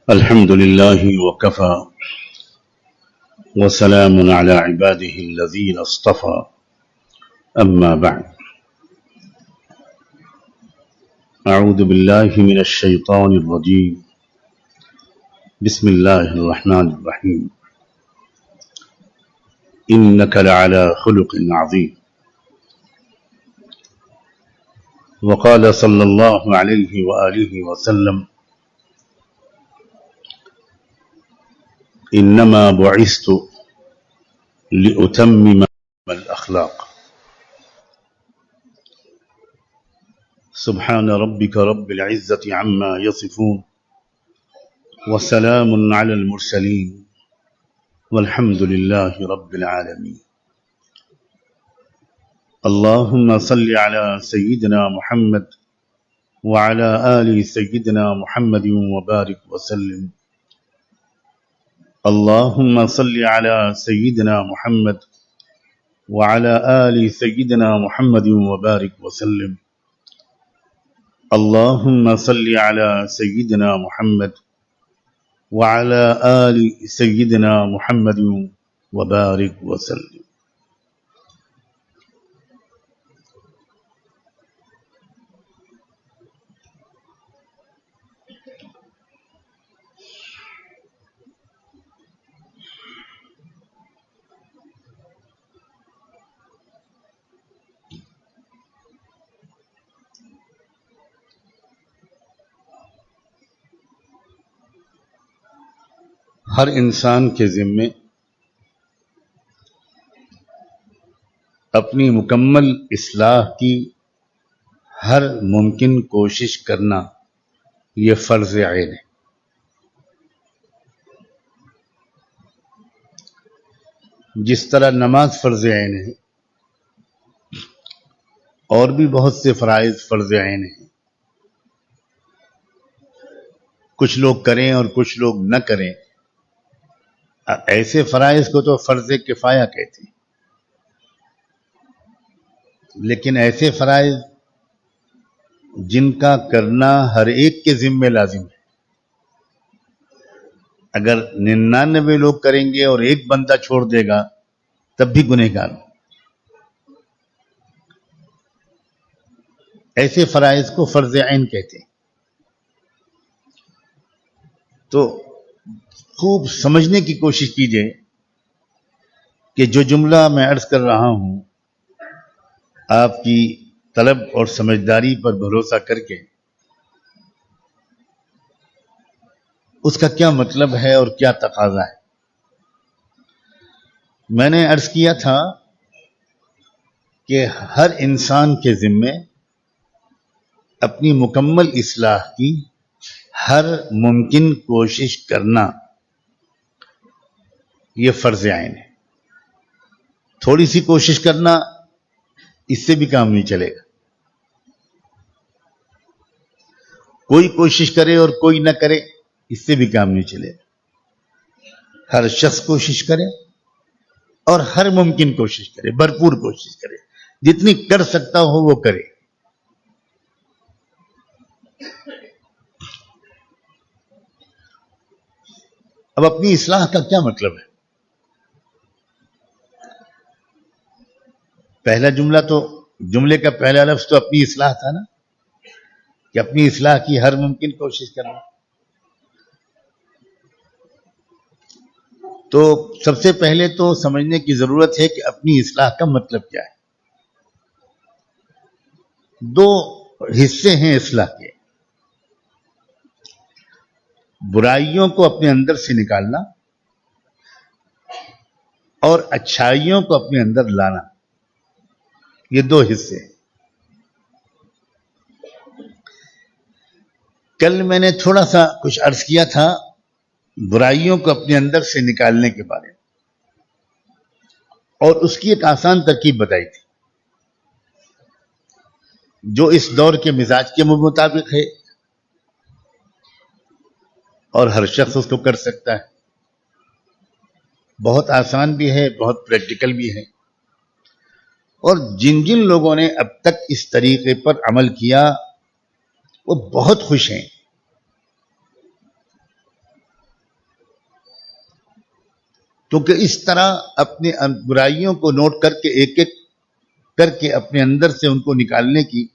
الحمد لله وكفى وسلام على عباده الذين اصطفى أما بعد أعوذ بالله من الشيطان الرجيم بسم الله الرحمن الرحيم إنك لعلى خلق عظيم وقال صلى الله عليه وآله وسلم إنما بعثت لأتمم الأخلاق سبحان ربك رب العزة عما يصفون وسلام على المرسلين والحمد لله رب العالمين اللهم صل على سيدنا محمد وعلى آل سيدنا محمد وبارك وسلم اللهم صل على سيدنا محمد وعلى آل سيدنا محمد وبارك وسلم اللهم صل على سيدنا محمد وعلى آل سيدنا محمد وبارك وسلم. ہر انسان کے ذمے اپنی مکمل اصلاح کی ہر ممکن کوشش کرنا یہ فرض عین ہے. جس طرح نماز فرض عین ہے اور بھی بہت سے فرائض فرض عین ہیں. کچھ لوگ کریں اور کچھ لوگ نہ کریں. ایسے فرائض کو تو فرض کفایہ کہتے ہیں، لیکن ایسے فرائض جن کا کرنا ہر ایک کے ذمے لازم ہے. اگر 99 لوگ کریں گے اور ایک بندہ چھوڑ دے گا تب بھی گنہگار ہو. ایسے فرائض کو فرض عین کہتے ہیں. تو خوب سمجھنے کی کوشش کیجئے کہ جو جملہ میں عرض کر رہا ہوں آپ کی طلب اور سمجھداری پر بھروسہ کر کے اس کا کیا مطلب ہے اور کیا تقاضا ہے. میں نے عرض کیا تھا کہ ہر انسان کے ذمے اپنی مکمل اصلاح کی ہر ممکن کوشش کرنا یہ فرض عین ہے. تھوڑی سی کوشش کرنا اس سے بھی کام نہیں چلے گا. کوئی کوشش کرے اور کوئی نہ کرے اس سے بھی کام نہیں چلے گا. ہر شخص کوشش کرے اور ہر ممکن کوشش کرے، بھرپور کوشش کرے، جتنی کر سکتا ہو وہ کرے. اب اپنی اصلاح کا کیا مطلب ہے؟ پہلا جملے کا پہلا لفظ تو اپنی اصلاح تھا نا، کہ اپنی اصلاح کی ہر ممکن کوشش کرنا. تو سب سے پہلے تو سمجھنے کی ضرورت ہے کہ اپنی اصلاح کا مطلب کیا ہے. دو حصے ہیں اصلاح کے. برائیوں کو اپنے اندر سے نکالنا اور اچھائیوں کو اپنے اندر لانا. یہ دو حصے. کل میں نے تھوڑا سا کچھ عرض کیا تھا برائیوں کو اپنے اندر سے نکالنے کے بارے میں، اور اس کی ایک آسان ترکیب بتائی تھی جو اس دور کے مزاج کے مطابق ہے اور ہر شخص اس کو کر سکتا ہے. بہت آسان بھی ہے، بہت پریکٹیکل بھی ہے. اور جن جن لوگوں نے اب تک اس طریقے پر عمل کیا وہ بہت خوش ہیں. کیونکہ اس طرح اپنے برائیوں کو نوٹ کر کے ایک ایک کر کے اپنے اندر سے ان کو نکالنے کی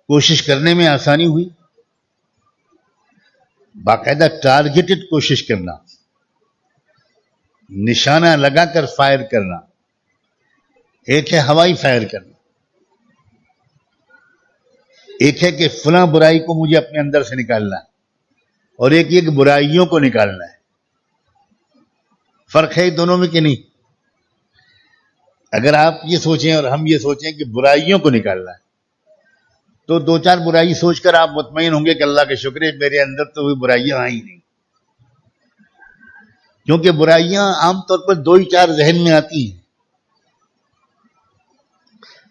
کوشش کرنے میں آسانی ہوئی. باقاعدہ ٹارگیٹڈ کوشش کرنا، نشانہ لگا کر فائر کرنا، ایک ہے ہوائی فائر کرنا، ایک ہے کہ فلاں برائی کو مجھے اپنے اندر سے نکالنا ہے، اور ایک یہ کہ برائیوں کو نکالنا ہے. فرق ہے دونوں میں کہ نہیں؟ اگر آپ یہ سوچیں اور ہم یہ سوچیں کہ برائیوں کو نکالنا ہے، تو دو چار برائی سوچ کر آپ مطمئن ہوں گے کہ اللہ کے شکر ہے میرے اندر تو وہ برائیاں آئی نہیں. کیونکہ برائیاں عام طور پر دو ہی چار ذہن میں آتی ہیں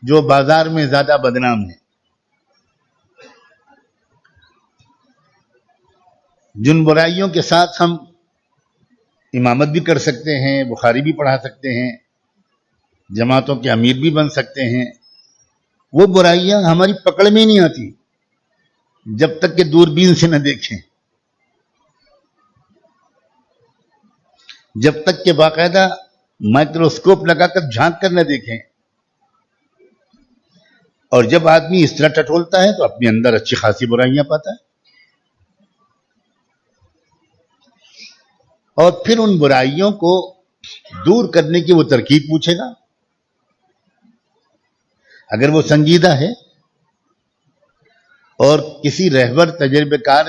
جو بازار میں زیادہ بدنام ہیں، جن برائیوں کے ساتھ ہم امامت بھی کر سکتے ہیں، بخاری بھی پڑھا سکتے ہیں، جماعتوں کے امیر بھی بن سکتے ہیں، وہ برائیاں ہماری پکڑ میں نہیں آتی جب تک کہ دوربین سے نہ دیکھیں، جب تک کہ باقاعدہ مائکروسکوپ لگا کر جھانک کر نہ دیکھیں. اور جب آدمی اس طرح ٹٹولتا ہے تو اپنے اندر اچھی خاصی برائیاں پاتا ہے، اور پھر ان برائیوں کو دور کرنے کی وہ ترکیب پوچھے گا. اگر وہ سنجیدہ ہے اور کسی رہبر تجربے کار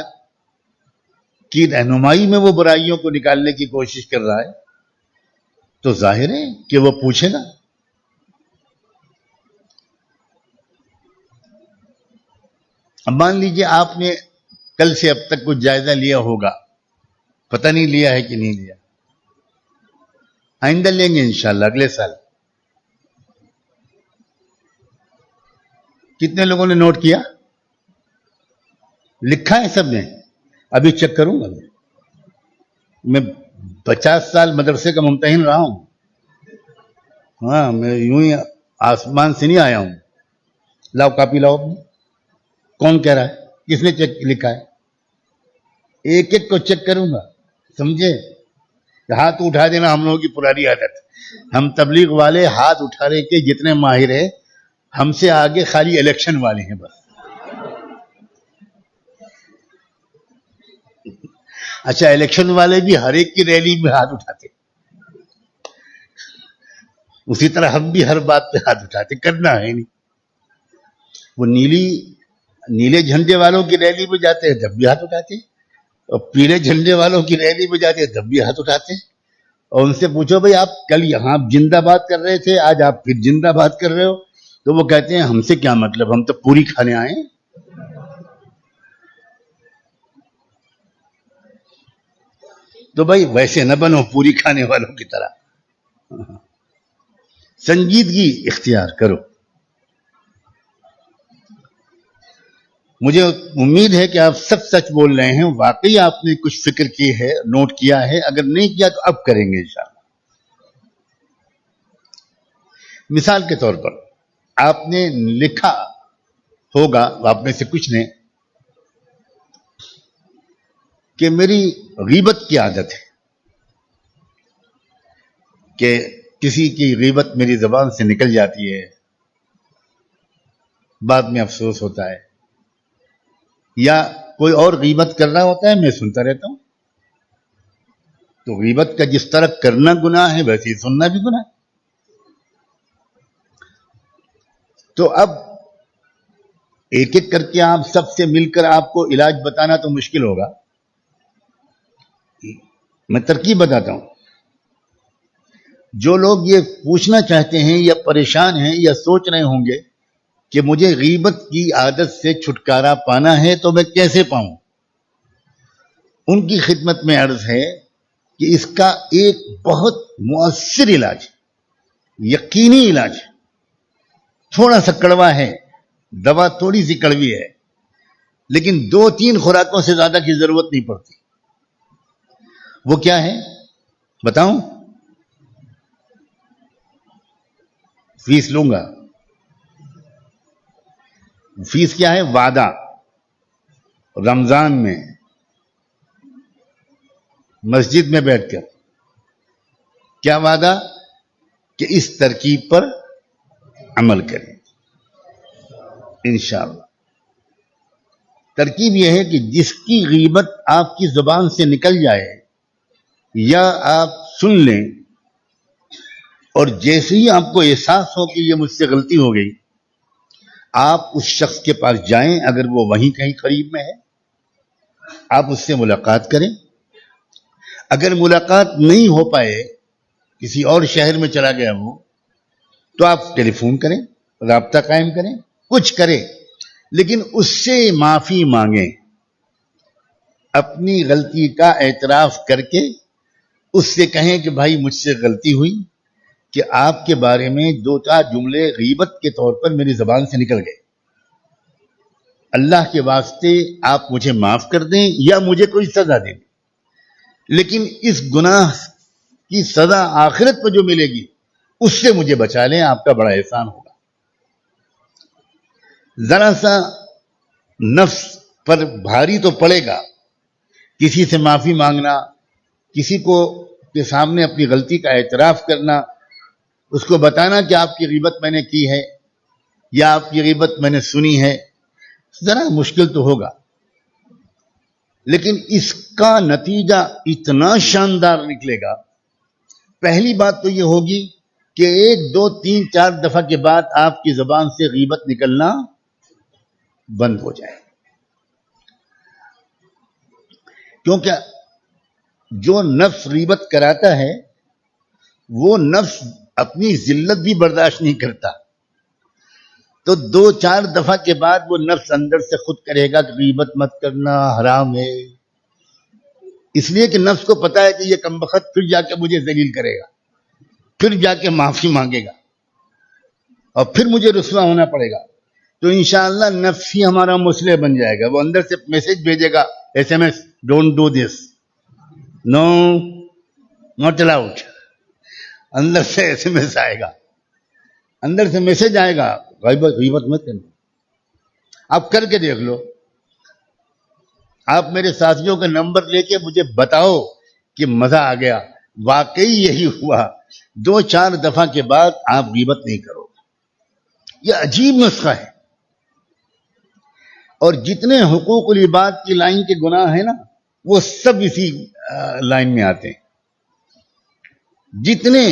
کی رہنمائی میں وہ برائیوں کو نکالنے کی کوشش کر رہا ہے تو ظاہر ہے کہ وہ پوچھے گا. اب مان لیجیے آپ نے کل سے اب تک کچھ جائزہ لیا ہوگا، پتہ نہیں لیا ہے کہ نہیں لیا، آئندہ لیں گے انشاءاللہ اگلے سال. کتنے لوگوں نے نوٹ کیا؟ لکھا ہے سب نے؟ ابھی چیک کروں گا. میں 50 سال مدرسے کا ممتحن رہا ہوں. ہاں، میں یوں ہی آسمان سے نہیں آیا ہوں. لاؤ کاپی لاؤ. کون کہہ رہا ہے؟ کس نے چیک لکھا ہے؟ ایک ایک کو چیک کروں گا، سمجھے؟ ہاتھ اٹھا دینا ہم لوگوں کی پرانی عادت. ہم تبلیغ والے ہاتھ اٹھانے کے جتنے ماہر ہیں، ہم سے آگے خالی الیکشن والے ہیں بس. اچھا، الیکشن والے بھی ہر ایک کی ریلی میں ہاتھ اٹھاتے، اسی طرح ہم بھی ہر بات پہ ہاتھ اٹھاتے. کرنا ہے نہیں. وہ نیلے جھنڈے والوں کی ریلی میں جاتے ہیں تب بھی ہاتھ اٹھاتے، اور پیلے جھنڈے والوں کی ریلی میں جاتے ہیں تب بھی ہاتھ اٹھاتے. اور ان سے پوچھو بھائی آپ کل یہاں زندہ باد کر رہے تھے، آج آپ پھر زندہ باد کر رہے ہو، تو وہ کہتے ہیں ہم سے کیا مطلب، ہم تو پوری کھانے آئے ہیں. تو بھائی ویسے نہ بنو پوری کھانے والوں کی طرح، سنجیدگی اختیار کرو. مجھے امید ہے کہ آپ سب سچ بول رہے ہیں، واقعی آپ نے کچھ فکر کی ہے، نوٹ کیا ہے. اگر نہیں کیا تو اب کریں گے انشاءاللہ. مثال کے طور پر آپ نے لکھا ہوگا، آپ میں سے کچھ نے، کہ میری غیبت کی عادت ہے، کہ کسی کی غیبت میری زبان سے نکل جاتی ہے، بعد میں افسوس ہوتا ہے، یا کوئی اور غیبت کر رہا ہوتا ہے میں سنتا رہتا ہوں. تو غیبت کا جس طرح کرنا گناہ ہے ویسے ہی سننا بھی گناہ ہے. تو اب ایک ایک کر کے آپ سب سے مل کر آپ کو علاج بتانا تو مشکل ہوگا. میں ترکیب بتاتا ہوں. جو لوگ یہ پوچھنا چاہتے ہیں یا پریشان ہیں یا سوچ رہے ہوں گے کہ مجھے غیبت کی عادت سے چھٹکارا پانا ہے تو میں کیسے پاؤں، ان کی خدمت میں عرض ہے کہ اس کا ایک بہت مؤثر علاج، یقینی علاج، تھوڑا سا کڑوا ہے، دوا تھوڑی سی کڑوی ہے، لیکن 2-3 خوراکوں سے زیادہ کی ضرورت نہیں پڑتی. وہ کیا ہے بتاؤں؟ فیس لوں گا. فیس کیا ہے؟ وعدہ. رمضان میں مسجد میں بیٹھ کر کیا وعدہ؟ کہ اس ترکیب پر عمل کریں انشاءاللہ. ترکیب یہ ہے کہ جس کی غیبت آپ کی زبان سے نکل جائے یا آپ سن لیں اور جیسے ہی آپ کو احساس ہو کہ یہ مجھ سے غلطی ہو گئی، آپ اس شخص کے پاس جائیں، اگر وہ وہیں کہیں قریب میں ہے آپ اس سے ملاقات کریں. اگر ملاقات نہیں ہو پائے، کسی اور شہر میں چلا گیا وہ، تو آپ ٹیلی فون کریں، رابطہ قائم کریں، کچھ کریں، لیکن اس سے معافی مانگیں. اپنی غلطی کا اعتراف کر کے اس سے کہیں کہ بھائی مجھ سے غلطی ہوئی کہ آپ کے بارے میں 2-4 جملے غیبت کے طور پر میری زبان سے نکل گئے. اللہ کے واسطے آپ مجھے معاف کر دیں یا مجھے کوئی سزا دیں، لیکن اس گناہ کی سزا آخرت میں جو ملے گی اس سے مجھے بچا لیں، آپ کا بڑا احسان ہوگا. ذرا سا نفس پر بھاری تو پڑے گا کسی سے معافی مانگنا، کسی کو کے سامنے اپنی غلطی کا اعتراف کرنا، اس کو بتانا کہ آپ کی غیبت میں نے کی ہے یا آپ کی غیبت میں نے سنی ہے. ذرا مشکل تو ہوگا، لیکن اس کا نتیجہ اتنا شاندار نکلے گا. پہلی بات تو یہ ہوگی کہ 1 2 3 4 دفعہ کے بعد آپ کی زبان سے غیبت نکلنا بند ہو جائے. کیونکہ جو نفس غیبت کراتا ہے وہ نفس اپنی ذلت بھی برداشت نہیں کرتا، تو 2-4 دفعہ کے بعد وہ نفس اندر سے خود کرے گا کہ غیبت مت کرنا، حرام ہے. اس لیے کہ نفس کو پتا ہے کہ یہ کمبخت پھر جا کے مجھے ذلیل کرے گا، پھر جا کے معافی مانگے گا اور پھر مجھے رسوا ہونا پڑے گا. تو انشاءاللہ نفس ہی ہمارا مسلح بن جائے گا. وہ اندر سے میسج بھیجے گا، SMS، don't do this, no not allowed. اندر سے SMS آئے گا، اندر سے میسج آئے گا، غیبت مت کرنا. آپ کر کے دیکھ لو. آپ میرے ساتھیوں کا نمبر لے کے مجھے بتاؤ کہ مزہ آ گیا. واقعی یہی ہوا. 2-4 دفعہ کے بعد آپ غیبت نہیں کرو. یہ عجیب نسخہ ہے. اور جتنے حقوق العباد کی لائن کے گناہ ہیں نا، وہ سب اسی لائن میں آتے ہیں. جتنے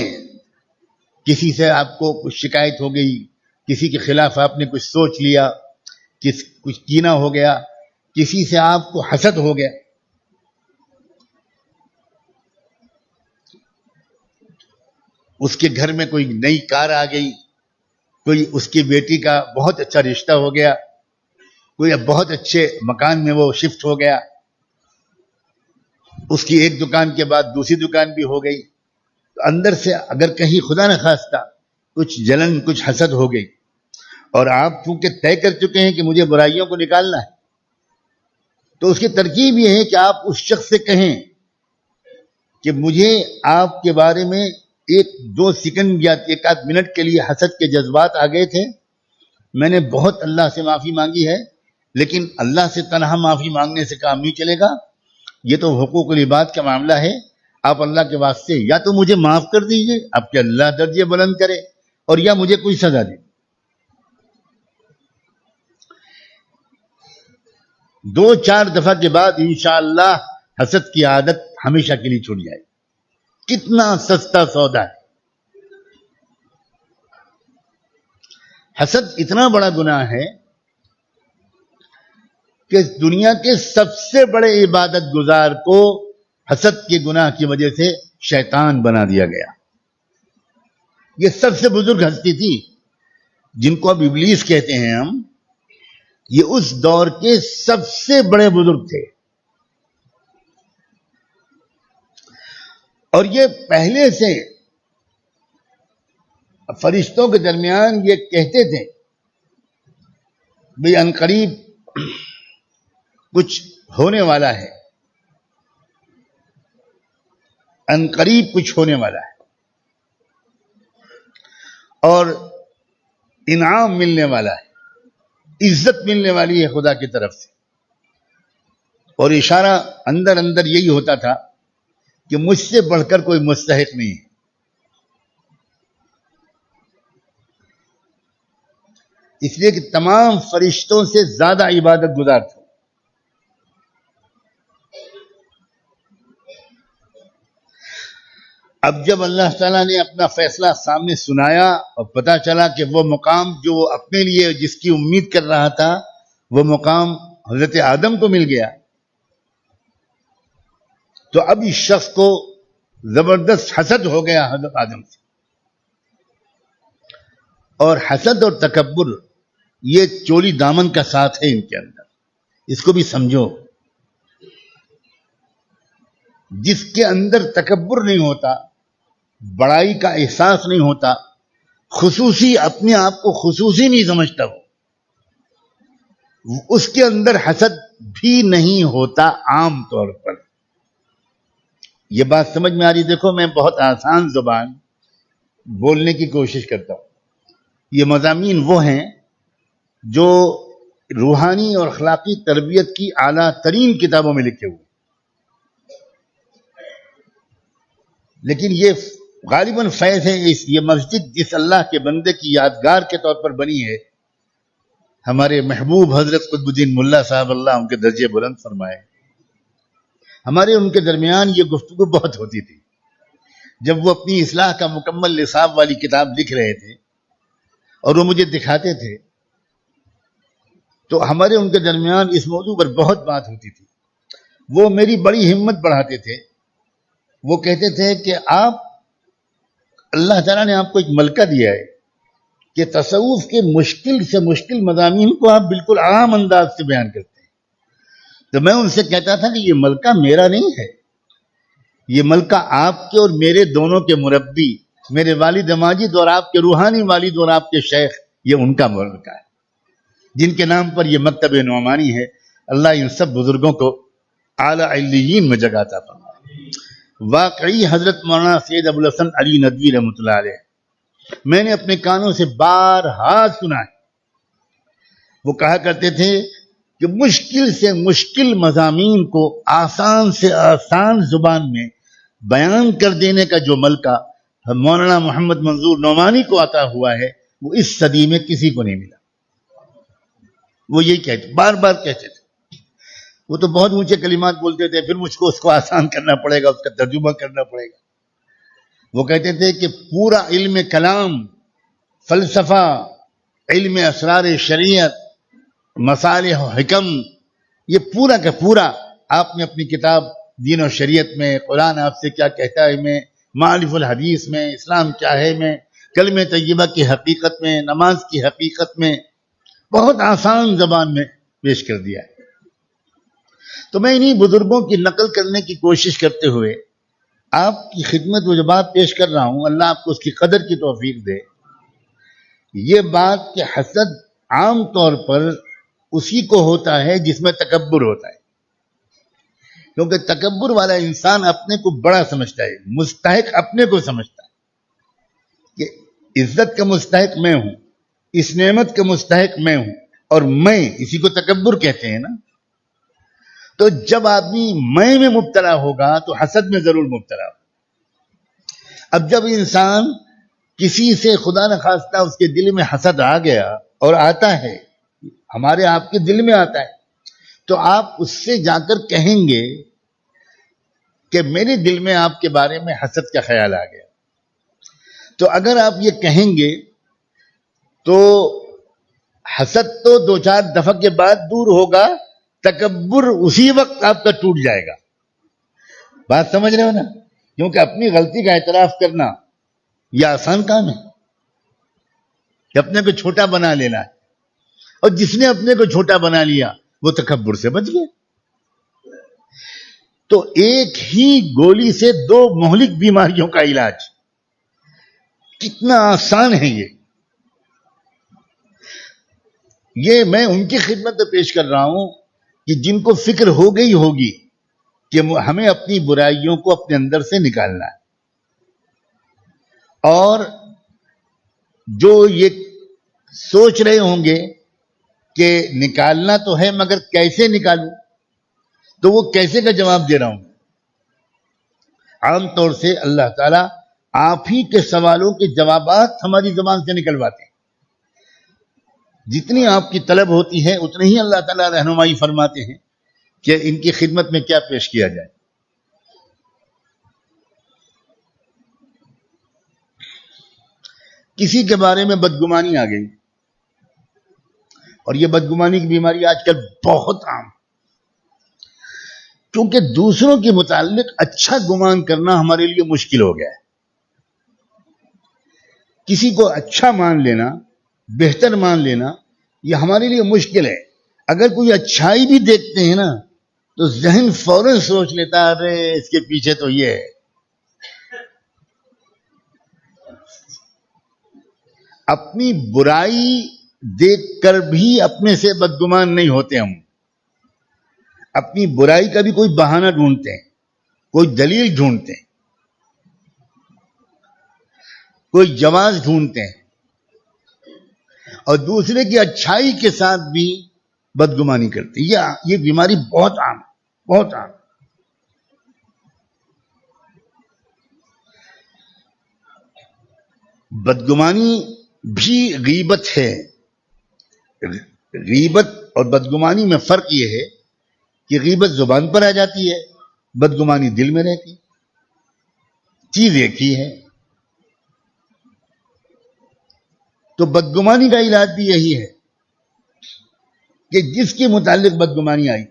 کسی سے آپ کو کچھ شکایت ہو گئی، کسی کے خلاف آپ نے کچھ سوچ لیا، کچھ کینہ ہو گیا، کسی سے آپ کو حسد ہو گیا، اس کے گھر میں کوئی نئی کار آ گئی، کوئی اس کی بیٹی کا بہت اچھا رشتہ ہو گیا، کوئی اب بہت اچھے مکان میں وہ شفٹ ہو گیا، اس کی ایک دکان کے بعد دوسری دکان بھی ہو گئی. تو اندر سے اگر کہیں خدا نہ خواستہ کچھ جلن، کچھ حسد ہو گئی، اور آپ چونکہ طے کر چکے ہیں کہ مجھے برائیوں کو نکالنا ہے، تو اس کی ترکیب یہ ہے کہ آپ اس شخص سے کہیں کہ مجھے آپ کے بارے میں 1-2 سیکنڈ یا 1-8 منٹ کے لیے حسد کے جذبات آ گئے تھے. میں نے بہت اللہ سے معافی مانگی ہے، لیکن اللہ سے تنہا معافی مانگنے سے کام نہیں چلے گا. یہ تو حقوق العباد کا معاملہ ہے. آپ اللہ کے واسطے یا تو مجھے معاف کر دیجئے، آپ کے اللہ درجے بلند کرے، اور یا مجھے کوئی سزا دے. 2-4 دفعہ کے بعد انشاءاللہ حسد کی عادت ہمیشہ کے لیے چھوٹ جائے. کتنا سستا سودا ہے. حسد اتنا بڑا گناہ ہے کہ دنیا کے سب سے بڑے عبادت گزار کو حسد کے گناہ کی وجہ سے شیطان بنا دیا گیا. یہ سب سے بزرگ ہستی تھی جن کو اب ابلیس کہتے ہیں ہم. یہ اس دور کے سب سے بڑے بزرگ تھے، اور یہ پہلے سے فرشتوں کے درمیان یہ کہتے تھے بھئی عنقریب کچھ ہونے والا ہے، عنقریب کچھ ہونے والا ہے، اور انعام ملنے والا ہے، عزت ملنے والی ہے خدا کی طرف سے. اور اشارہ اندر اندر یہی ہوتا تھا کہ مجھ سے بڑھ کر کوئی مستحق نہیں ہے. اس لیے کہ تمام فرشتوں سے زیادہ عبادت گزار تھا. اب جب اللہ تعالیٰ نے اپنا فیصلہ سامنے سنایا اور پتا چلا کہ وہ مقام جو وہ اپنے لیے جس کی امید کر رہا تھا وہ مقام حضرت آدم کو مل گیا، تو اب اس شخص کو زبردست حسد ہو گیا حضرت آدم سے. اور حسد اور تکبر یہ چولی دامن کا ساتھ ہے ان کے اندر، اس کو بھی سمجھو. جس کے اندر تکبر نہیں ہوتا، بڑائی کا احساس نہیں ہوتا، خصوصی اپنے آپ کو خصوصی نہیں سمجھتا، وہ اس کے اندر حسد بھی نہیں ہوتا عام طور پر. یہ بات سمجھ میں آ رہی؟ دیکھو میں بہت آسان زبان بولنے کی کوشش کرتا ہوں. یہ مضامین وہ ہیں جو روحانی اور اخلاقی تربیت کی اعلیٰ ترین کتابوں میں لکھے ہوئے، لیکن یہ غالباً فیض ہے. یہ مسجد جس اللہ کے بندے کی یادگار کے طور پر بنی ہے، ہمارے محبوب حضرت قطب الدین ملا صاحب اللہ ان کے درجے بلند فرمائے، ہمارے ان کے درمیان یہ گفتگو بہت ہوتی تھی. جب وہ اپنی اصلاح کا مکمل نصاب والی کتاب لکھ رہے تھے اور وہ مجھے دکھاتے تھے، تو ہمارے ان کے درمیان اس موضوع پر بہت بات ہوتی تھی. وہ میری بڑی ہمت بڑھاتے تھے. وہ کہتے تھے کہ آپ، اللہ تعالیٰ نے آپ کو ایک ملکہ دیا ہے کہ تصوف کے مشکل سے مشکل مضامین کو آپ بالکل عام انداز سے بیان کرتے ہیں. تو میں ان سے کہتا تھا کہ یہ ملکہ میرا نہیں ہے، یہ ملکہ آپ کے اور میرے دونوں کے مربی، میرے والد ماجد اور آپ کے روحانی والد اور آپ کے شیخ، یہ ان کا ملکہ ہے جن کے نام پر یہ مکتب نعمانی ہے. اللہ ان سب بزرگوں کو اعلیٰ علیین میں جگہ عطا فرمائے. واقعی حضرت مولانا سید ابو الحسن علی ندوی رحمۃ اللہ علیہ میں نے اپنے کانوں سے بارہا سنا ہے. وہ کہا کرتے تھے کہ مشکل سے مشکل مضامین کو آسان سے آسان زبان میں بیان کر دینے کا جو ملکہ مولانا محمد منظور نعمانی کو عطا ہوا ہے، وہ اس صدی میں کسی کو نہیں ملا. وہ یہی کہتے، بار بار کہتے تھے. وہ تو بہت اونچے کلمات بولتے تھے، پھر مجھ کو اس کو آسان کرنا پڑے گا، اس کا ترجمہ کرنا پڑے گا. وہ کہتے تھے کہ پورا علم کلام، فلسفہ، علم اسرار شریعت، مصالح و حکم، یہ پورا کا پورا آپ نے اپنی کتاب دین و شریعت میں، قرآن آپ سے کیا کہتا ہے میں، معارف الحدیث میں، اسلام کیا ہے میں، کلمہ طیبہ کی حقیقت میں، نماز کی حقیقت میں بہت آسان زبان میں پیش کر دیا ہے. تو میں انہی بزرگوں کی نقل کرنے کی کوشش کرتے ہوئے آپ کی خدمت وہ جو بات پیش کر رہا ہوں، اللہ آپ کو اس کی قدر کی توفیق دے. یہ بات کہ حسد عام طور پر اسی کو ہوتا ہے جس میں تکبر ہوتا ہے، کیونکہ تکبر والا انسان اپنے کو بڑا سمجھتا ہے، مستحق اپنے کو سمجھتا ہے کہ عزت کا مستحق میں ہوں، اس نعمت کا مستحق میں ہوں، اور میں، اسی کو تکبر کہتے ہیں نا. تو جب آدمی میں مبتلا ہوگا تو حسد میں ضرور مبتلا ہوگا. اب جب انسان کسی سے خدا نخواستہ اس کے دل میں حسد آ گیا، اور آتا ہے، ہمارے آپ کے دل میں آتا ہے، تو آپ اس سے جا کر کہیں گے کہ میرے دل میں آپ کے بارے میں حسد کا خیال آ گیا. تو اگر آپ یہ کہیں گے تو حسد تو دو چار دفعہ کے بعد دور ہوگا، تکبر اسی وقت آپ کا ٹوٹ جائے گا. بات سمجھ رہے ہو نا؟ کیونکہ اپنی غلطی کا اعتراف کرنا یہ آسان کام ہے کہ اپنے کو چھوٹا بنا لینا ہے، اور جس نے اپنے کو چھوٹا بنا لیا وہ تکبر سے بچ گیا. تو ایک ہی گولی سے دو مہلک بیماریوں کا علاج، کتنا آسان ہے یہ میں ان کی خدمت میں پیش کر رہا ہوں کہ جن کو فکر ہو گئی ہوگی کہ ہمیں اپنی برائیوں کو اپنے اندر سے نکالنا ہے، اور جو یہ سوچ رہے ہوں گے کہ نکالنا تو ہے مگر کیسے نکالوں، تو وہ کیسے کا جواب دے رہا ہوں. عام طور سے اللہ تعالیٰ آپ ہی کے سوالوں کے جوابات ہماری زبان سے نکلواتے ہیں. جتنی آپ کی طلب ہوتی ہے اتنے ہی اللہ تعالیٰ رہنمائی فرماتے ہیں کہ ان کی خدمت میں کیا پیش کیا جائے. کسی کے بارے میں بدگمانی آ گئی، اور یہ بدگمانی کی بیماری آج کل بہت عام، کیونکہ دوسروں کے متعلق اچھا گمان کرنا ہمارے لیے مشکل ہو گیا ہے. کسی کو اچھا مان لینا، بہتر مان لینا، یہ ہمارے لیے مشکل ہے. اگر کوئی اچھائی بھی دیکھتے ہیں نا تو ذہن فوراً سوچ لیتا ہے ارے اس کے پیچھے تو یہ ہے. اپنی برائی دیکھ کر بھی اپنے سے بدگمان نہیں ہوتے ہم. اپنی برائی کا بھی کوئی بہانہ ڈھونڈتے ہیں، کوئی دلیل ڈھونڈتے ہیں، کوئی جواز ڈھونڈتے ہیں، اور دوسرے کی اچھائی کے ساتھ بھی بدگمانی کرتے ہیں. یہ بیماری بہت عام ہے، بہت عام. بدگمانی بھی غیبت ہے. غیبت اور بدگمانی میں فرق یہ ہے کہ غیبت زبان پر آ جاتی ہے، بدگمانی دل میں رہتی. چیز ایک ہی ہے. تو بدگمانی کا علاج بھی یہی ہے کہ جس کے متعلق بدگمانی آئی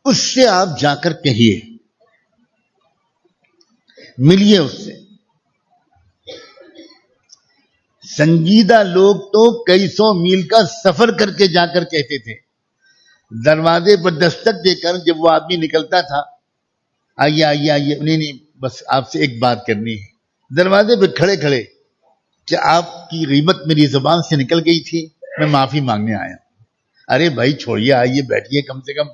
اس سے آپ جا کر کہیے، ملیے اس سے. سنجیدہ لوگ تو کئی سو میل کا سفر کر کے جا کر کہتے تھے. دروازے پر دستک دے کر جب وہ آدمی نکلتا تھا، آئیے آئیے آئیے، نہیں بس آپ سے ایک بات کرنی ہے. دروازے پہ کھڑے کھڑے کہ آپ کی غیبت میری زبان سے نکل گئی تھی، میں معافی مانگنے آیا. ارے بھائی چھوڑیے، آئیے بیٹھیے، کم سے کم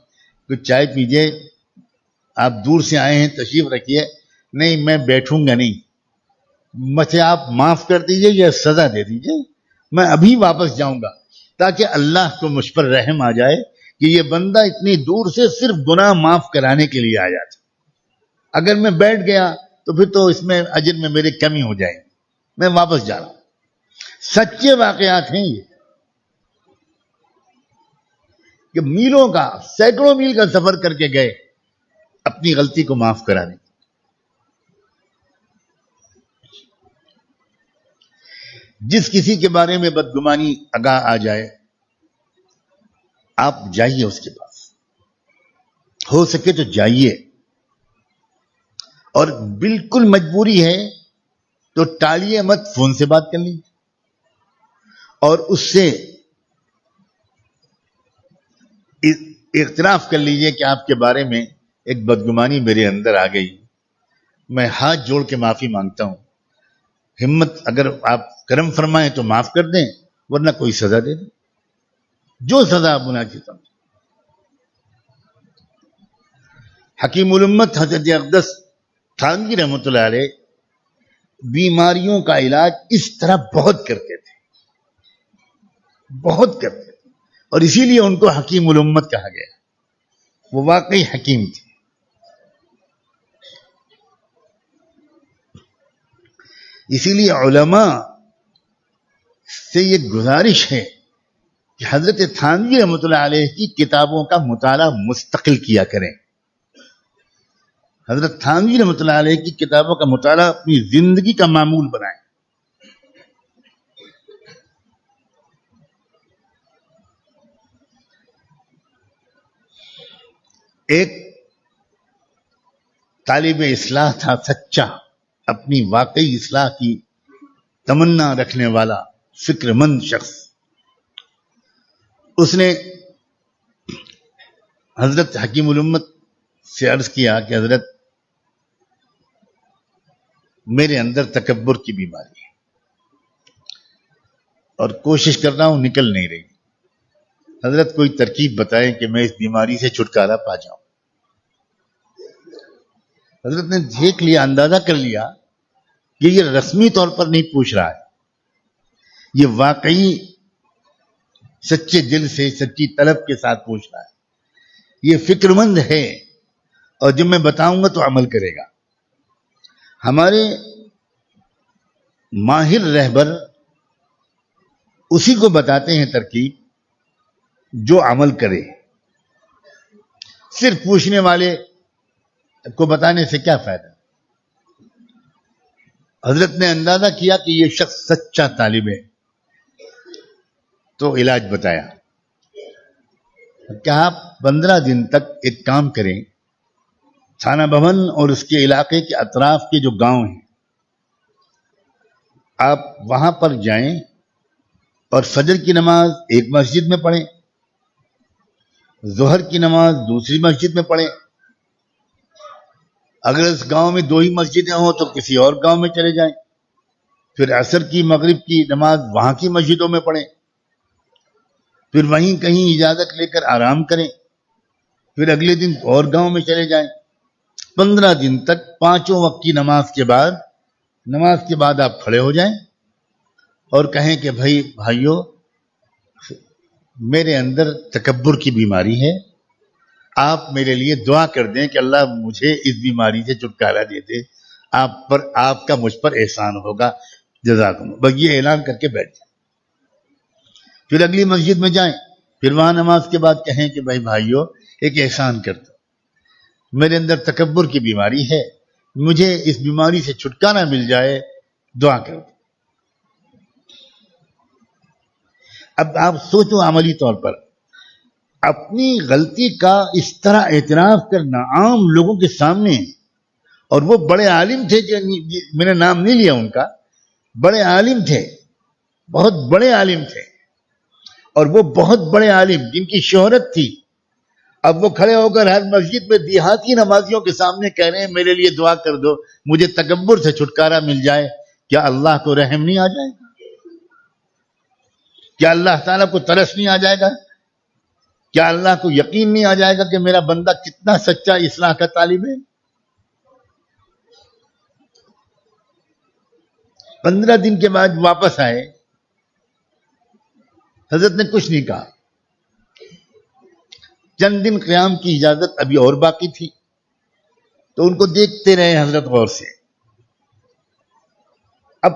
کچھ چائے پیجیے. آپ دور سے آئے ہیں، تشریف رکھیے. نہیں میں بیٹھوں گا نہیں، مجھے آپ معاف کر دیجئے یا سزا دے دیجئے، میں ابھی واپس جاؤں گا، تاکہ اللہ کو مجھ پر رحم آ جائے کہ یہ بندہ اتنی دور سے صرف گناہ معاف کرانے کے لیے آیا تھا. اگر میں بیٹھ گیا تو پھر تو اس میں اجر میں میرے کمی ہو جائے گی. میں واپس جا رہا ہوں. سچے واقعات ہیں یہ کہ میلوں کا، سینکڑوں میل کا سفر کر کے گئے اپنی غلطی کو معاف کرانے. جس کسی کے بارے میں بدگمانی آگاہ آ جائے، آپ جائیے اس کے پاس، ہو سکے تو جائیے. اور بالکل مجبوری ہے تو ٹالیے مت، فون سے بات کر لیجیے اور اس سے اعتراف کر لیجیے کہ آپ کے بارے میں ایک بدگمانی میرے اندر آ گئی، میں ہاتھ جوڑ کے معافی مانگتا ہوں. ہمت اگر آپ کرم فرمائیں تو معاف کر دیں، ورنہ کوئی سزا دے دیں، جو سزا آپ مناسب سمجھیں. حکیم الامت حضرت اقدس تھانوی رحمۃ اللہ علیہ بیماریوں کا علاج اس طرح بہت کرتے تھے، بہت کرتے تھے، اور اسی لیے ان کو حکیم الامت کہا گیا. وہ واقعی حکیم تھے. اسی لیے علماء سے یہ گزارش ہے کہ حضرت تھانوی رحمۃ اللہ علیہ کی کتابوں کا مطالعہ مستقل کیا کریں. حضرت تھانوی رحمۃ اللہ علیہ کی کتابوں کا مطالعہ اپنی زندگی کا معمول بنائیں. ایک طالب اصلاح تھا، سچا، اپنی واقعی اصلاح کی تمنا رکھنے والا فکر مند شخص. اس نے حضرت حکیم الامت سے عرض کیا کہ حضرت میرے اندر تکبر کی بیماری ہے اور کوشش کر رہا ہوں، نکل نہیں رہی. حضرت کوئی ترکیب بتائیں کہ میں اس بیماری سے چھٹکارا پا جاؤں. حضرت نے دیکھ لیا، اندازہ کر لیا کہ یہ رسمی طور پر نہیں پوچھ رہا ہے، یہ واقعی سچے دل سے، سچی طلب کے ساتھ پوچھ رہا ہے. یہ فکر مند ہے اور جب میں بتاؤں گا تو عمل کرے گا. ہمارے ماہر رہبر اسی کو بتاتے ہیں ترکیب جو عمل کرے. صرف پوچھنے والے کو بتانے سے کیا فائدہ؟ حضرت نے اندازہ کیا کہ یہ شخص سچا طالب ہے تو علاج بتایا کہ آپ 15 دن تک ایک کام کریں. تھانہ بھون اور اس کے علاقے کے اطراف کے جو گاؤں ہیں آپ وہاں پر جائیں اور فجر کی نماز ایک مسجد میں پڑھیں, ظہر کی نماز دوسری مسجد میں پڑھیں. اگر اس گاؤں میں 2 ہی مسجدیں ہوں تو کسی اور گاؤں میں چلے جائیں. پھر عصر کی مغرب کی نماز وہاں کی مسجدوں میں پڑھیں. پھر وہیں کہیں اجازت لے کر آرام کریں. پھر اگلے دن اور گاؤں میں چلے جائیں. 15 دن تک 5 وقت کی نماز کے بعد آپ کھڑے ہو جائیں اور کہیں کہ بھائیو میرے اندر تکبر کی بیماری ہے, آپ میرے لیے دعا کر دیں کہ اللہ مجھے اس بیماری سے چھٹکارا دے دے, آپ کا مجھ پر احسان ہوگا, جزاکم. بس یہ اعلان کر کے بیٹھ جائیں. پھر اگلی مسجد میں جائیں, پھر وہاں نماز کے بعد کہیں کہ بھائیو ایک احسان کر دو, میرے اندر تکبر کی بیماری ہے, مجھے اس بیماری سے چھٹکارا مل جائے, دعا کر دو. اب آپ سوچو عملی طور پر اپنی غلطی کا اس طرح اعتراف کرنا عام لوگوں کے سامنے, اور وہ بڑے عالم تھے, میں نے نام نہیں لیا ان کا, بڑے عالم تھے, بہت بڑے عالم تھے, اور وہ بہت بڑے عالم جن کی شہرت تھی, اب وہ کھڑے ہو کر ہر مسجد میں دیہاتی نمازیوں کے سامنے کہہ رہے ہیں میرے لیے دعا کر دو, مجھے تکبر سے چھٹکارا مل جائے. کیا اللہ کو رحم نہیں آ جائے گا؟ کیا اللہ تعالیٰ کو ترس نہیں آ جائے گا؟ کیا اللہ کو یقین نہیں آ جائے گا کہ میرا بندہ کتنا سچا اصلاح کا طالب ہے؟ 15 دن کے بعد واپس آئے, حضرت نے کچھ نہیں کہا. چند دن قیام کی اجازت ابھی اور باقی تھی تو ان کو دیکھتے رہے حضرت غور سے. اب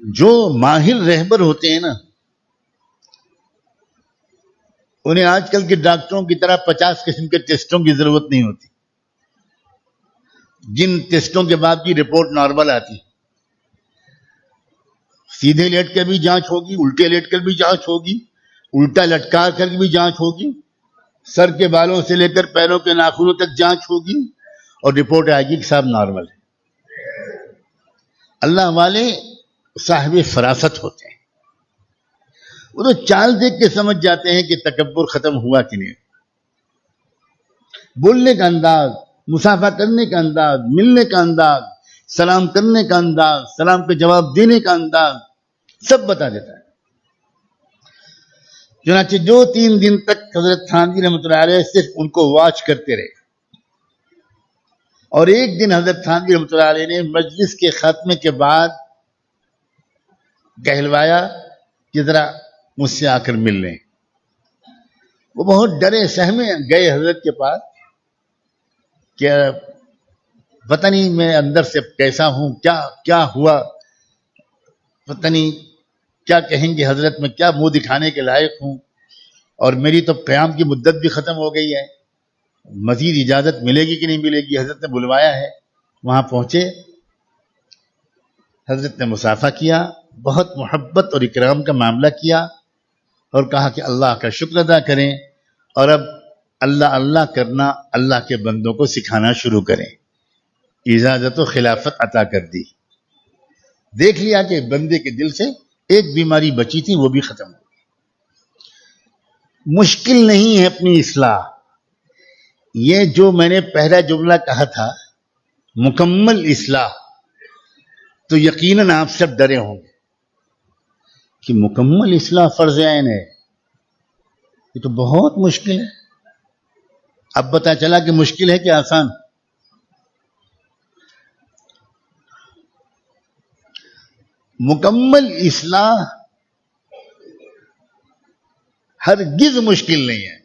جو ماہر رہبر ہوتے ہیں نا, انہیں آج کل کے ڈاکٹروں کی طرح 50 قسم کے ٹیسٹوں کی ضرورت نہیں ہوتی. جن ٹیسٹوں کے بعد کی رپورٹ نارمل آتی, سیدھے لیٹ کر بھی جانچ ہوگی, الٹے لیٹ کر بھی جانچ ہوگی, الٹا لٹکا کر بھی جانچ ہوگی, سر کے بالوں سے لے کر پیروں کے ناخنوں تک جانچ ہوگی, اور رپورٹ آئے گی کہ صاحب نارمل ہے. اللہ والے صاحب فراست ہوتے ہیں, وہ تو چال دیکھ کے سمجھ جاتے ہیں کہ تکبر ختم ہوا کہ نہیں. بولنے کا انداز, مسافہ کرنے کا انداز, ملنے کا انداز, سلام کرنے کا انداز, سلام کا جواب دینے کا انداز, سب بتا دیتا ہے. چنانچہ 2-3 دن تک حضرت تھانوی رحمۃ اللہ علیہ صرف ان کو واچ کرتے رہے, اور ایک دن حضرت تھانوی رحمۃ اللہ علیہ نے مجلس کے خاتمے کے بعد کہلوایا کہ ذرا مجھ سے آ کر مل لیں. وہ بہت ڈرے سہمے گئے حضرت کے پاس کہ پتہ نہیں میں اندر سے کیسا ہوں, کیا ہوا, پتہ نہیں کیا کہیں گے حضرت, میں کیا منہ دکھانے کے لائق ہوں, اور میری تو قیام کی مدت بھی ختم ہو گئی ہے, مزید اجازت ملے گی کہ نہیں ملے گی. حضرت نے بلوایا ہے. وہاں پہنچے, حضرت نے مصافحہ کیا, بہت محبت اور اکرام کا معاملہ کیا, اور کہا کہ اللہ کا شکر ادا کریں, اور اب اللہ اللہ کرنا اللہ کے بندوں کو سکھانا شروع کریں. اجازت و خلافت عطا کر دی. دیکھ لیا کہ بندے کے دل سے ایک بیماری بچی تھی, وہ بھی ختم ہو گئی. مشکل نہیں ہے اپنی اصلاح. یہ جو میں نے پہلا جملہ کہا تھا, مکمل اصلاح, تو یقیناً آپ سب ڈرے ہوں گے کہ مکمل اصلاح فرض عین ہے, یہ تو بہت مشکل ہے. اب پتہ چلا کہ مشکل ہے کہ آسان. مکمل اصلاح ہرگز مشکل نہیں ہے,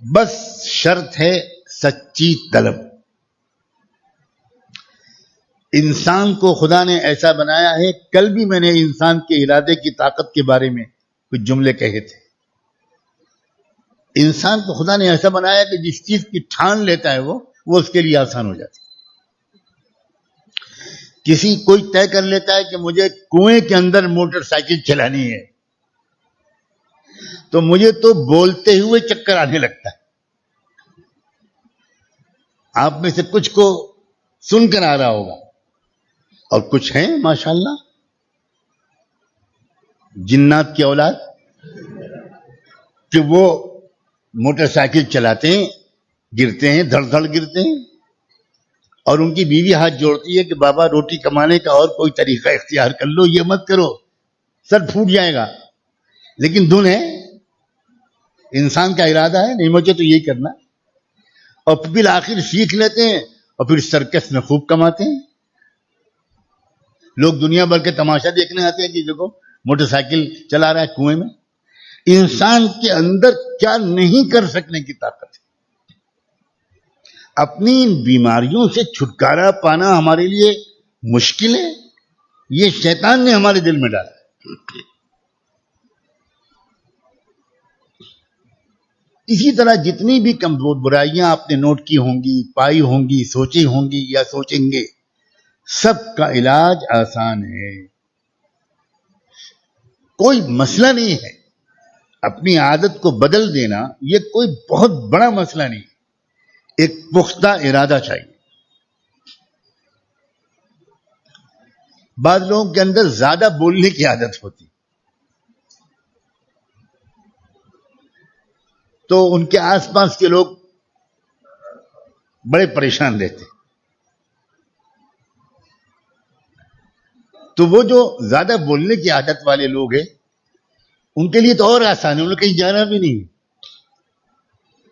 بس شرط ہے سچی طلب. انسان کو خدا نے ایسا بنایا ہے. کل بھی میں نے انسان کے ارادے کی طاقت کے بارے میں کچھ جملے کہے تھے. انسان کو خدا نے ایسا بنایا کہ جس چیز کی ٹھان لیتا ہے وہ اس کے لیے آسان ہو جاتی ہے. کوئی طے کر لیتا ہے کہ مجھے کنویں کے اندر موٹر سائیکل چلانی ہے تو مجھے تو بولتے ہوئے چکر آنے لگتا ہے. آپ میں سے کچھ کو سن کر آ رہا ہوگا اور کچھ ہیں ماشاءاللہ جنات کی اولاد کہ وہ موٹر سائیکل چلاتے ہیں، گرتے ہیں، دھڑ دھڑ گرتے ہیں، اور ان کی بیوی ہاتھ جوڑتی ہے کہ بابا روٹی کمانے کا اور کوئی طریقہ اختیار کر لو، یہ مت کرو، سر پھوٹ جائے گا. لیکن دن ہے، انسان کا ارادہ ہے نہیں مجھے تو یہی کرنا، اور پھر آخر سیکھ لیتے ہیں اور پھر سرکس میں خوب کماتے ہیں. لوگ دنیا بھر کے تماشا دیکھنے آتے ہیں کہ دیکھو موٹر سائیکل چلا رہا ہے کنویں میں. انسان کے اندر کیا نہیں کر سکنے کی طاقت ہے. اپنی ان بیماریوں سے چھٹکارا پانا ہمارے لیے مشکل ہے، یہ شیطان نے ہمارے دل میں ڈالا. اسی طرح جتنی بھی کمزور برائیاں آپ نے نوٹ کی ہوں گی، پائی ہوں گی، سوچی ہوں گی یا سوچیں گے، سب کا علاج آسان ہے، کوئی مسئلہ نہیں ہے. اپنی عادت کو بدل دینا یہ کوئی بہت بڑا مسئلہ نہیں، ایک پختہ ارادہ چاہیے. بعض لوگوں کے اندر زیادہ بولنے کی عادت ہوتی تو ان کے آس پاس کے لوگ بڑے پریشان رہتے. تو وہ جو زیادہ بولنے کی عادت والے لوگ ہیں ان کے لیے تو اور آسان ہے، انہیں کہیں جانا بھی نہیں.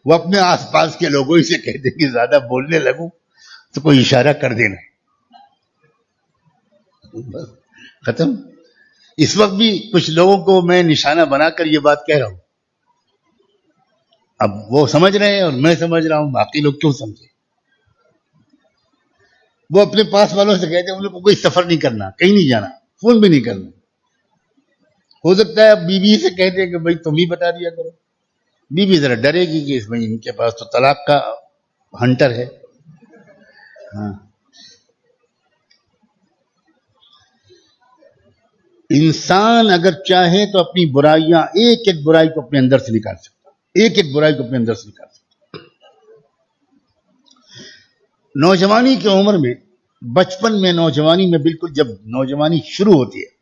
وہ اپنے آس پاس کے لوگوں ہی سے کہتے کہ زیادہ بولنے لگوں تو کوئی اشارہ کر دینا، بس ختم. اس وقت بھی کچھ لوگوں کو میں نشانہ بنا کر یہ بات کہہ رہا ہوں. اب وہ سمجھ رہے ہیں اور میں سمجھ رہا ہوں، باقی لوگ کیوں سمجھے. وہ اپنے پاس والوں سے کہتے ہیں ان لوگوں کو کوئی سفر نہیں کرنا، کہیں نہیں جانا، فون بھی نہیں کرنا. ہو سکتا ہے اب بیوی سے کہتے ہیں کہ بھائی تم ہی بتا دیا کرو. بیوی ذرا ڈرے گی کہ اس میں ان کے پاس تو طلاق کا ہنٹر ہے. ہاں، انسان اگر چاہے تو اپنی برائیاں ایک ایک برائی کو اپنے اندر سے نکال سکتا، ایک ایک برائی کو اپنے اندر سے نکال سکتا. نوجوانی کی عمر میں، بچپن میں، نوجوانی میں، بالکل جب نوجوانی شروع ہوتی ہے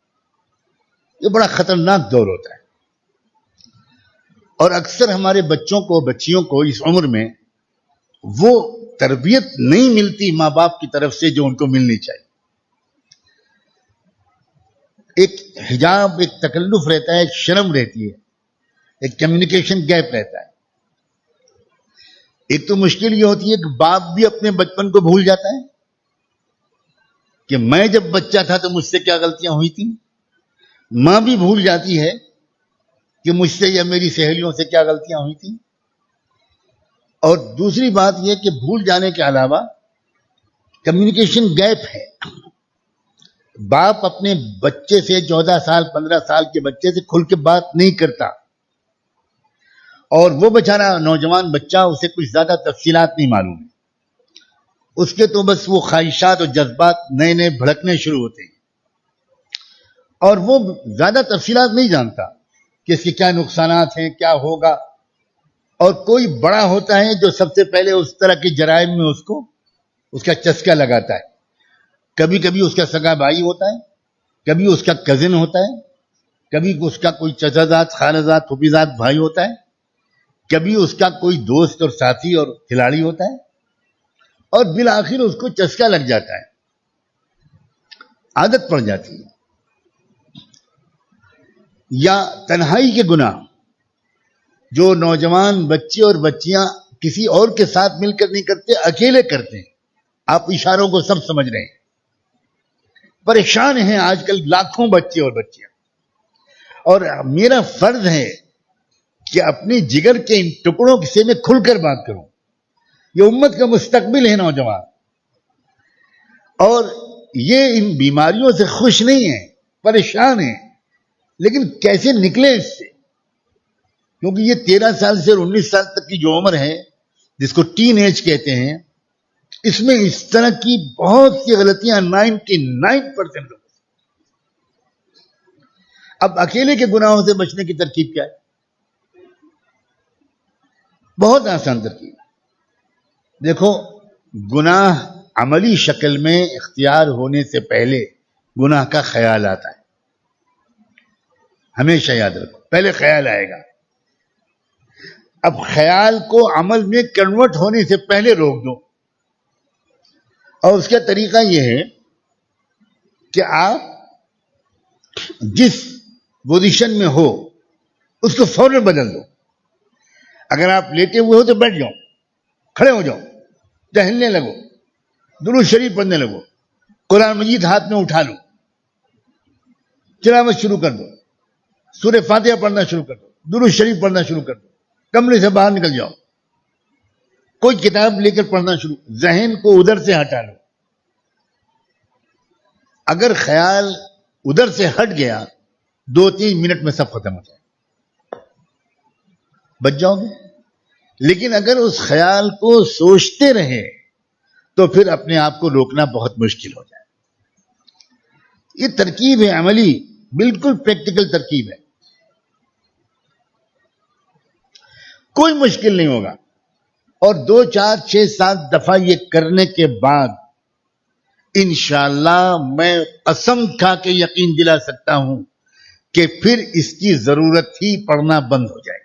یہ بڑا خطرناک دور ہوتا ہے، اور اکثر ہمارے بچوں کو، بچیوں کو اس عمر میں وہ تربیت نہیں ملتی ماں باپ کی طرف سے جو ان کو ملنی چاہیے. ایک حجاب، ایک تکلف رہتا ہے، ایک شرم رہتی ہے، ایک کمیونیکیشن گیپ رہتا ہے. ایک تو مشکل یہ ہوتی ہے کہ باپ بھی اپنے بچپن کو بھول جاتا ہے کہ میں جب بچہ تھا تو مجھ سے کیا غلطیاں ہوئی تھیں. ماں بھی بھول جاتی ہے کہ مجھ سے یا میری سہیلیوں سے کیا غلطیاں ہوئی تھیں. اور دوسری بات یہ کہ بھول جانے کے علاوہ کمیونیکیشن گیپ ہے. باپ اپنے بچے سے 14 سال 15 سال کے بچے سے کھل کے بات نہیں کرتا، اور وہ بیچارہ نوجوان بچہ، اسے کچھ زیادہ تفصیلات نہیں معلوم ہے. اس کے تو بس وہ خواہشات اور جذبات نئے نئے بھڑکنے شروع ہوتے ہیں، اور وہ زیادہ تفصیلات نہیں جانتا کہ اس کے کیا نقصانات ہیں، کیا ہوگا. اور کوئی بڑا ہوتا ہے جو سب سے پہلے اس طرح کے جرائم میں اس کا چسکا لگاتا ہے. کبھی کبھی اس کا سگا بھائی ہوتا ہے، کبھی اس کا کزن ہوتا ہے، کبھی اس کا کوئی چچا زاد، خالہ زاد، پھوپھی زاد بھائی ہوتا ہے، کبھی اس کا کوئی دوست اور ساتھی اور کھلاڑی ہوتا ہے، اور بالآخر اس کو چسکا لگ جاتا ہے، عادت پڑ جاتی ہے. یا تنہائی کے گناہ جو نوجوان بچے اور بچیاں کسی اور کے ساتھ مل کر نہیں کرتے، اکیلے کرتے ہیں. آپ اشاروں کو سب سمجھ رہے ہیں. پریشان ہیں آج کل لاکھوں بچے اور بچیاں، اور میرا فرض ہے کہ اپنے جگر کے ان ٹکڑوں سے میں کھل کر بات کروں. یہ امت کا مستقبل ہے نوجوان، اور یہ ان بیماریوں سے خوش نہیں ہیں، پریشان ہیں، لیکن کیسے نکلے اس سے؟ کیونکہ یہ 13 سال سے 19 سال تک کی جو عمر ہے جس کو ٹین ایج کہتے ہیں، اس میں اس طرح کی بہت سی غلطیاں 99% لوگ۔ اب اکیلے کے گناہوں سے بچنے کی ترکیب کیا ہے؟ بہت آسان ترکیب۔ دیکھو، گناہ عملی شکل میں اختیار ہونے سے پہلے گناہ کا خیال آتا ہے، ہمیشہ یاد رکھو، پہلے خیال آئے گا۔ اب خیال کو عمل میں کنورٹ ہونے سے پہلے روک دو، اور اس کا طریقہ یہ ہے کہ آپ جس پوزیشن میں ہو اس کو فوراً بدل دو۔ اگر آپ لیٹے ہوئے ہو تو بیٹھ جاؤ، کھڑے ہو جاؤ، ٹہلنے لگو، درود شریف پڑھنے لگو، قرآن مجید ہاتھ میں اٹھا لو، تلاوت شروع کر دو، سورہ فاتحہ پڑھنا شروع کر دو، درود شریف پڑھنا شروع کر دو، کمرے سے باہر نکل جاؤ، کوئی کتاب لے کر پڑھنا شروع، ذہن کو ادھر سے ہٹا لو۔ اگر خیال ادھر سے ہٹ گیا 2-3 منٹ میں سب ختم ہو جائے، بچ جاؤ گے۔ لیکن اگر اس خیال کو سوچتے رہے تو پھر اپنے آپ کو روکنا بہت مشکل ہو جائے۔ یہ ترکیب ہے عملی، بالکل پریکٹیکل ترکیب ہے، کوئی مشکل نہیں ہوگا، اور 2 4 6 7 دفعہ یہ کرنے کے بعد انشاءاللہ میں قسم کھا کے یقین دلا سکتا ہوں کہ پھر اس کی ضرورت ہی پڑنا بند ہو جائے۔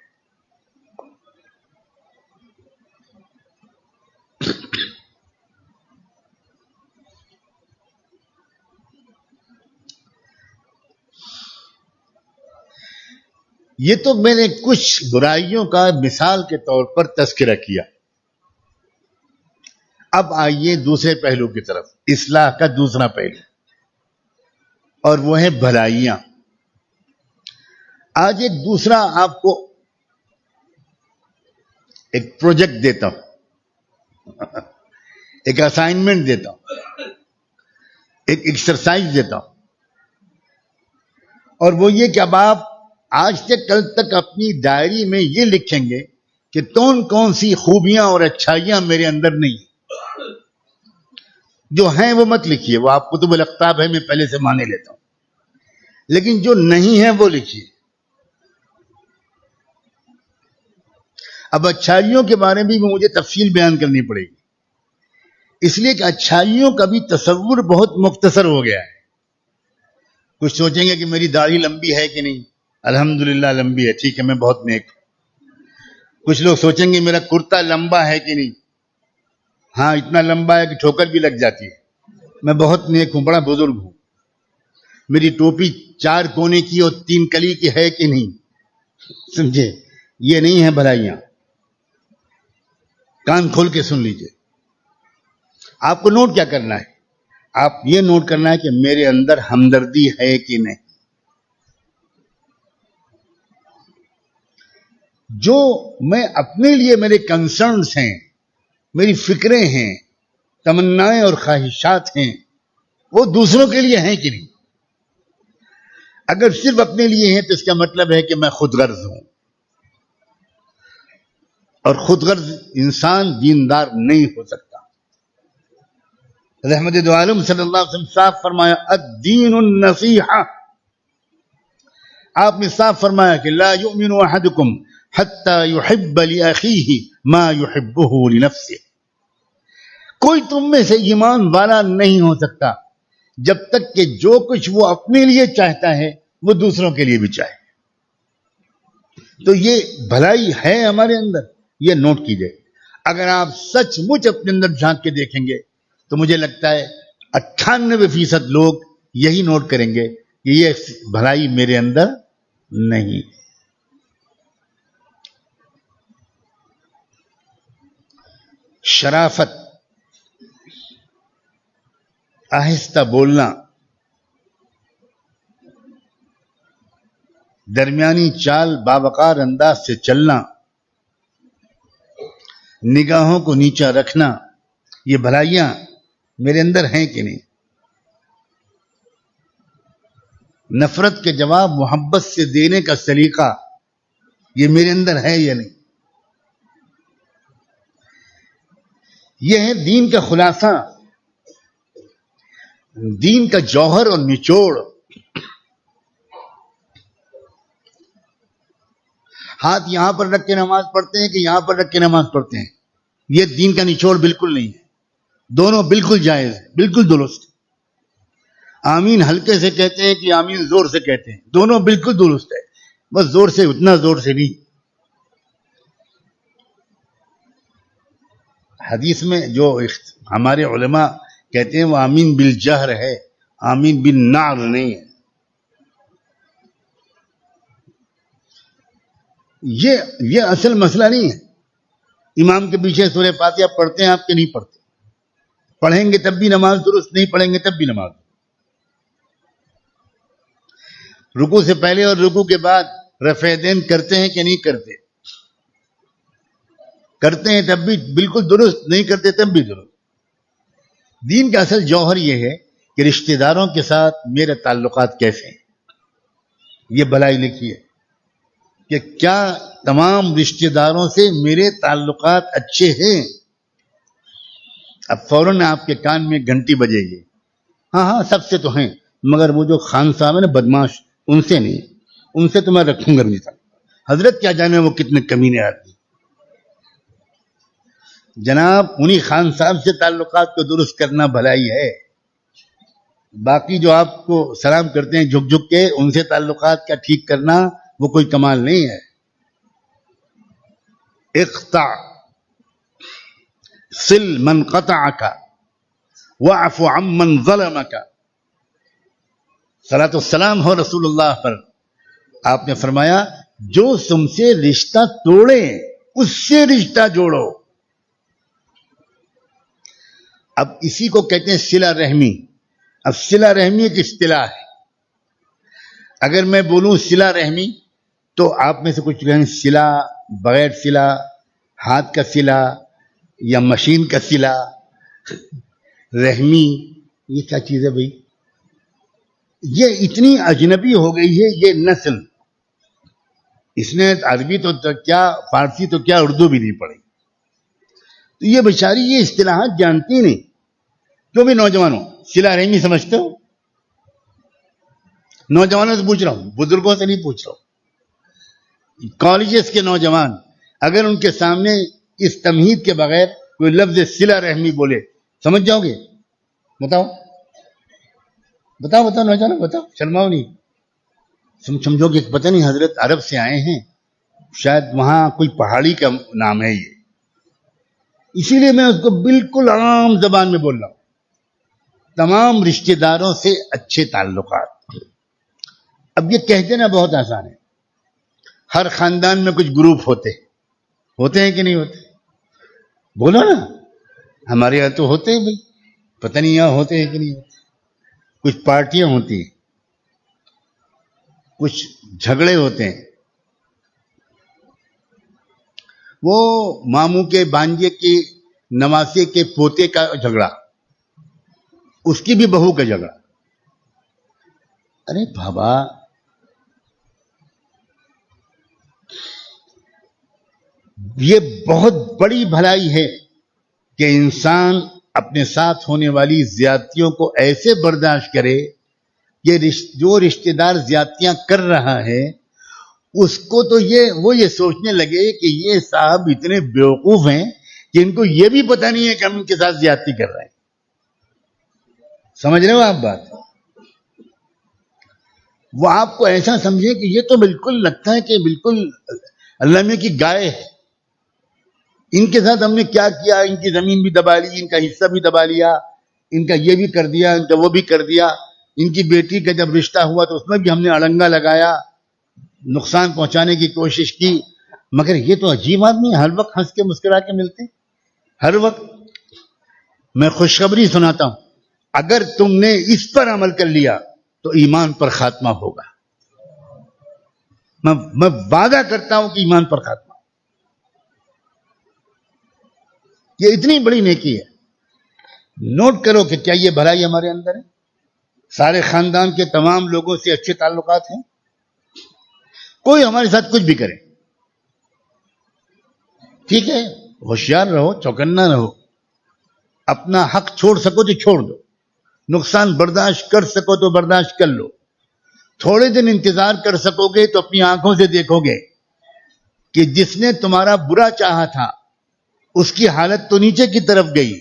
یہ تو میں نے کچھ برائیوں کا مثال کے طور پر تذکرہ کیا۔ اب آئیے دوسرے پہلو کی طرف، اصلاح کا دوسرا پہلو، اور وہ ہے بھلائیاں۔ آج ایک دوسرا آپ کو ایک پروجیکٹ دیتا ہوں، ایک اسائنمنٹ دیتا ہوں، ایک ایکسرسائز دیتا ہوں، اور وہ یہ کہ اب آپ آج سے کل تک اپنی ڈائری میں یہ لکھیں گے کہ کون کون سی خوبیاں اور اچھائیاں میرے اندر نہیں ہیں۔ جو ہیں وہ مت لکھیے، وہ آپ کتب الاقطاب ہے، میں پہلے سے مانے لیتا ہوں، لیکن جو نہیں ہے وہ لکھیے۔ اب اچھائیوں کے بارے میں بھی مجھے تفصیل بیان کرنی پڑے گی، اس لیے کہ اچھائیوں کا بھی تصور بہت مختصر ہو گیا ہے۔ کچھ سوچیں گے کہ میری داڑھی لمبی ہے کہ نہیں، الحمدللہ لمبی ہے، ٹھیک ہے، میں بہت نیک ہوں۔ کچھ لوگ سوچیں گے میرا کرتا لمبا ہے کہ نہیں، ہاں اتنا لمبا ہے کہ ٹھوکر بھی لگ جاتی ہے، میں بہت نیک ہوں، بڑا بزرگ ہوں۔ میری ٹوپی 4 کونے کی اور 3 کلی کی ہے کہ نہیں، سمجھے؟ یہ نہیں ہے بھلائیاں۔ کان کھول کے سن لیجئے۔ آپ کو نوٹ کیا کرنا ہے؟ آپ یہ نوٹ کرنا ہے کہ میرے اندر ہمدردی ہے کہ نہیں۔ جو میں اپنے لیے میرے کنسرنز ہیں، میری فکریں ہیں، تمنائیں اور خواہشات ہیں، وہ دوسروں کے لیے ہیں کہ نہیں۔ اگر صرف اپنے لیے ہیں تو اس کا مطلب ہے کہ میں خود غرض ہوں، اور خود غرض انسان دیندار نہیں ہو سکتا۔ رحمت دو عالم صلی اللہ علیہ وسلم صاف فرمایا، الدین النصیحہ، آپ نے صاف فرمایا کہ لا یؤمن احدکم حتی یحب لأخیہ ما یحبہ لنفسہ، کوئی تم میں سے ایمان والا نہیں ہو سکتا جب تک کہ جو کچھ وہ اپنے لیے چاہتا ہے وہ دوسروں کے لیے بھی چاہے۔ تو یہ بھلائی ہے ہمارے اندر، یہ نوٹ کیجئے۔ اگر آپ سچ مچ اپنے اندر جھانک کے دیکھیں گے تو مجھے لگتا ہے 98% لوگ یہی نوٹ کریں گے کہ یہ بھلائی میرے اندر نہیں۔ شرافت، آہستہ بولنا، درمیانی چال باوقار انداز سے چلنا، نگاہوں کو نیچا رکھنا، یہ بھلائیاں میرے اندر ہیں کہ نہیں؟ نفرت کے جواب محبت سے دینے کا سلیقہ یہ میرے اندر ہے یا نہیں؟ یہ ہے دین کا خلاصہ، دین کا جوہر اور نچوڑ۔ ہاتھ یہاں پر رکھ کے نماز پڑھتے ہیں کہ یہاں پر رکھ کے نماز پڑھتے ہیں، یہ دین کا نچوڑ بالکل نہیں ہے۔ دونوں بالکل جائز ہے، بالکل درست۔ آمین ہلکے سے کہتے ہیں کہ آمین زور سے کہتے ہیں، دونوں بالکل درست ہے، بس زور سے، اتنا زور سے نہیں۔ حدیث میں جو ہمارے علماء کہتے ہیں وہ آمین بالجہر ہے، آمین بالنعر نہیں ہے۔ یہ اصل مسئلہ نہیں ہے۔ امام کے پیچھے سورہ فاتحہ پڑھتے ہیں آپ کے نہیں پڑھتے، پڑھیں گے تب بھی نماز درست، نہیں پڑھیں گے تب بھی نماز درست۔ رکوع سے پہلے اور رکوع کے بعد رفع دین کرتے ہیں کہ نہیں کرتے؟ کرتے ہیں تب بھی بالکل درست، نہیں کرتے تب بھی درست۔ دین کا اصل جوہر یہ ہے کہ رشتہ داروں کے ساتھ میرے تعلقات کیسے ہیں، یہ بھلائی لکھی ہے کہ کیا تمام رشتہ داروں سے میرے تعلقات اچھے ہیں؟ اب فوراً آپ کے کان میں گھنٹی بجے گی، ہاں سب سے تو ہیں، مگر وہ جو خان صاحب ہیں نا بدماش، ان سے نہیں، ان سے تو میں رکھوں گا نہیں۔ حضرت کیا جانے وہ کتنے کمینے آدمی۔ جناب انہی خان صاحب سے تعلقات کو درست کرنا بھلائی ہے، باقی جو آپ کو سلام کرتے ہیں جھک جھک کے، ان سے تعلقات کا ٹھیک کرنا وہ کوئی کمال نہیں ہے۔ اقطع صل من قطعک واعف عمن ظلمک۔ صلاۃ السلام ہو رسول اللہ پر، آپ نے فرمایا جو تم سے رشتہ توڑے اس سے رشتہ جوڑو۔ اب اسی کو کہتے ہیں صلہ رحمی۔ اب صلہ رحمی ایک اصطلاح ہے، اگر میں بولوں صلہ رحمی تو آپ میں سے کچھ کہیں صلہ، بغیر صلہ، ہاتھ کا صلہ یا مشین کا صلہ، رحمی یہ کیا چیز ہے بھائی؟ یہ اتنی اجنبی ہو گئی ہے یہ نسل، اس نے عربی تو کیا، فارسی تو کیا، اردو بھی نہیں پڑھی، تو یہ بیچاری یہ اصطلاحات جانتی نہیں۔ کیوں بھی نوجوانوں صلہ رحمی سمجھتے ہو؟ نوجوانوں سے پوچھ رہا ہوں، بزرگوں سے نہیں پوچھ رہا ہوں۔ کالجز کے نوجوان اگر ان کے سامنے اس تمہید کے بغیر کوئی لفظ صلہ رحمی بولے سمجھ جاؤ گے؟ بتاؤ بتاؤ بتاؤ نوجوانوں بتاؤ، شرماؤ نہیں۔ سمجھو گے پتہ نہیں حضرت عرب سے آئے ہیں، شاید وہاں کوئی پہاڑی کا نام ہے یہ، اسی لیے میں اس کو بالکل عام زبان میں بول رہا ہوں۔ تمام رشتہ داروں سے اچھے تعلقات۔ اب یہ کہہ دینا بہت آسان ہے، ہر خاندان میں کچھ گروپ ہوتے ہیں کہ نہیں ہوتے؟ بولو نا، ہمارے یہاں تو ہوتے ہیں بھائی، پتہ نہیں یہاں ہوتے ہیں کہ نہیں ہوتے۔ کچھ پارٹیاں ہوتی ہیں، کچھ جھگڑے ہوتے ہیں، وہ ماموں کے بانجے کے نواسے کے پوتے کا جھگڑا، اس کی بھی بہو کا جھگڑا۔ ارے بابا یہ بہت بڑی بھلائی ہے کہ انسان اپنے ساتھ ہونے والی زیادتیوں کو ایسے برداشت کرے کہ جو رشتہ دار زیادتیاں کر رہا ہے اس کو تو وہ یہ سوچنے لگے کہ یہ صاحب اتنے بیوقوف ہیں کہ ان کو یہ بھی پتہ نہیں ہے کہ ہم ان کے ساتھ زیادتی کر رہے ہیں۔ سمجھ رہے ہو آپ بات؟ وہ آپ کو ایسا سمجھے کہ یہ تو بالکل لگتا ہے کہ بالکل اللہ میں کی گائے ہے، ان کے ساتھ ہم نے کیا کیا، ان کی زمین بھی دبا لی، ان کا حصہ بھی دبا لیا، ان کا یہ بھی کر دیا، ان کا وہ بھی کر دیا، ان کی بیٹی کا جب رشتہ ہوا تو اس میں بھی ہم نے اڑنگا لگایا، نقصان پہنچانے کی کوشش کی۔ مگر یہ تو عجیب آدمی، ہر وقت ہنس کے مسکرا کے ملتے، ہر وقت۔ میں خوشخبری سناتا ہوں، اگر تم نے اس پر عمل کر لیا تو ایمان پر خاتمہ ہوگا، میں وعدہ کرتا ہوں کہ ایمان پر خاتمہ۔ یہ اتنی بڑی نیکی ہے، نوٹ کرو کہ کیا یہ بھلائی ہمارے اندر ہے؟ سارے خاندان کے تمام لوگوں سے اچھے تعلقات ہیں. کوئی ہمارے ساتھ کچھ بھی کرے، ٹھیک ہے، ہوشیار رہو، چوکنا رہو، اپنا حق چھوڑ سکو تو چھوڑ دو، نقصان برداشت کر سکو تو برداشت کر لو. تھوڑے دن انتظار کر سکو گے تو اپنی آنکھوں سے دیکھو گے کہ جس نے تمہارا برا چاہا تھا اس کی حالت تو نیچے کی طرف گئی،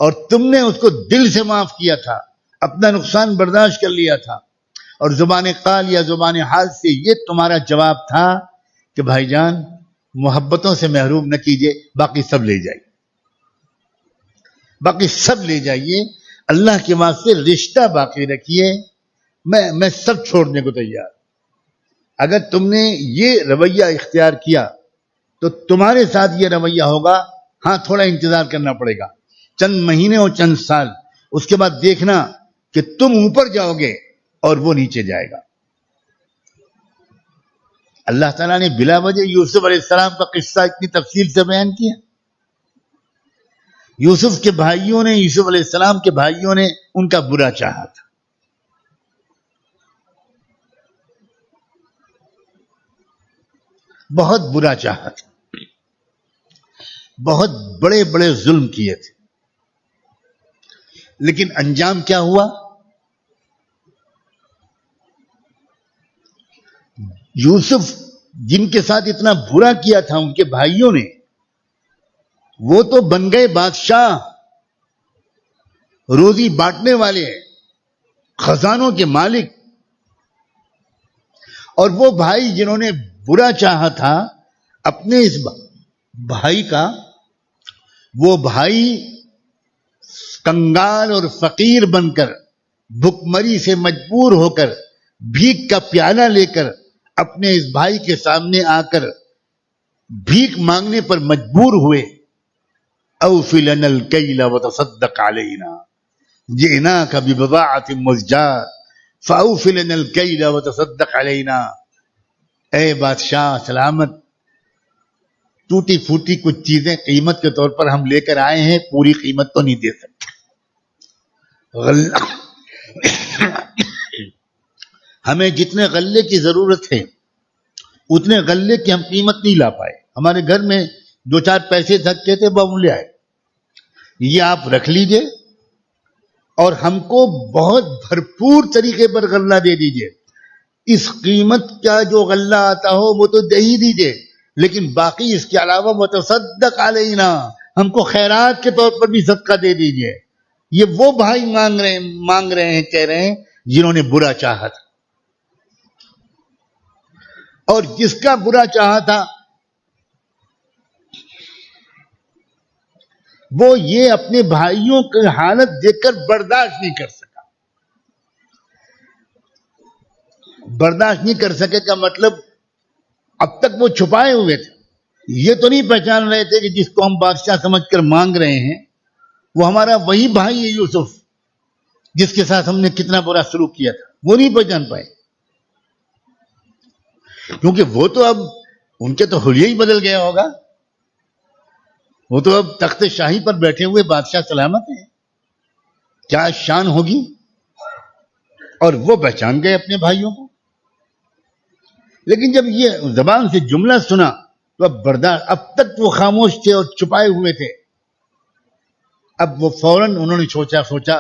اور تم نے اس کو دل سے معاف کیا تھا، اپنا نقصان برداشت کر لیا تھا، اور زبان قال یا زبان حال سے یہ تمہارا جواب تھا کہ بھائی جان محبتوں سے محروم نہ کیجئے، باقی سب لے جائیے، باقی سب لے جائیے، اللہ کے واسطے رشتہ باقی رکھیے، میں سب چھوڑنے کو تیار. اگر تم نے یہ رویہ اختیار کیا تو تمہارے ساتھ یہ رویہ ہوگا. ہاں تھوڑا انتظار کرنا پڑے گا، چند مہینے اور چند سال، اس کے بعد دیکھنا کہ تم اوپر جاؤ گے اور وہ نیچے جائے گا. اللہ تعالیٰ نے بلا وجہ یوسف علیہ السلام کا قصہ اتنی تفصیل سے بیان کیا. یوسف کے بھائیوں نے، یوسف علیہ السلام کے بھائیوں نے ان کا برا چاہا تھا. بہت برا چاہا تھا، بہت بڑے بڑے ظلم کیے تھے، لیکن انجام کیا ہوا؟ یوسف جن کے ساتھ اتنا برا کیا تھا ان کے بھائیوں نے، وہ تو بن گئے بادشاہ، روزی بانٹنے والے، خزانوں کے مالک. اور وہ بھائی جنہوں نے برا چاہا تھا اپنے اس بھائی کا، وہ بھائی کنگال اور فقیر بن کر، بھکمری سے مجبور ہو کر، بھیک کا پیالہ لے کر اپنے اس بھائی کے سامنے آ کر بھیک مانگنے پر مجبور ہوئے. اوفی لنا الکیل وتصدق علینا جئناک ببضاعۃ مزجاۃ فاوفی لنا الکیل وتصدق علینا. اے بادشاہ سلامت، ٹوٹی پھوٹی کچھ چیزیں قیمت کے طور پر ہم لے کر آئے ہیں، پوری قیمت تو نہیں دے سکتے. ہمیں جتنے غلے کی ضرورت ہے اتنے غلے کی ہم قیمت نہیں لا پائے. ہمارے گھر میں 2-4 پیسے دھکے تھے، وہ لے آئے، یہ آپ رکھ لیجئے اور ہم کو بہت بھرپور طریقے پر غلہ دے دیجئے. اس قیمت کا جو غلہ آتا ہو وہ تو دے ہی دیجئے، لیکن باقی اس کے علاوہ وتصدق علینا، ہم کو خیرات کے طور پر بھی صدقہ دے دیجئے. یہ وہ بھائی مانگ رہے ہیں، کہہ رہے ہیں جنہوں نے برا چاہا تھا. اور جس کا برا چاہا تھا وہ یہ اپنے بھائیوں کی حالت دیکھ کر برداشت نہیں کر سکا. برداشت نہیں کر سکے کا مطلب اب تک وہ چھپائے ہوئے تھے، یہ تو نہیں پہچان رہے تھے کہ جس کو ہم بادشاہ سمجھ کر مانگ رہے ہیں وہ ہمارا وہی بھائی ہے یوسف، جس کے ساتھ ہم نے کتنا برا سلوک کیا تھا. وہ نہیں پہچان پائے، کیونکہ وہ تو اب ان کے تو حلیہ ہی بدل گیا ہوگا، وہ تو اب تخت شاہی پر بیٹھے ہوئے بادشاہ سلامت ہیں، کیا شان ہوگی. اور وہ پہچان گئے اپنے بھائیوں کو. لیکن جب یہ زبان سے جملہ سنا تو اب برداشت، اب تک وہ خاموش تھے اور چھپائے ہوئے تھے، اب وہ فوراً انہوں نے سوچا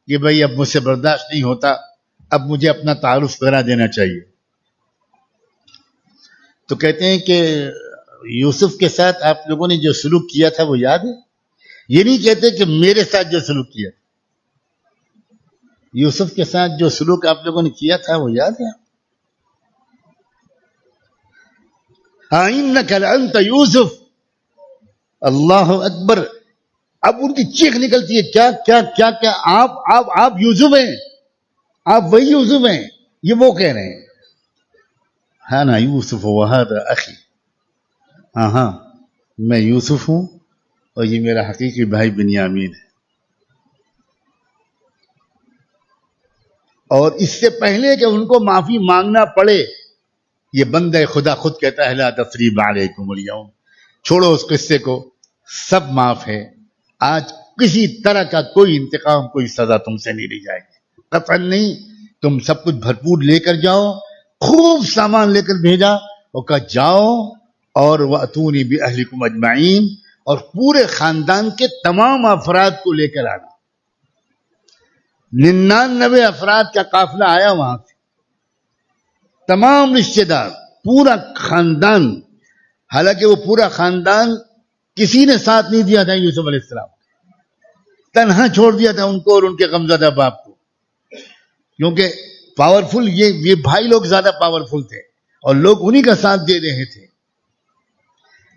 کہ بھئی اب مجھ سے برداشت نہیں ہوتا، اب مجھے اپنا تعارف کرا دینا چاہیے. تو کہتے ہیں کہ یوسف کے ساتھ آپ لوگوں نے جو سلوک کیا تھا وہ یاد ہے؟ یہ نہیں کہتے کہ میرے ساتھ جو سلوک کیا تھا، یوسف کے ساتھ جو سلوک آپ لوگوں نے کیا تھا وہ یاد ہے؟ اِنَّكَ لَأَنْتَ یوسف، اللہ اکبر. اب ان کی چیخ نکلتی ہے، کیا کیا کیا کیا آپ یوسف ہیں، آپ وہی یوسف ہیں. یہ وہ کہہ رہے ہیں ہاں یوسف وہذا اخی، ہاں میں یوسف ہوں اور یہ میرا حقیقی بھائی بنیامین ہے. اور اس سے پہلے کہ ان کو معافی مانگنا پڑے، یہ بندہ خدا خود کہتا ہے لا تثریب علیکم اليوم، چھوڑو اس قصے کو، سب معاف ہے، آج کسی طرح کا کوئی انتقام، کوئی سزا تم سے نہیں لی جائے گی. قطعا نہیں، تم سب کچھ بھرپور لے کر جاؤ، خوب سامان لے کر بھیجا اور کہا جاؤ اور وَأْتُونِي بِأَهْلِكُمْ أَجْمَعِينَ، اور پورے خاندان کے تمام افراد کو لے کر آنا۔ 99 افراد کا قافلہ آیا وہاں سے، تمام رشتے دار، پورا خاندان۔ حالانکہ وہ پورا خاندان کسی نے ساتھ نہیں دیا تھا یوسف علیہ السلام، تنہا چھوڑ دیا تھا ان کو اور ان کے غمزدہ باپ کو، کیونکہ پاورفل یہ بھائی لوگ زیادہ پاورفل تھے اور لوگ انہی کا ساتھ دے رہے تھے۔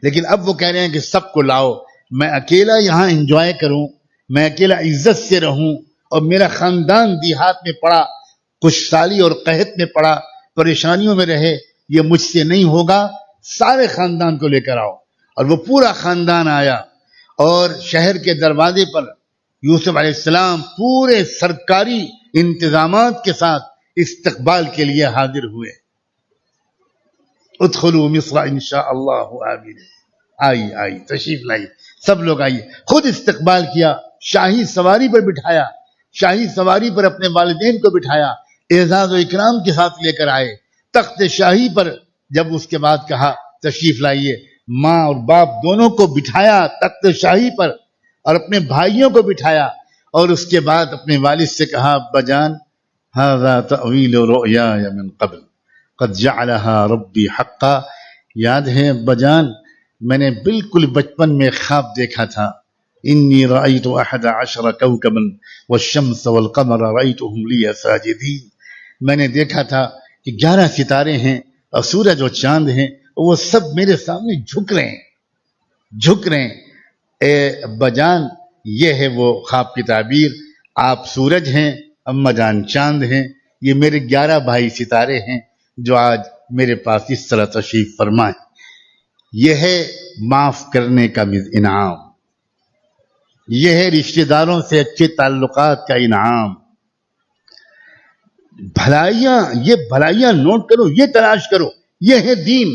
لیکن اب وہ کہہ رہے ہیں کہ سب کو لاؤ، میں اکیلا یہاں انجوائے کروں، میں اکیلا عزت سے رہوں، اور میرا خاندان دیہات میں پڑا، خوش سالی اور قحط میں پڑا، پریشانیوں میں رہے، یہ مجھ سے نہیں ہوگا، سارے خاندان کو لے کر آؤ۔ اور وہ پورا خاندان آیا اور شہر کے دروازے پر یوسف علیہ السلام پورے سرکاری انتظامات کے ساتھ استقبال کے لیے حاضر ہوئے۔ ادخلوا مصر انشاءاللہ آمین، آئی تشریف لائی، سب لوگ آئیے، خود استقبال کیا، شاہی سواری پر بٹھایا، شاہی سواری پر اپنے والدین کو بٹھایا، اعزاز و اکرام کے ساتھ لے کر آئے تخت شاہی پر۔ جب اس کے بعد کہا تشریف لائیے، ماں اور باپ دونوں کو بٹھایا تخت شاہی پر اور اپنے بھائیوں کو بٹھایا، اور اس کے بعد اپنے والد سے کہا ابا جان ھذا تأویل رؤیای من قبل قد جعلها ربی حقا، یاد ہے ابا جان میں نے بالکل بچپن میں خواب دیکھا تھا، انی رأیت 11 کوکبا والشمس والقمر رأیتهم لی ساجدین، میں نے دیکھا تھا کہ 11 ستارے ہیں اور سورج اور چاند ہیں، وہ سب میرے سامنے جھک رہے ہیں۔ اے ابا جان یہ ہے وہ خواب کی تعبیر، آپ سورج ہیں، اما جان چاند ہیں، یہ میرے 11 بھائی ستارے ہیں جو آج میرے پاس اس طرح تشریف فرمائیں۔ یہ ہے معاف کرنے کا انعام، یہ ہے رشتہ داروں سے اچھے تعلقات کا انعام۔ بھلائیاں نوٹ کرو، یہ تلاش کرو، یہ ہے دین۔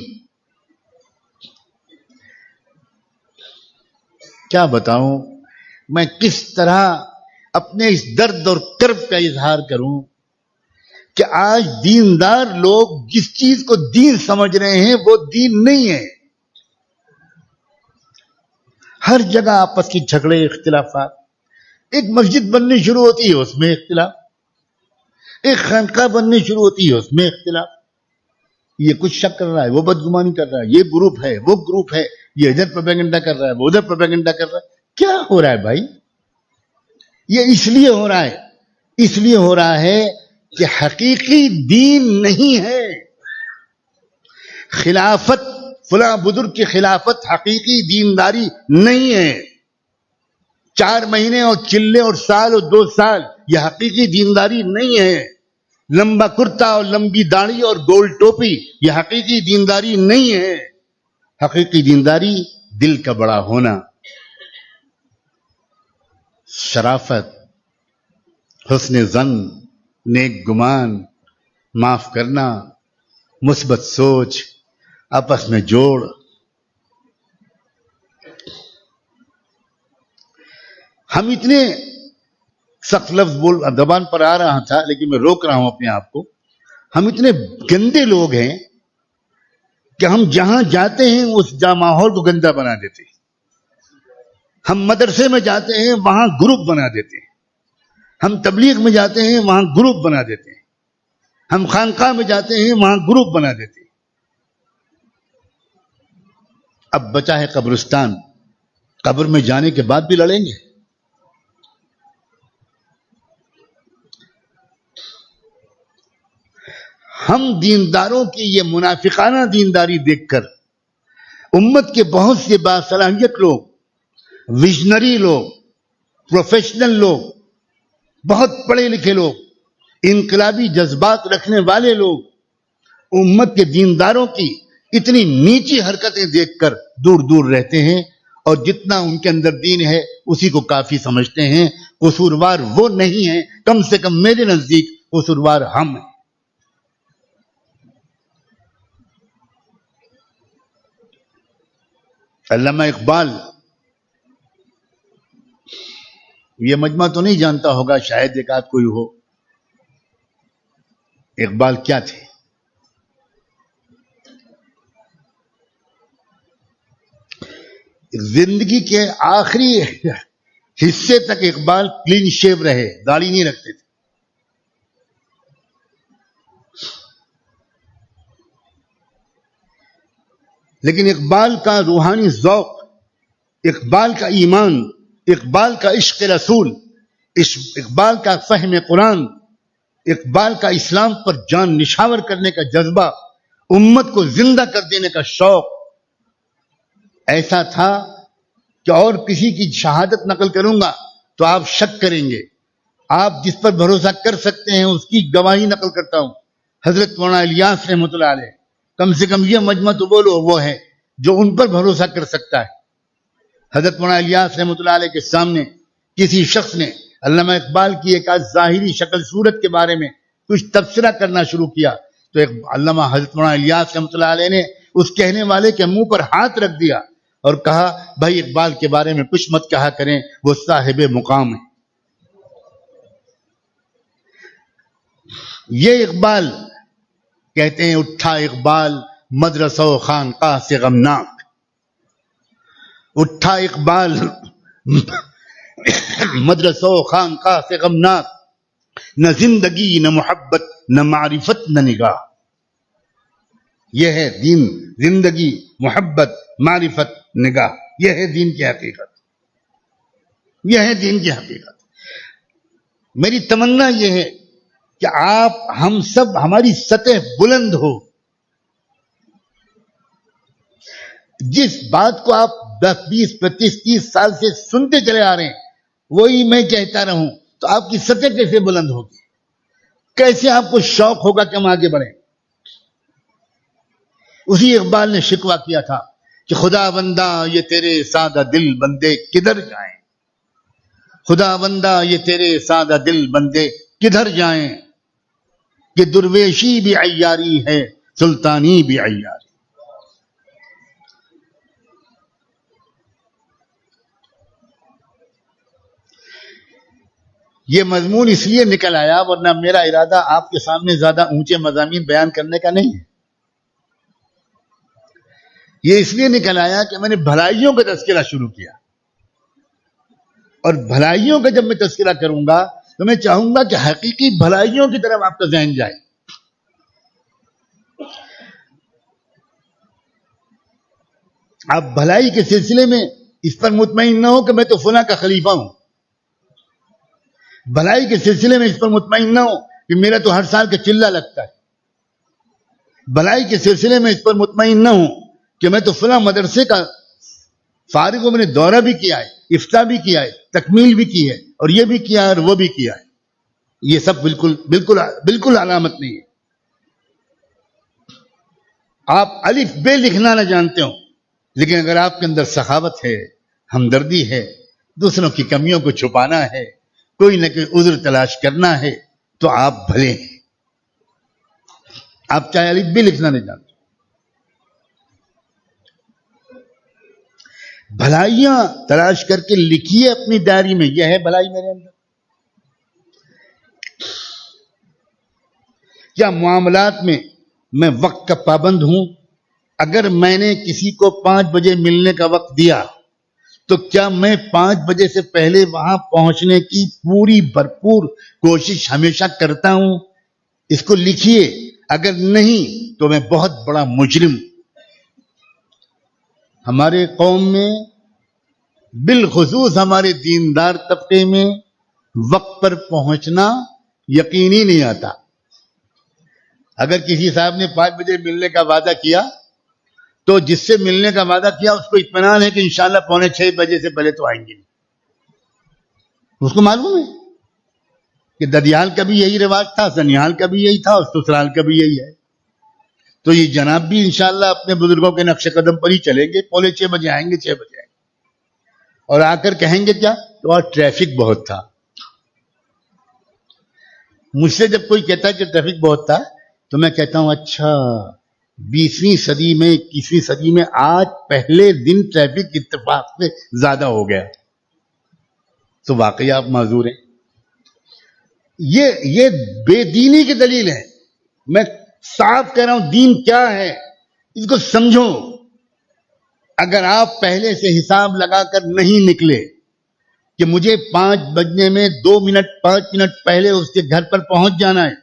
کیا بتاؤں میں کس طرح اپنے اس درد اور کرب کا اظہار کروں کہ آج دیندار لوگ جس چیز کو دین سمجھ رہے ہیں وہ دین نہیں ہے۔ ہر جگہ آپس کی جھگڑے، اختلافات، ایک مسجد بننی شروع ہوتی ہے اس میں اختلاف، ایک خانقاہ بننی شروع ہوتی ہے اس میں اختلاف، یہ کچھ شک کر رہا ہے، وہ بدگمانی کر رہا ہے، یہ گروپ ہے، وہ گروپ ہے، یہ ادھر پروپیگنڈا کر رہا ہے، وہ ادھر پروپیگنڈا کر رہا ہے۔ کیا ہو رہا ہے بھائی؟ یہ اس لیے ہو رہا ہے کہ حقیقی دین نہیں ہے۔ خلافت، فلاں بزرگ کی خلافت حقیقی دینداری نہیں ہے۔ 4 مہینے اور چلے اور سال اور 2 سال یہ حقیقی دینداری نہیں ہے۔ لمبا کرتا اور لمبی داڑھی اور گول ٹوپی یہ حقیقی دینداری نہیں ہے۔ حقیقی دینداری دل کا بڑا ہونا، شرافت، حسن ظن، نیک گمان، معاف کرنا، مثبت سوچ، آپس میں جوڑ۔ ہم اتنے سخت لفظ زبان پر آ رہا تھا لیکن میں روک رہا ہوں اپنے آپ کو، ہم اتنے گندے لوگ ہیں کہ ہم جہاں جاتے ہیں اس ماحول کو گندا بنا دیتے ہیں۔ ہم مدرسے میں جاتے ہیں وہاں گروپ بنا دیتے ہیں، ہم تبلیغ میں جاتے ہیں وہاں گروپ بنا دیتے ہیں، ہم خانقاہ میں جاتے ہیں وہاں گروپ بنا دیتے ہیں۔ اب بچا ہے قبرستان، قبر میں جانے کے بعد بھی لڑیں گے۔ ہم دینداروں کی یہ منافقانہ دینداری دیکھ کر امت کے بہت سے باصلاحیت لوگ، ویژنری لوگ، پروفیشنل لوگ، بہت پڑھے لکھے لوگ، انقلابی جذبات رکھنے والے لوگ امت کے دینداروں کی اتنی نیچی حرکتیں دیکھ کر دور دور رہتے ہیں، اور جتنا ان کے اندر دین ہے اسی کو کافی سمجھتے ہیں۔ قصوروار وہ نہیں ہیں، کم سے کم میرے نزدیک قصوروار ہم ہیں۔ علامہ اقبال، یہ مجمع تو نہیں جانتا ہوگا، شاید ایک آدھ کوئی ہو، اقبال کیا تھے؟ زندگی کے آخری حصے تک اقبال کلین شیو رہے، داڑھی نہیں رکھتے تھے. لیکن اقبال کا روحانی ذوق، اقبال کا ایمان، اقبال کا عشق رسول، اقبال کا فہم قرآن، اقبال کا اسلام پر جان نشاور کرنے کا جذبہ، امت کو زندہ کر دینے کا شوق ایسا تھا کہ اور کسی کی شہادت نقل کروں گا تو آپ شک کریں گے. آپ جس پر بھروسہ کر سکتے ہیں اس کی گواہی نقل کرتا ہوں. حضرت مولانا الیاس رحمۃ اللہ علیہ، کم سے کم یہ مجمع تو بولو وہ ہے جو ان پر بھروسہ کر سکتا ہے. حضرت مولانا الیاس رحمۃ اللہ علیہ کے سامنے کسی شخص نے علامہ اقبال کی ایک ظاہری شکل صورت کے بارے میں کچھ تبصرہ کرنا شروع کیا تو علامہ حضرت مولانا الیاس رحمۃ اللہ علیہ نے اس کہنے والے کے منہ پر ہاتھ رکھ دیا اور کہا بھائی اقبال کے بارے میں کچھ مت کہا کریں، وہ صاحب مقام ہے. یہ اقبال کہتے ہیں اٹھا اقبال مدرسہ و خانقاہ سے غمناک، اٹھا اقبال مدرسہ و خانقاہ سے غمناک، نہ زندگی نہ محبت نہ معرفت نہ نگاہ. یہ ہے دین، زندگی، محبت، معرفت، نگاہ. یہ ہے دین کی حقیقت، یہ ہے دین کی حقیقت. میری تمنا یہ ہے کہ آپ ہم سب، ہماری سطح بلند ہو. جس بات کو آپ 10 20 25 30 سال سے سنتے چلے آ رہے ہیں وہی میں کہتا رہوں تو آپ کی سطح کیسے بلند ہوگی؟ کیسے آپ کو شوق ہوگا کہ ہم آگے بڑھیں؟ اسی اقبال نے شکوہ کیا تھا کہ خدا بندہ یہ تیرے سادہ دل بندے کدھر جائیں، خدا بندہ یہ تیرے سادہ دل بندے کدھر جائیں، کہ درویشی بھی عیاری ہے سلطانی بھی عیاری. یہ مضمون اس لیے نکل آیا، ورنہ میرا ارادہ آپ کے سامنے زیادہ اونچے مضامین بیان کرنے کا نہیں ہے. یہ اس لیے نکل آیا کہ میں نے بھلائیوں کا تذکرہ شروع کیا، اور بھلائیوں کا جب میں تذکرہ کروں گا تو میں چاہوں گا کہ حقیقی بھلائیوں کی طرف آپ کا ذہن جائے. آپ بھلائی کے سلسلے میں اس پر مطمئن نہ ہو کہ میں تو فلاں کا خلیفہ ہوں، بھلائی کے سلسلے میں اس پر مطمئن نہ ہو کہ میرا تو ہر سال کا چلہ لگتا ہے، بھلائی کے سلسلے میں اس پر مطمئن نہ ہو کہ میں تو فلاں مدرسے کا فارغ، میں نے دورہ بھی کیا ہے، افتاء بھی کیا ہے، تکمیل بھی کی ہے، اور یہ بھی کیا ہے اور وہ بھی کیا ہے. یہ سب بالکل علامت نہیں ہے. آپ الف بے لکھنا نہ جانتے ہوں، لیکن اگر آپ کے اندر سخاوت ہے، ہمدردی ہے، دوسروں کی کمیوں کو چھپانا ہے، کوئی نہ کوئی عذر تلاش کرنا ہے، تو آپ بھلے ہیں. آپ چاہے الف بے لکھنا نہیں جانتے. بھلائیاں تلاش کر کے لکھیے اپنی ڈائری میں، یہ ہے بھلائی میرے اندر. کیا معاملات میں وقت کا پابند ہوں؟ اگر میں نے کسی کو 5 بجے ملنے کا وقت دیا تو کیا میں 5 بجے سے پہلے وہاں پہنچنے کی پوری بھرپور کوشش ہمیشہ کرتا ہوں؟ اس کو لکھیے. اگر نہیں تو میں بہت بڑا مجرم. ہمارے قوم میں، بالخصوص ہمارے دیندار طبقے میں، وقت پر پہنچنا یقینی نہیں آتا. اگر کسی صاحب نے 5 بجے ملنے کا وعدہ کیا تو جس سے ملنے کا وعدہ کیا اس کو اطمینان ہے کہ انشاءاللہ 5:45 بجے سے پہلے تو آئیں گے. اس کو معلوم ہے کہ ددیال کا بھی یہی رواج تھا، سنیال کا بھی یہی تھا، اور سسرال کا بھی یہی ہے. تو یہ جناب بھی انشاءاللہ اپنے بزرگوں کے نقش قدم پر ہی چلیں گے. 5:45 بجے آئیں گے، 6 بجے آئیں گے، اور آ کر کہیں گے کیا تو اور ٹریفک بہت تھا. مجھ سے جب کوئی کہتا ہے کہ ٹریفک بہت تھا تو میں کہتا ہوں اچھا 20ویں صدی میں 21ویں صدی میں آج پہلے دن ٹریفک اتفاق سے زیادہ ہو گیا تو واقعی آپ معذور ہیں. یہ بے دینی کی دلیل ہے میں صاف کہہ رہا ہوں دین کیا ہے اس کو سمجھو. اگر آپ پہلے سے حساب لگا کر نہیں نکلے کہ مجھے 5 بجنے میں 2 منٹ 5 منٹ پہلے اس کے گھر پر پہنچ جانا ہے,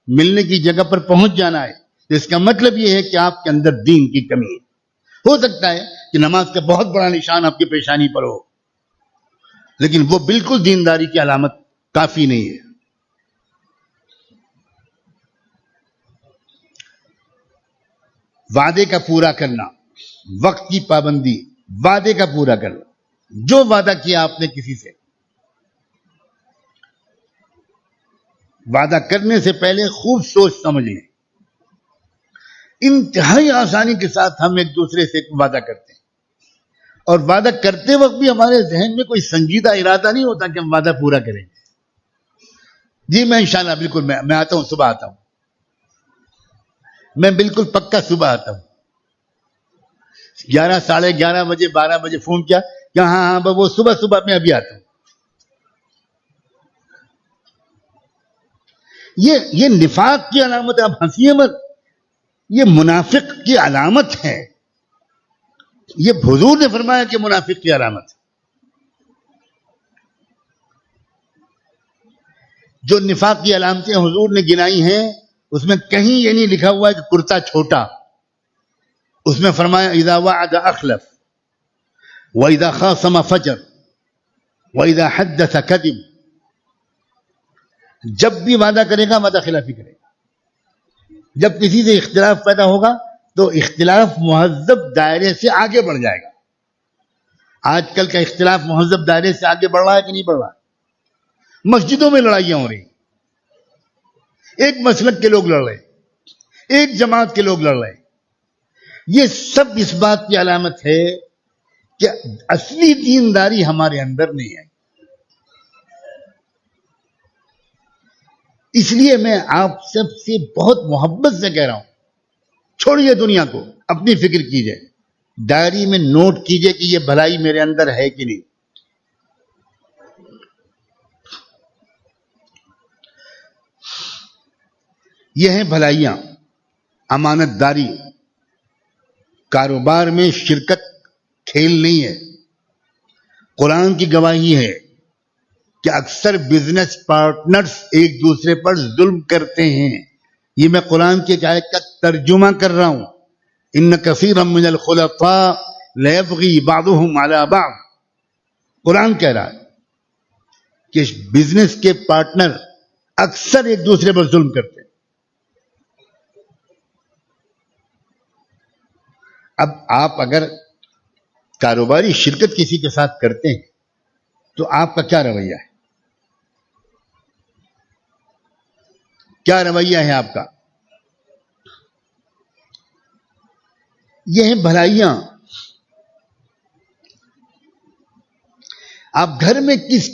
ملنے کی جگہ پر پہنچ جانا ہے, تو اس کا مطلب یہ ہے کہ آپ کے اندر دین کی کمی ہے. ہو سکتا ہے کہ نماز کا بہت بڑا نشان آپ کی پیشانی پر ہو, لیکن وہ بالکل دینداری کی علامت کافی نہیں ہے. وعدے کا پورا کرنا, وقت کی پابندی, وعدے کا پورا کرنا. جو وعدہ کیا آپ نے کسی سے, وعدہ کرنے سے پہلے خوب سوچ سمجھ لیں. انتہائی آسانی کے ساتھ ہم ایک دوسرے سے وعدہ کرتے ہیں, اور وعدہ کرتے وقت بھی ہمارے ذہن میں کوئی سنجیدہ ارادہ نہیں ہوتا کہ ہم وعدہ پورا کریں. جی میں انشاءاللہ بالکل میں آتا ہوں, صبح آتا ہوں, میں بالکل پکا صبح آتا ہوں. 11 ساڑھے 11 بجے 12 بجے فون کیا کہ ہاں وہ صبح میں ابھی آتا ہوں. یہ نفاق کی علامت ہے. آپ ہنسیے مت, یہ منافق کی علامت ہے. یہ حضور نے فرمایا کہ منافق کی علامت ہے. جو نفاق کی علامتیں حضور نے گنائی ہیں اس میں کہیں یہ نہیں لکھا ہوا ہے کہ کرتا چھوٹا. اس میں فرمایا اذا وعد اخلف واذا خاصم فجر واذا حدث كذب. جب بھی وعدہ کرے گا وعدہ خلافی کرے گا. جب کسی سے اختلاف پیدا ہوگا تو اختلاف مہذب دائرے سے آگے بڑھ جائے گا. آج کل کا اختلاف مہذب دائرے سے آگے بڑھ رہا ہے کہ نہیں بڑھ رہا ہے؟ مسجدوں میں لڑائیاں ہو رہی, ایک مسلک کے لوگ لڑ رہے, ایک جماعت کے لوگ لڑ رہے. یہ سب اس بات کی علامت ہے کہ اصلی دینداری ہمارے اندر نہیں ہے. اس لیے میں آپ سب سے بہت محبت سے کہہ رہا ہوں, چھوڑیے دنیا کو, اپنی فکر کیجئے, ڈائری میں نوٹ کیجئے کہ یہ بھلائی میرے اندر ہے کہ نہیں. یہ ہیں بھلائیاں. امانت داری, کاروبار میں شرکت کھیل نہیں ہے. قرآن کی گواہی ہے کہ اکثر بزنس پارٹنرز ایک دوسرے پر ظلم کرتے ہیں. یہ میں قرآن کی ایک آیت کا ترجمہ کر رہا ہوں. ان کثیرا من الخلطاء لیبغی بعضهم علی بعض. قرآن کہہ رہا ہے کہ بزنس کے پارٹنر اکثر ایک دوسرے پر ظلم کرتے ہیں. اب آپ اگر کاروباری شرکت کسی کے ساتھ کرتے ہیں تو آپ کا کیا رویہ ہے؟ کیا رویہ ہے آپ کا؟ یہ ہیں بھلائیاں. آپ گھر میں کس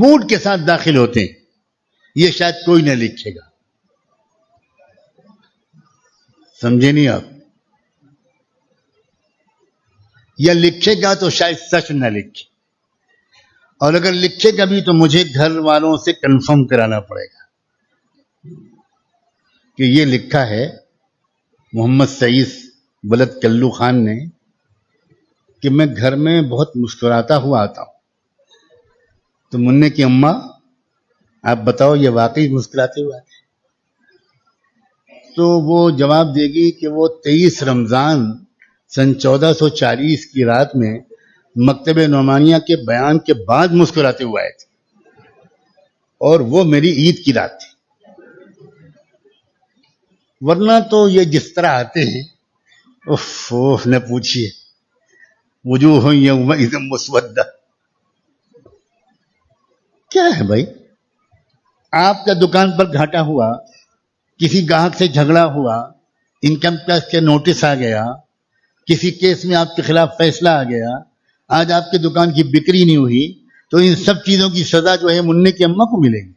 موڈ کے ساتھ داخل ہوتے ہیں یہ شاید کوئی نہ لکھے گا. سمجھے نہیں آپ؟ یا لکھے گا تو شاید سچ نہ لکھے, اور اگر لکھے گا بھی تو مجھے گھر والوں سے کنفرم کرانا پڑے گا کہ یہ لکھا ہے محمد سعید ولد کلو خان نے کہ میں گھر میں بہت مسکراتا ہوا آتا ہوں. تو منع کی اماں آپ بتاؤ یہ واقعی مسکراتے ہوئے آتے؟ تو وہ جواب دے گی کہ وہ 23 رمضان سن 1440 کی رات میں مکتب نعمانیہ کے بیان کے بعد مسکراتے ہوئے آئے تھے, اور وہ میری عید کی رات تھی. ورنہ تو یہ جس طرح آتے ہیں نہ پوچھئے, وجوہ یومئذ مسودہ. کیا ہے بھائی؟ آپ کا دکان پر گھاٹا ہوا, کسی گاہک سے جھگڑا ہوا, انکم ٹیکس کے نوٹس آ گیا, کسی کیس میں آپ کے خلاف فیصلہ آ گیا, آج آپ کے دکان کی بکری نہیں ہوئی, تو ان سب چیزوں کی سزا جو ہے منع کی اماں کو ملے گی.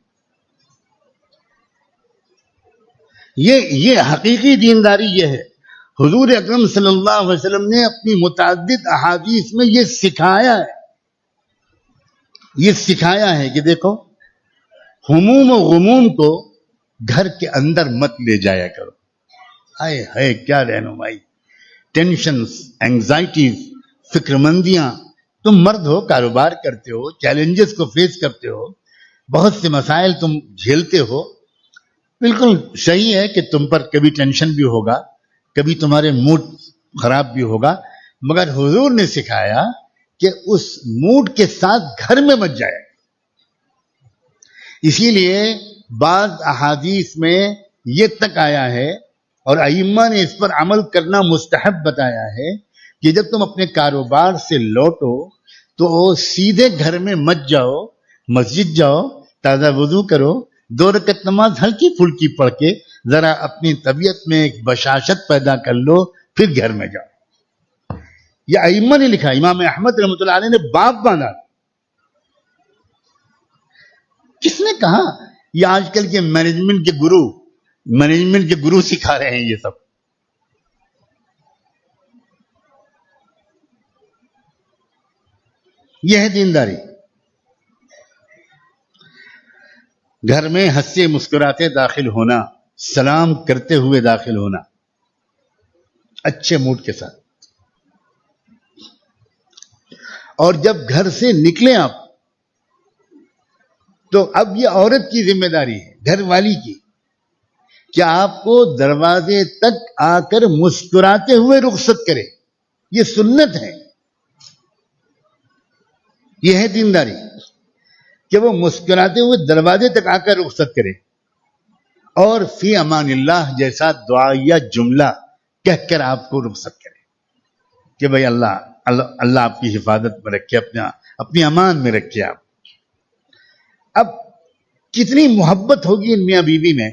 یہ حقیقی دینداری یہ ہے. حضور اکرم صلی اللہ علیہ وسلم نے اپنی متعدد احادیث میں یہ سکھایا ہے کہ دیکھو, ہموم و غموم کو گھر کے اندر مت لے جایا کرو. ہائے ہائے کیا رہنمائی. ٹینشنز، اینگزائٹیز، فکر مندیاں. تم مرد ہو، کاروبار کرتے ہو، چیلنجز کو فیس کرتے ہو، بہت سے مسائل تم جھیلتے ہو. بالکل صحیح ہے کہ تم پر کبھی ٹینشن بھی ہوگا، کبھی تمہارے موڈ خراب بھی ہوگا، مگر حضور نے سکھایا کہ اس موڈ کے ساتھ گھر میں مت جائے. اسی لیے بعض احادیث میں یہ تک آیا ہے اور ائمہ نے اس پر عمل کرنا مستحب بتایا ہے کہ جب تم اپنے کاروبار سے لوٹو تو سیدھے گھر میں مت جاؤ، مسجد جاؤ، تازہ وضو کرو، 2 رکعت نماز ہلکی پھلکی پڑھ کے ذرا اپنی طبیعت میں ایک بشاشت پیدا کر لو، پھر گھر میں جاؤ. یہ ائمہ نے لکھا. امام احمد رحمۃ اللہ علیہ نے باب باندھا. کس نے کہا؟ یہ آج کل کے مینجمنٹ کے گرو سکھا رہے ہیں یہ سب. یہ ہے دینداری. گھر میں ہنسے مسکراتے داخل ہونا، سلام کرتے ہوئے داخل ہونا، اچھے موڈ کے ساتھ. اور جب گھر سے نکلیں آپ تو اب یہ عورت کی ذمہ داری ہے، گھر والی کی، کہ آپ کو دروازے تک آ کر مسکراتے ہوئے رخصت کرے. یہ سنت ہے، یہ ہے دینداری کہ وہ مسکراتے ہوئے دروازے تک آ کر رخصت کرے اور فی امان اللہ جیسا دعائیہ جملہ کہہ کر آپ کو رخصت کرے کہ بھائی اللہ آپ کی حفاظت میں رکھے، اپنی امان میں رکھے. آپ اب کتنی محبت ہوگی ان میاں بیوی میں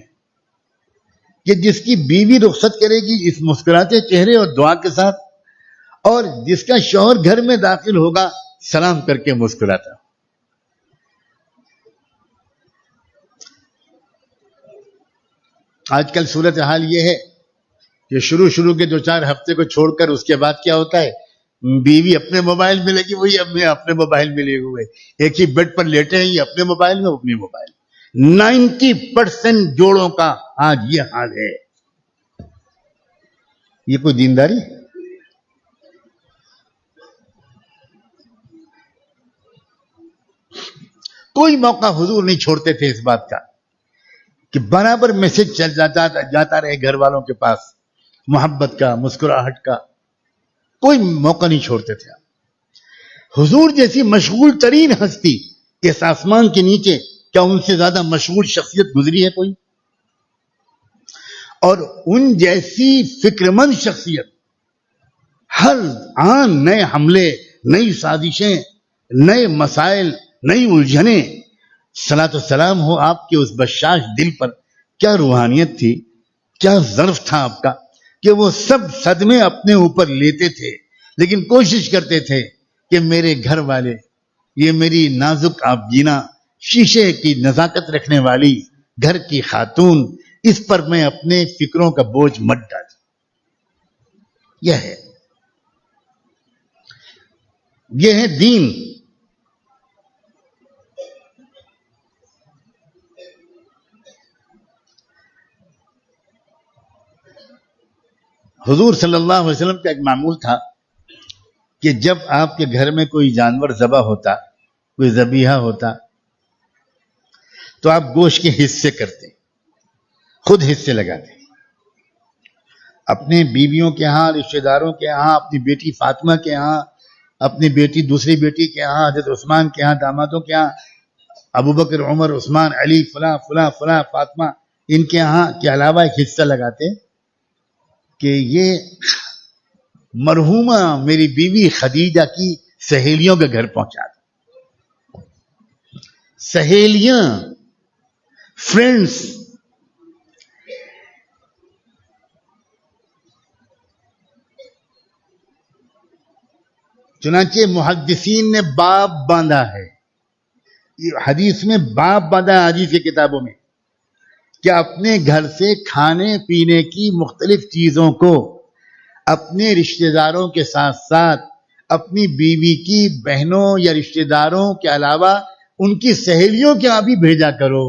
کہ جس کی بیوی رخصت کرے گی اس مسکراتے چہرے اور دعا کے ساتھ، اور جس کا شوہر گھر میں داخل ہوگا سلام کر کے مسکراتا. آج کل صورتحال یہ ہے کہ شروع کے 2-4 ہفتے کو چھوڑ کر اس کے بعد کیا ہوتا ہے، بیوی اپنے موبائل میں لگی ہوئی، اب میں اپنے موبائل میں لگے ہوئے، ایک ہی بیڈ پر لیٹے ہیں، یہ اپنے موبائل میں، اپنے موبائل. 90% جوڑوں کا آج یہ حال ہے. یہ کوئی دینداری؟ کوئی موقع حضور نہیں چھوڑتے تھے اس بات کا کہ برابر میسج چل جاتا رہے گھر والوں کے پاس، محبت کا، مسکراہٹ کا. کوئی موقع نہیں چھوڑتے تھے. حضور جیسی مشغول ترین ہستی اس آسمان کے نیچے، کیا ان سے زیادہ مشغول شخصیت گزری ہے کوئی؟ اور ان جیسی فکر مند شخصیت ہر آن نئے حملے، نئی سازشیں، نئے مسائل، نئی الجھنیں. صلاۃ والسلام ہو آپ کے اس بشاش دل پر. کیا روحانیت تھی، کیا ظرف تھا آپ کا کہ وہ سب صدمے اپنے اوپر لیتے تھے لیکن کوشش کرتے تھے کہ میرے گھر والے، یہ میری نازک آبگینا، شیشے کی نزاکت رکھنے والی گھر کی خاتون، اس پر میں اپنے فکروں کا بوجھ مت ڈال. یہ ہے دین. حضور صلی اللہ علیہ وسلم کا ایک معمول تھا کہ جب آپ کے گھر میں کوئی جانور ذبح ہوتا، کوئی ذبیحہ ہوتا، تو آپ گوشت کے حصے کرتے، خود حصے لگاتے. اپنے بیویوں کے ہاں، رشتہ داروں کے ہاں، اپنی بیٹی فاطمہ کے ہاں، اپنی بیٹی دوسری بیٹی کے ہاں، حضرت عثمان کے ہاں، دامادوں کے ہاں، ابو بکر، عمر، عثمان، علی، فلاں فلاں فلاں، فاطمہ، ان کے ہاں کے علاوہ ایک حصہ لگاتے کہ یہ مرحومہ میری بیوی خدیجہ کی سہیلیوں کے گھر پہنچا دو. سہیلیاں، فرینڈز. چنانچہ محدثین نے باب باندھا ہے، حدیث میں باب باندھا ہے حدیث کی کتابوں میں، کہ اپنے گھر سے کھانے پینے کی مختلف چیزوں کو اپنے رشتہ داروں کے ساتھ ساتھ اپنی بیوی کی بہنوں یا رشتہ داروں کے علاوہ ان کی سہیلیوں کے یہاں بھی بھیجا کرو.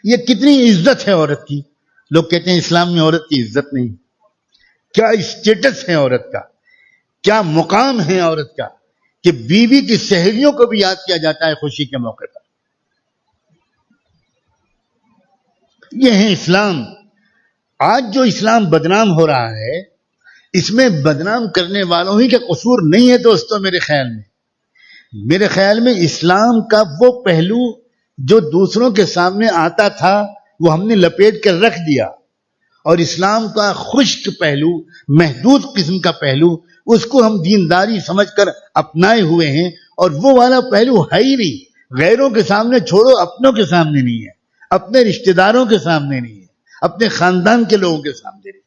یہ کتنی عزت ہے عورت کی. لوگ کہتے ہیں اسلام میں عورت کی عزت نہیں. کیا اسٹیٹس ہے عورت کا, کیا مقام ہے عورت کا کہ بیوی کی سہیلیوں کو بھی یاد کیا جاتا ہے خوشی کے موقع پر. یہ ہے اسلام. آج جو اسلام بدنام ہو رہا ہے, اس میں بدنام کرنے والوں ہی کا قصور نہیں ہے دوستو. میرے خیال میں اسلام کا وہ پہلو جو دوسروں کے سامنے آتا تھا وہ ہم نے لپیٹ کر رکھ دیا, اور اسلام کا خشک پہلو, محدود قسم کا پہلو, اس کو ہم دینداری سمجھ کر اپنائے ہوئے ہیں. اور وہ والا پہلو ہے ہی نہیں. غیروں کے سامنے چھوڑو, اپنوں کے سامنے نہیں ہے, اپنے رشتہ داروں کے سامنے نہیں ہے, اپنے خاندان کے لوگوں کے سامنے نہیں.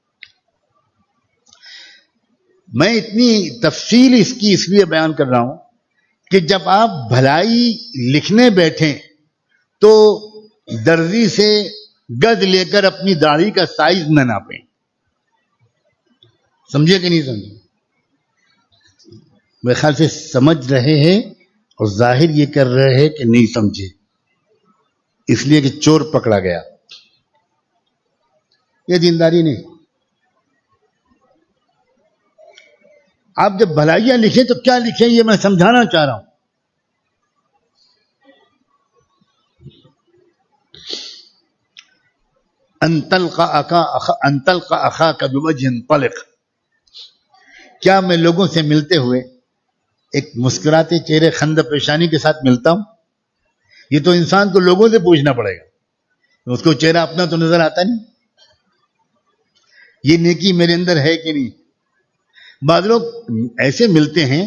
میں اتنی تفصیل اس کی اس لیے بیان کر رہا ہوں کہ جب آپ بھلائی لکھنے بیٹھیں تو درزی سے گز لے کر اپنی داڑھی کا سائز نہ ناپیں. سمجھے کہ نہیں سمجھے؟ میرے خیال سے سمجھ رہے ہیں اور ظاہر یہ کر رہے ہیں کہ نہیں سمجھے, اس لیے کہ چور پکڑا گیا. یہ دینداری نہیں. آپ جب بھلائیاں لکھیں تو کیا لکھیں یہ میں سمجھانا چاہ رہا ہوں. انتلقى اخاك بوجه طلق. کیا میں لوگوں سے ملتے ہوئے ایک مسکراتے چہرے خند پیشانی کے ساتھ ملتا ہوں؟ یہ تو انسان کو لوگوں سے پوچھنا پڑے گا, اس کو چہرہ اپنا تو نظر آتا نہیں. یہ نیکی میرے اندر ہے کہ نہیں؟ بعض لوگ ایسے ملتے ہیں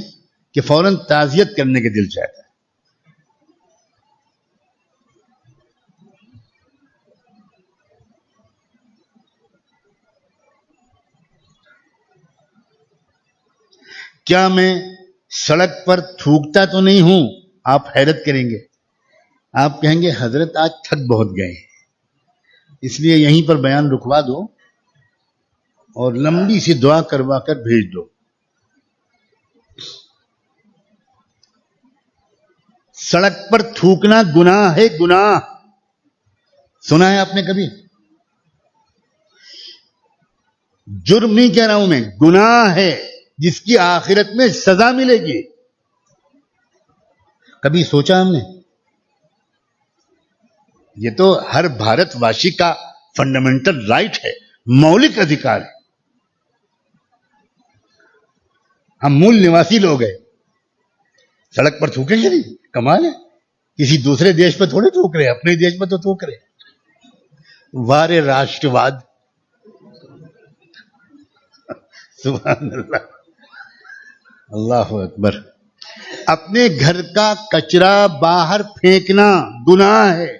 کہ فوراً تعزیت کرنے کے دل چاہتا ہے. کیا میں سڑک پر تھوکتا تو نہیں ہوں؟ آپ حیرت کریں گے. آپ کہیں گے حضرت آج تھک بہت گئے, اس لیے یہیں پر بیان رکوا دو اور لمبی سی دعا کروا کر بھیج دو. سڑک پر تھوکنا گناہ ہے, گناہ. سنا ہے آپ نے کبھی؟ جرم نہیں کہہ رہا ہوں میں, گناہ ہے جس کی آخرت میں سزا ملے گی. کبھی سوچا ہم نے؟ یہ تو ہر بھارت واشی کا فنڈامنٹل رائٹ ہے, مولک ادھیکار ہے. ہم مول نواسی لوگ ہیں, سڑک پر تھوکیں گے نہیں؟ کمال ہے. کسی دوسرے دیش پہ تھوڑے تھوک رہے, اپنے دیش پہ تو تھوک رہے. وارے راشٹرواد. سبحان اللہ, اللہ اکبر. اپنے گھر کا کچرا باہر پھینکنا گناہ ہے.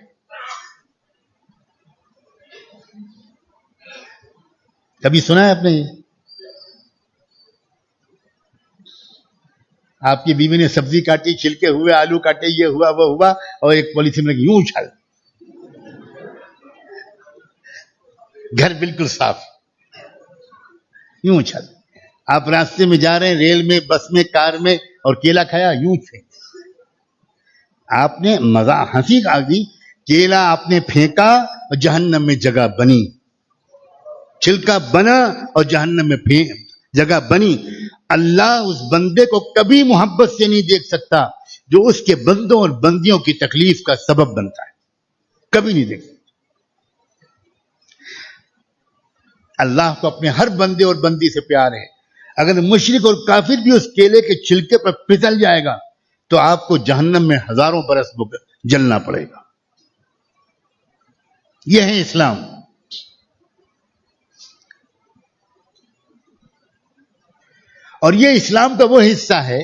کبھی سنا ہے آپ نے؟ آپ کی بیوی نے سبزی کاٹی, چھلکے ہوئے, آلو کاٹے, یہ ہوا وہ ہوا, اور ایک پولیتھین میں یوں اچھال, گھر بالکل صاف, یوں اچھال. آپ راستے میں جا رہے ہیں, ریل میں, بس میں, کار میں, اور کیلا کھایا, یوں پھینک. آپ نے مزہ ہنسی آ گئی, کیلا آپ نے پھینکا اور جہنم میں جگہ بنی. چھلکا بنا اور جہنم میں جگہ بنی. اللہ اس بندے کو کبھی محبت سے نہیں دیکھ سکتا جو اس کے بندوں اور بندیوں کی تکلیف کا سبب بنتا ہے. کبھی نہیں دیکھ سکتا. اللہ کو اپنے ہر بندے اور بندی سے پیار ہے. اگر مشرک اور کافر بھی اس کیلے کے چھلکے پر پھسل جائے گا تو آپ کو جہنم میں ہزاروں برس جلنا پڑے گا. یہ ہے اسلام. اور یہ اسلام کا وہ حصہ ہے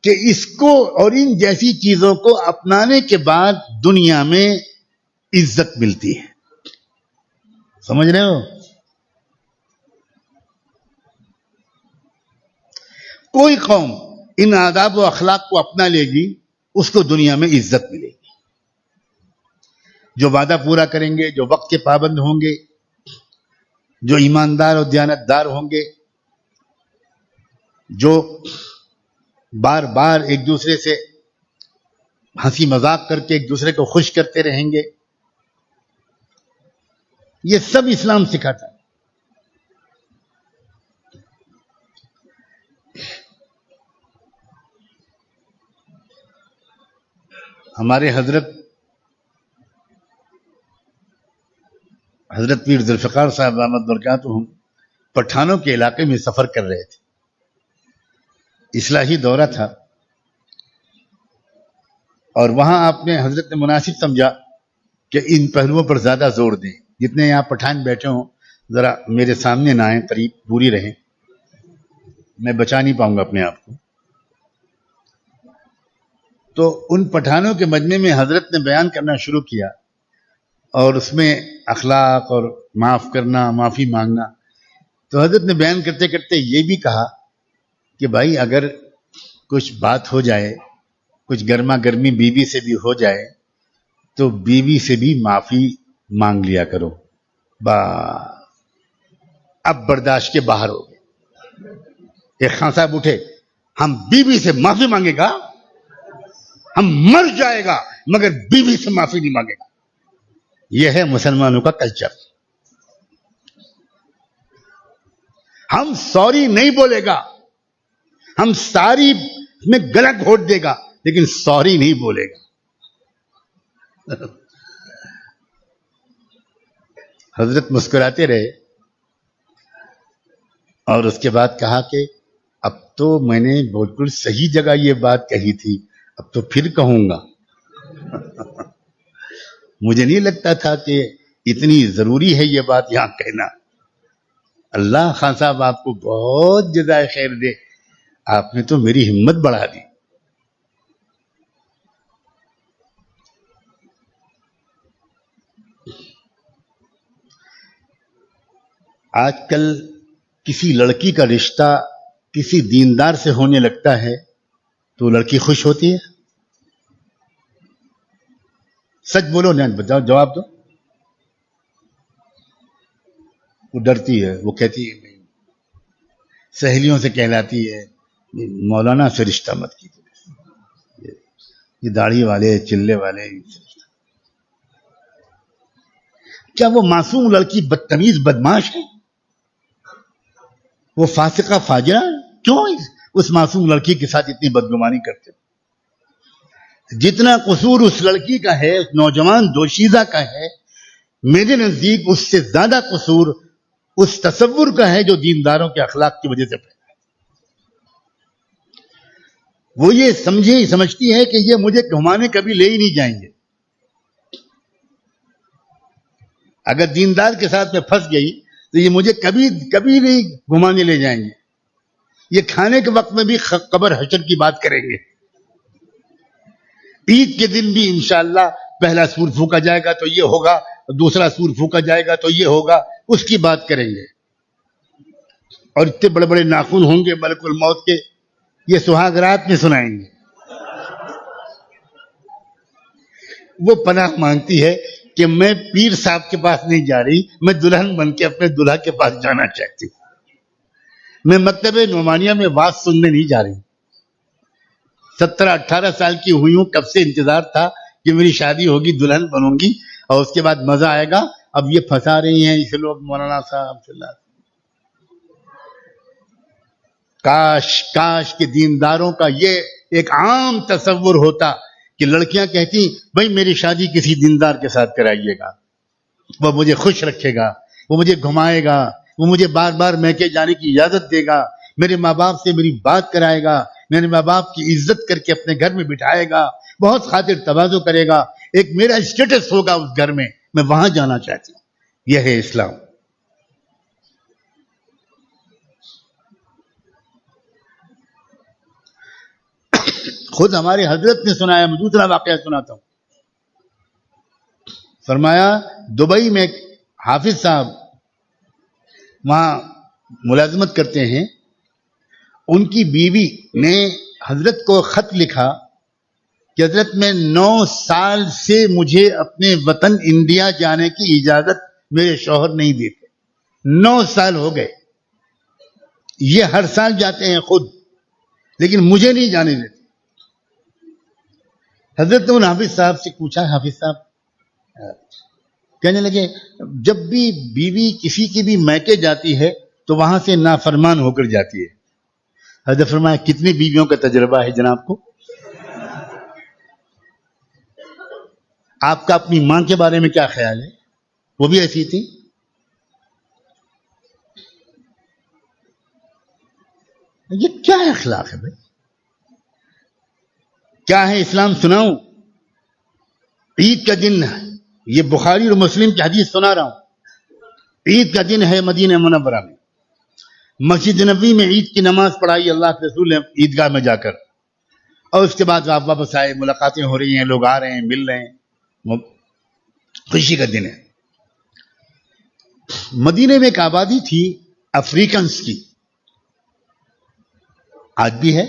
کہ اس کو اور ان جیسی چیزوں کو اپنانے کے بعد دنیا میں عزت ملتی ہے. سمجھ رہے ہو؟ کوئی قوم ان آداب و اخلاق کو اپنا لے گی, اس کو دنیا میں عزت ملے گی. جو وعدہ پورا کریں گے, جو وقت کے پابند ہوں گے, جو ایماندار اور دیانتدار ہوں گے, جو بار بار ایک دوسرے سے ہنسی مذاق کر کے ایک دوسرے کو خوش کرتے رہیں گے, یہ سب اسلام سکھاتا ہے. ہمارے حضرت پیر ذوالفقار صاحب رحمت برکاتہ پٹھانوں کے علاقے میں سفر کر رہے تھے. اصلاحی دورہ تھا اور وہاں آپ نے حضرت نے مناسب سمجھا کہ ان پہلوؤں پر زیادہ زور دیں. جتنے یہاں پٹھان بیٹھے ہوں ذرا میرے سامنے نہ آئیں، قریب دوری رہیں، میں بچا نہیں پاؤں گا اپنے آپ کو. تو ان پٹھانوں کے مجمع میں حضرت نے بیان کرنا شروع کیا اور اس میں اخلاق اور معاف کرنا، معافی مانگنا. تو حضرت نے بیان کرتے کرتے یہ بھی کہا کہ بھائی اگر کچھ بات ہو جائے، کچھ گرما گرمی بیوی سے بھی ہو جائے تو بیوی سے بھی معافی مانگ لیا کرو. اب برداشت کے باہر ہو گئے. ایک خان صاحب اٹھے، ہم بیوی سے معافی مانگے گا؟ ہم مر جائے گا مگر بیوی سے معافی نہیں مانگے گا. یہ ہے مسلمانوں کا کلچر. ہم سوری نہیں بولے گا، ہم ساری میں گلا گھونٹ دے گا لیکن سوری نہیں بولے گا. حضرت مسکراتے رہے اور اس کے بعد کہا کہ اب تو میں نے بالکل صحیح جگہ یہ بات کہی تھی، اب تو پھر کہوں گا. مجھے نہیں لگتا تھا کہ اتنی ضروری ہے یہ بات یہاں کہنا. اللہ خان صاحب آپ کو بہت جزائے خیر دے، آپ نے تو میری ہمت بڑھا دی. آج کل کسی لڑکی کا رشتہ کسی دیندار سے ہونے لگتا ہے تو لڑکی خوش ہوتی ہے؟ سچ بولو، نہیں بتاؤ، جواب دو. وہ ڈرتی ہے، وہ کہتی ہے نہیں، سہیلیوں سے کہلاتی ہے مولانا سے رشتہ مت کیجیے، یہ داڑھی والے چلے والے. کیا وہ معصوم لڑکی بدتمیز بدماش ہے؟ وہ فاسقہ فاجرہ؟ کیوں اس معصوم لڑکی کے ساتھ اتنی بدگمانی کرتے؟ جتنا قصور اس لڑکی کا ہے، اس نوجوان دوشیزہ کا ہے، میرے نزدیک اس سے زیادہ قصور اس تصور کا ہے جو دینداروں کے اخلاق کی وجہ سے پیدا ہے. وہ یہ سمجھتی ہے کہ یہ مجھے گھمانے کبھی لے ہی نہیں جائیں گے. اگر دیندار کے ساتھ میں پھنس گئی تو یہ مجھے کبھی نہیں گھمانے لے جائیں گے. یہ کھانے کے وقت میں بھی قبر حشر کی بات کریں گے. عید کے دن بھی انشاءاللہ پہلا سور پھونکا جائے گا تو یہ ہوگا، دوسرا سور پھونکا جائے گا تو یہ ہوگا، اس کی بات کریں گے. اور اتنے بڑے بڑے ناخن ہوں گے ملک الموت کے، یہ سہاگ رات میں سنائیں گے. وہ پناہ مانگتی ہے کہ میں پیر صاحب کے پاس نہیں جا رہی، میں دلہن بن کے اپنے دلہا کے پاس جانا چاہتی ہوں. میں مکتب نعمانیہ میں واز سننے نہیں جا رہی. 17-18 سال کی ہوئی ہوں، کب سے انتظار تھا کہ میری شادی ہوگی، دلہن بنوں گی اور اس کے بعد مزہ آئے گا. اب یہ پھنسا رہی ہیں اسے لوگ مولانا صاحب صلی اللہ. کاش کہ دینداروں کا یہ ایک عام تصور ہوتا کہ لڑکیاں کہتی بھائی میری شادی کسی دیندار کے ساتھ کرائیے گا، وہ مجھے خوش رکھے گا، وہ مجھے گھمائے گا، وہ مجھے بار بار میکے جانے کی اجازت دے گا، میرے ماں باپ سے میری بات کرائے گا، میرے ماں باپ کی عزت کر کے اپنے گھر میں بٹھائے گا، بہت خاطر تواضع کرے گا، ایک میرا اسٹیٹس ہوگا اس گھر میں وہاں جانا چاہتی ہوں. یہ ہے اسلام. خود ہمارے حضرت نے سنایا. میں دوسرا واقعہ سناتا ہوں. فرمایا دبئی میں ایک حافظ صاحب وہاں ملازمت کرتے ہیں، ان کی بیوی نے حضرت کو خط لکھا کہ حضرت میں 9 سال سے مجھے اپنے وطن انڈیا جانے کی اجازت میرے شوہر نہیں دیتے. 9 سال ہو گئے. یہ ہر سال جاتے ہیں خود، لیکن مجھے نہیں جانے دیتے. حضرت نے ان حافظ صاحب سے پوچھا، حافظ صاحب کہنے لگے جب بھی بیوی کسی کی بھی میکے جاتی ہے تو وہاں سے نافرمان ہو کر جاتی ہے. حضرت فرمایا کتنی بیویوں کا تجربہ ہے جناب کو؟ آپ کا اپنی ماں کے بارے میں کیا خیال ہے؟ وہ بھی ایسی تھی. یہ کیا اخلاق ہے بھائی؟ کیا ہے اسلام؟ سناؤں؟ عید کا دن ہے، یہ بخاری اور مسلم کی حدیث سنا رہا ہوں. عید کا دن ہے مدینہ منورہ میں، مسجد نبوی میں عید کی نماز پڑھائی اللہ کے رسول نے عیدگاہ میں جا کر، اور اس کے بعد آپ واپس آئے، ملاقاتیں ہو رہی ہیں، لوگ آ رہے ہیں، مل رہے ہیں، خوشی کا دن ہے. مدینے میں ایک آبادی تھی افریکنز کی، آج بھی ہے،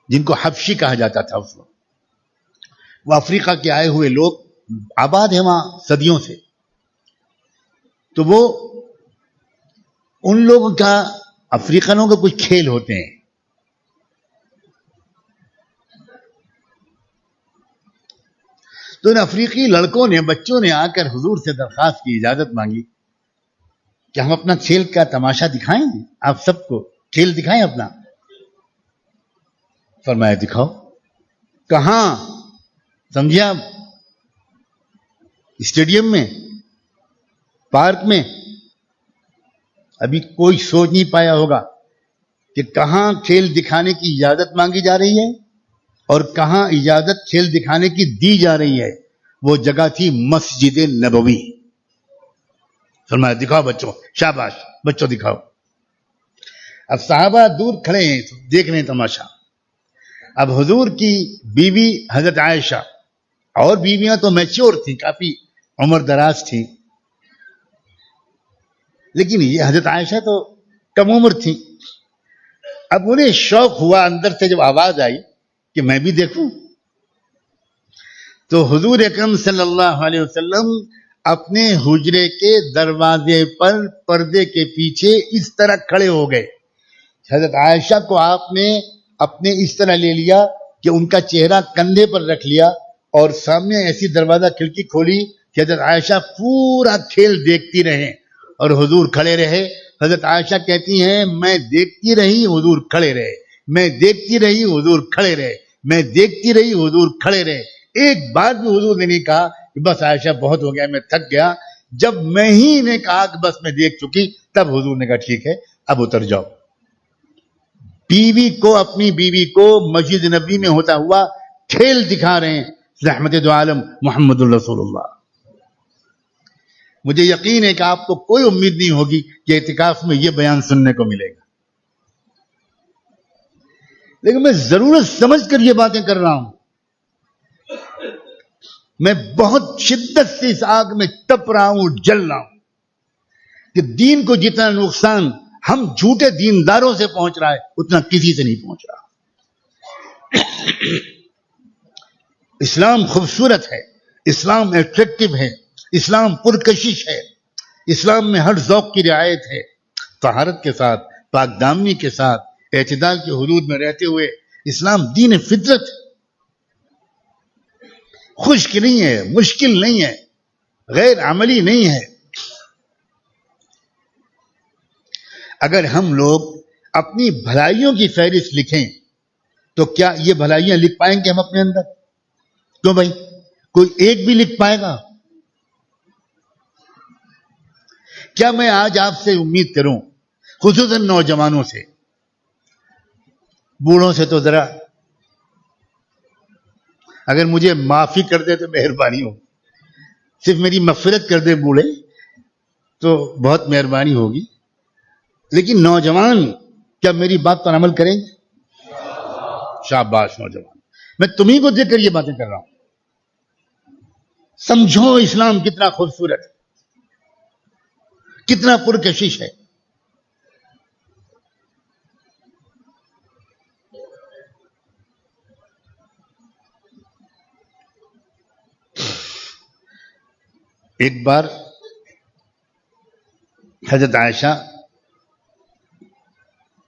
جن کو حبشی کہا جاتا تھا اس وقت. وہ افریقہ کے آئے ہوئے لوگ آباد ہیں وہاں صدیوں سے. تو وہ ان لوگوں کا، افریقنوں کے کچھ کھیل ہوتے ہیں. تو ان افریقی لڑکوں نے، بچوں نے آ کر حضور سے درخواست کی، اجازت مانگی کہ ہم اپنا کھیل کا تماشا دکھائیں، آپ سب کو کھیل دکھائیں اپنا. فرمایا دکھاؤ. کہاں؟ سمجھے آپ؟ اسٹیڈیم میں، پارک میں؟ ابھی کوئی سوچ نہیں پایا ہوگا کہ کہاں کھیل دکھانے کی اجازت مانگی جا رہی ہے اور کہاں اجازت کھیل دکھانے کی دی جا رہی ہے. وہ جگہ تھی مسجد نبوی. فرمایا دکھاؤ بچوں، شاباش بچوں دکھاؤ. اب صحابہ دور کھڑے ہیں، دیکھ رہے ہیں تماشا. اب حضور کی بیوی حضرت عائشہ، اور بیویاں تو میچور تھیں، کافی عمر دراز تھیں، لیکن یہ حضرت عائشہ تو کم عمر تھی. اب انہیں شوق ہوا اندر سے، جب آواز آئی کہ میں بھی دیکھوں. تو حضور اکرم صلی اللہ علیہ وسلم اپنے حجرے کے دروازے پر پردے کے پیچھے اس طرح کھڑے ہو گئے. حضرت عائشہ کو آپ نے اپنے اس طرح لے لیا کہ ان کا چہرہ کندھے پر رکھ لیا، اور سامنے ایسی دروازہ کھڑکی کھولی کہ حضرت عائشہ پورا کھیل دیکھتی رہے اور حضور کھڑے رہے. حضرت عائشہ کہتی ہیں میں دیکھتی رہی، حضور کھڑے رہے، میں دیکھتی رہی، حضور کھڑے رہے، میں دیکھتی رہی، حضور کھڑے رہے. ایک بار بھی حضور نے نہیں کہا کہ بس عائشہ بہت ہو گیا، میں تھک گیا. جب میں ہی نے کہا کہ بس میں دیکھ چکی، تب حضور نے کہا ٹھیک ہے اب اتر جاؤ. بیوی کو، اپنی بیوی کو مسجد نبوی میں ہوتا ہوا کھیل دکھا رہے ہیں رحمت دو عالم محمد الرسول اللہ. مجھے یقین ہے کہ آپ کو کوئی امید نہیں ہوگی کہ اعتکاف میں یہ بیان سننے کو ملے گا، لیکن میں ضرورت سمجھ کر یہ باتیں کر رہا ہوں. میں بہت شدت سے اس آگ میں تپ رہا ہوں، جل رہا ہوں کہ دین کو جتنا نقصان ہم جھوٹے دینداروں سے پہنچ رہا ہے اتنا کسی سے نہیں پہنچ رہا. اسلام خوبصورت ہے، اسلام اٹریکٹیو ہے، اسلام پرکشش ہے، اسلام میں ہر ذوق کی رعایت ہے. طہارت کے ساتھ، پاک دامنی کے ساتھ، اعتدال کے حدود میں رہتے ہوئے اسلام دین فطرت ہے. خشک نہیں ہے، مشکل نہیں ہے، غیر عملی نہیں ہے. اگر ہم لوگ اپنی بھلائیوں کی فہرست لکھیں تو کیا یہ بھلائیاں لکھ پائیں گے ہم اپنے اندر؟ کیوں بھائی؟ کوئی ایک بھی لکھ پائے گا؟ کیا میں آج آپ سے امید کروں، خصوصاً نوجوانوں سے، بوڑھوں سے تو ذرا اگر مجھے معافی کر دے تو مہربانی ہو، صرف میری مغفرت کر دے بوڑھے تو بہت مہربانی ہوگی. لیکن نوجوان کیا میری بات پر عمل کریں گے؟ شاباش نوجوان، میں تمہیں کو دیکھ کر یہ باتیں کر رہا ہوں. سمجھو اسلام کتنا خوبصورت ہے، کتنا پرکشش ہے. ایک بار حضرت عائشہ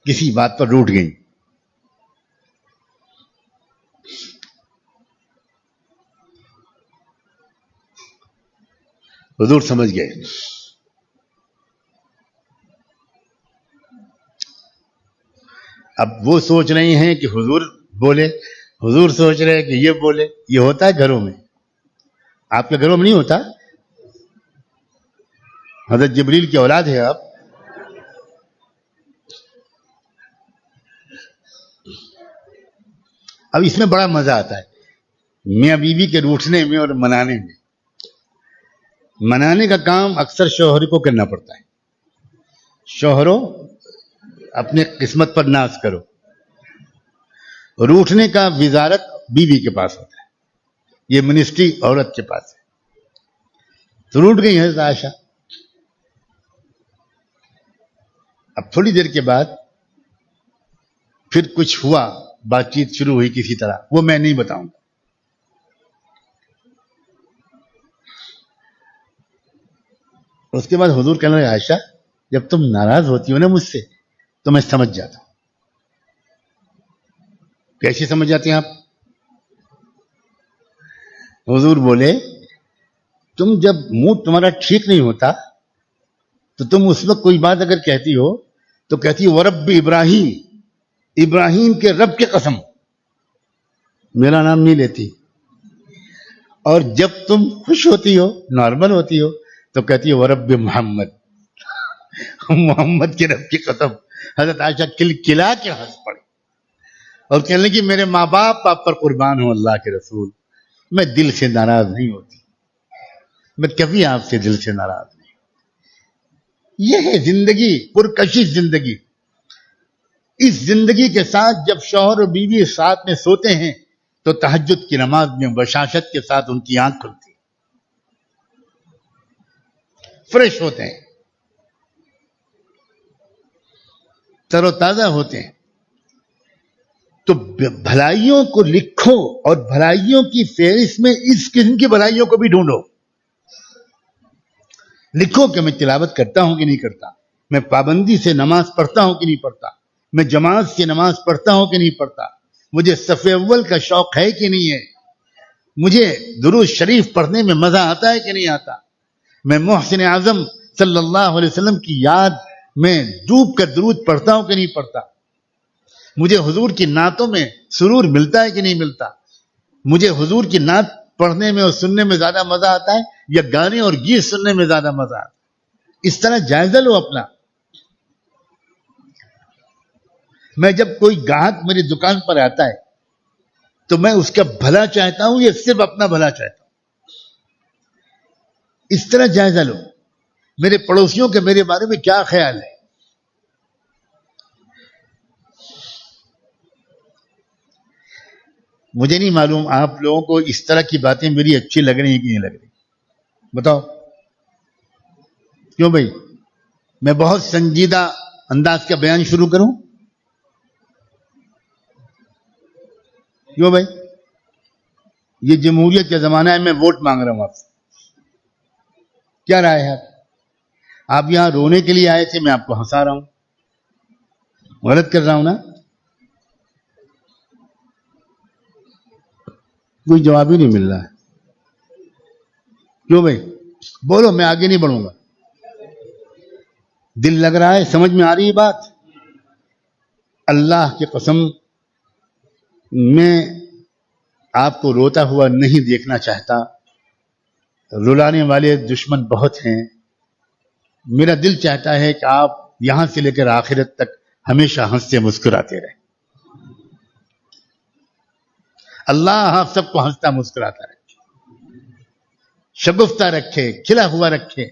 کسی بات پر روٹھ گئی. حضور سمجھ گئے. اب وہ سوچ رہے ہیں کہ حضور بولے, حضور سوچ رہے ہیں کہ یہ بولے. یہ ہوتا ہے گھروں میں, آپ کے گھروں میں نہیں ہوتا؟ حضرت جبریل کی اولاد ہے آپ. اب اس میں بڑا مزہ آتا ہے میاں بیوی کے روٹھنے میں اور منانے میں. منانے کا کام اکثر شوہر کو کرنا پڑتا ہے. شوہروں اپنے قسمت پر ناز کرو. روٹھنے کا وزارت بیوی کے پاس ہوتا ہے, یہ منسٹری عورت کے پاس ہے. تو روٹ گئی حضرت عائشہ. اب تھوڑی دیر کے بعد پھر کچھ ہوا, بات چیت شروع ہوئی کسی طرح, وہ میں نہیں بتاؤں گا. اس کے بعد حضور کہنے لگے عائشہ جب تم ناراض ہوتی ہو نا مجھ سے تو میں سمجھ جاتا ہوں. کیسے سمجھ جاتے ہیں آپ؟ حضور بولے تم جب موڈ تمہارا ٹھیک نہیں ہوتا تو تم اس وقت کوئی بات اگر کہتی ہو تو کہتی ہو ورب ابراہیم, ابراہیم کے رب کی قسم, میرا نام نہیں لیتی. اور جب تم خوش ہوتی ہو, نارمل ہوتی ہو, تو کہتی ہو ورب محمد, محمد کے رب کی قسم. حضرت عائشہ کلا کے ہنس پڑی اور کہنے لگی میرے ماں باپ آپ پر قربان ہوں اللہ کے رسول, میں دل سے ناراض نہیں ہوتی, میں کبھی آپ سے دل سے ناراض نہیں. یہ ہے زندگی, پرکشش زندگی. اس زندگی کے ساتھ جب شوہر اور بیوی ساتھ میں سوتے ہیں تو تہجد کی نماز میں بشاشت کے ساتھ ان کی آنکھ کھلتی ہے, فریش ہوتے ہیں, تر و تازہ ہوتے ہیں. تو بھلائیوں کو لکھو اور بھلائیوں کی فہرست میں اس قسم کی بھلائیوں کو بھی ڈھونڈو. لکھو کہ میں تلاوت کرتا ہوں کہ نہیں کرتا, میں پابندی سے نماز پڑھتا ہوں کہ نہیں پڑھتا, میں جماعت سے نماز پڑھتا ہوں کہ نہیں پڑھتا, مجھے صف اول کا شوق ہے کہ نہیں ہے, مجھے درود شریف پڑھنے میں مزہ آتا ہے کہ نہیں آتا, میں محسن اعظم صلی اللہ علیہ وسلم کی یاد میں ڈوب کر درود پڑھتا ہوں کہ نہیں پڑھتا, مجھے حضور کی نعتوں میں سرور ملتا ہے کہ نہیں ملتا, مجھے حضور کی نعت پڑھنے میں اور سننے میں زیادہ مزہ آتا ہے یا گانے اور گیت سننے میں زیادہ مزہ آتا ہے. اس طرح جائزہ لو اپنا. میں جب کوئی گاہک میری دکان پر آتا ہے تو میں اس کا بھلا چاہتا ہوں یا صرف اپنا بھلا چاہتا ہوں, اس طرح جائزہ لو. میرے پڑوسیوں کے میرے بارے میں کیا خیال ہے؟ مجھے نہیں معلوم آپ لوگوں کو اس طرح کی باتیں میری اچھی لگ رہی ہیں کہ نہیں لگ رہی, بتاؤ کیوں بھائی؟ میں بہت سنجیدہ انداز کا بیان شروع کروں کیوں بھائی؟ یہ جمہوریت کا زمانہ ہے, میں ووٹ مانگ رہا ہوں آپ سے, کیا رائے ہے آپ یہاں رونے کے لیے آئے تھے, میں آپ کو ہنسا رہا ہوں, غلط کر رہا ہوں نا؟ کوئی جواب ہی نہیں مل رہا ہے, کیوں بھائی؟ بولو, میں آگے نہیں بڑھوں گا. دل لگ رہا ہے, سمجھ میں آ رہی ہے بات؟ اللہ کی قسم میں آپ کو روتا ہوا نہیں دیکھنا چاہتا. رلانے والے دشمن بہت ہیں. میرا دل چاہتا ہے کہ آپ یہاں سے لے کر آخرت تک ہمیشہ ہنستے مسکراتے رہیں. اللہ آپ سب کو ہنستا مسکراتا رکھے, شگفتہ رکھے, کھلا ہوا رکھے.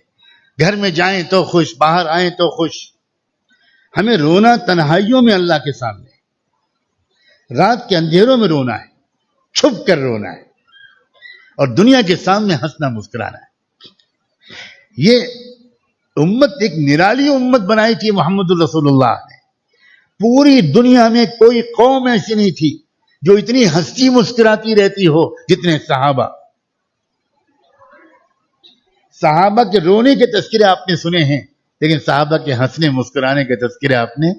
گھر میں جائیں تو خوش, باہر آئیں تو خوش. ہمیں رونا تنہائیوں میں اللہ کے سامنے, رات کے اندھیروں میں رونا ہے, چھپ کر رونا ہے, اور دنیا کے سامنے ہنسنا مسکرانا ہے. یہ امت ایک نرالی امت بنائی تھی محمد رسول اللہ نے. پوری دنیا میں کوئی قوم ایسی نہیں تھی جو اتنی ہنستی مسکراتی رہتی ہو جتنے صحابہ. صحابہ کے رونے کے تذکرے آپ نے سنے ہیں, لیکن صحابہ کے ہنسنے مسکرانے کے تذکرے آپ نے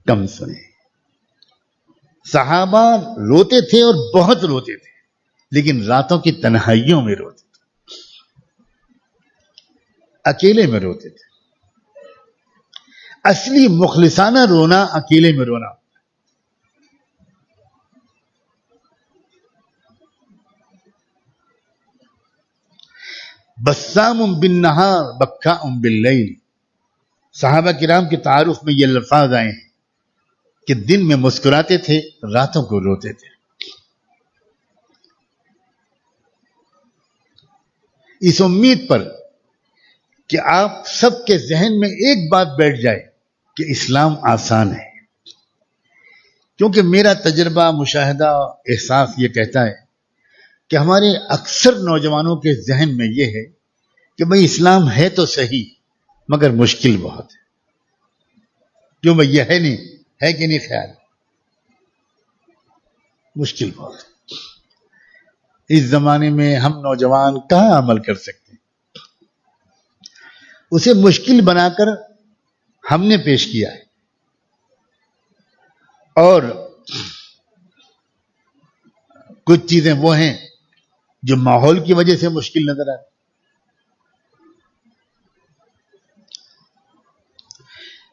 کم سنے. صحابہ روتے تھے اور بہت روتے تھے, لیکن راتوں کی تنہائیوں میں روتے تھے. اکیلے میں روتے تھے. اصلی مخلصانہ رونا اکیلے میں رونا. بسام بالنہار بکا باللیل. صحابہ کرام کے تعارف میں یہ الفاظ آئے ہیں کہ دن میں مسکراتے تھے، راتوں کو روتے تھے. اس امید پر کہ آپ سب کے ذہن میں ایک بات بیٹھ جائے کہ اسلام آسان ہے. کیونکہ میرا تجربہ، مشاہدہ، احساس یہ کہتا ہے کہ ہمارے اکثر نوجوانوں کے ذہن میں یہ ہے کہ بھئی اسلام ہے تو صحیح مگر مشکل بہت ہے. کیوں بھئی یہ ہے نہیں، ہے کہ نہیں خیال؟ مشکل بہت ہے. اس زمانے میں ہم نوجوان کہاں عمل کر سکتے ہیں؟ اسے مشکل بنا کر ہم نے پیش کیا ہے. اور کچھ چیزیں وہ ہیں جو ماحول کی وجہ سے مشکل نظر آتی.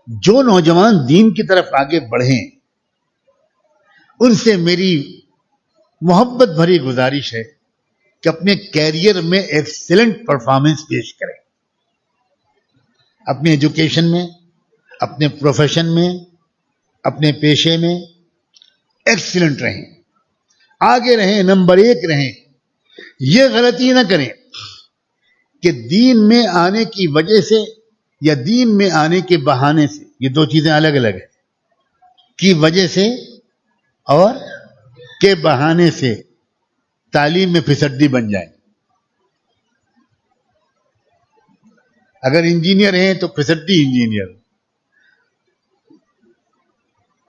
جو نوجوان دین کی طرف آگے بڑھیں ان سے میری محبت بھری گزارش ہے کہ اپنے کیریئر میں ایکسیلنٹ پرفارمنس پیش کریں. اپنے ایجوکیشن میں، اپنے پروفیشن میں، اپنے پیشے میں ایکسیلنٹ رہیں، آگے رہیں، نمبر 1 رہیں. یہ غلطی نہ کریں کہ دین میں آنے کی وجہ سے یا دین میں آنے کے بہانے سے، یہ دو چیزیں الگ الگ ہیں، کی وجہ سے اور کے بہانے سے تعلیم میں پھسڈی بن جائیں. اگر انجینئر ہیں تو پھسڈی انجینئر،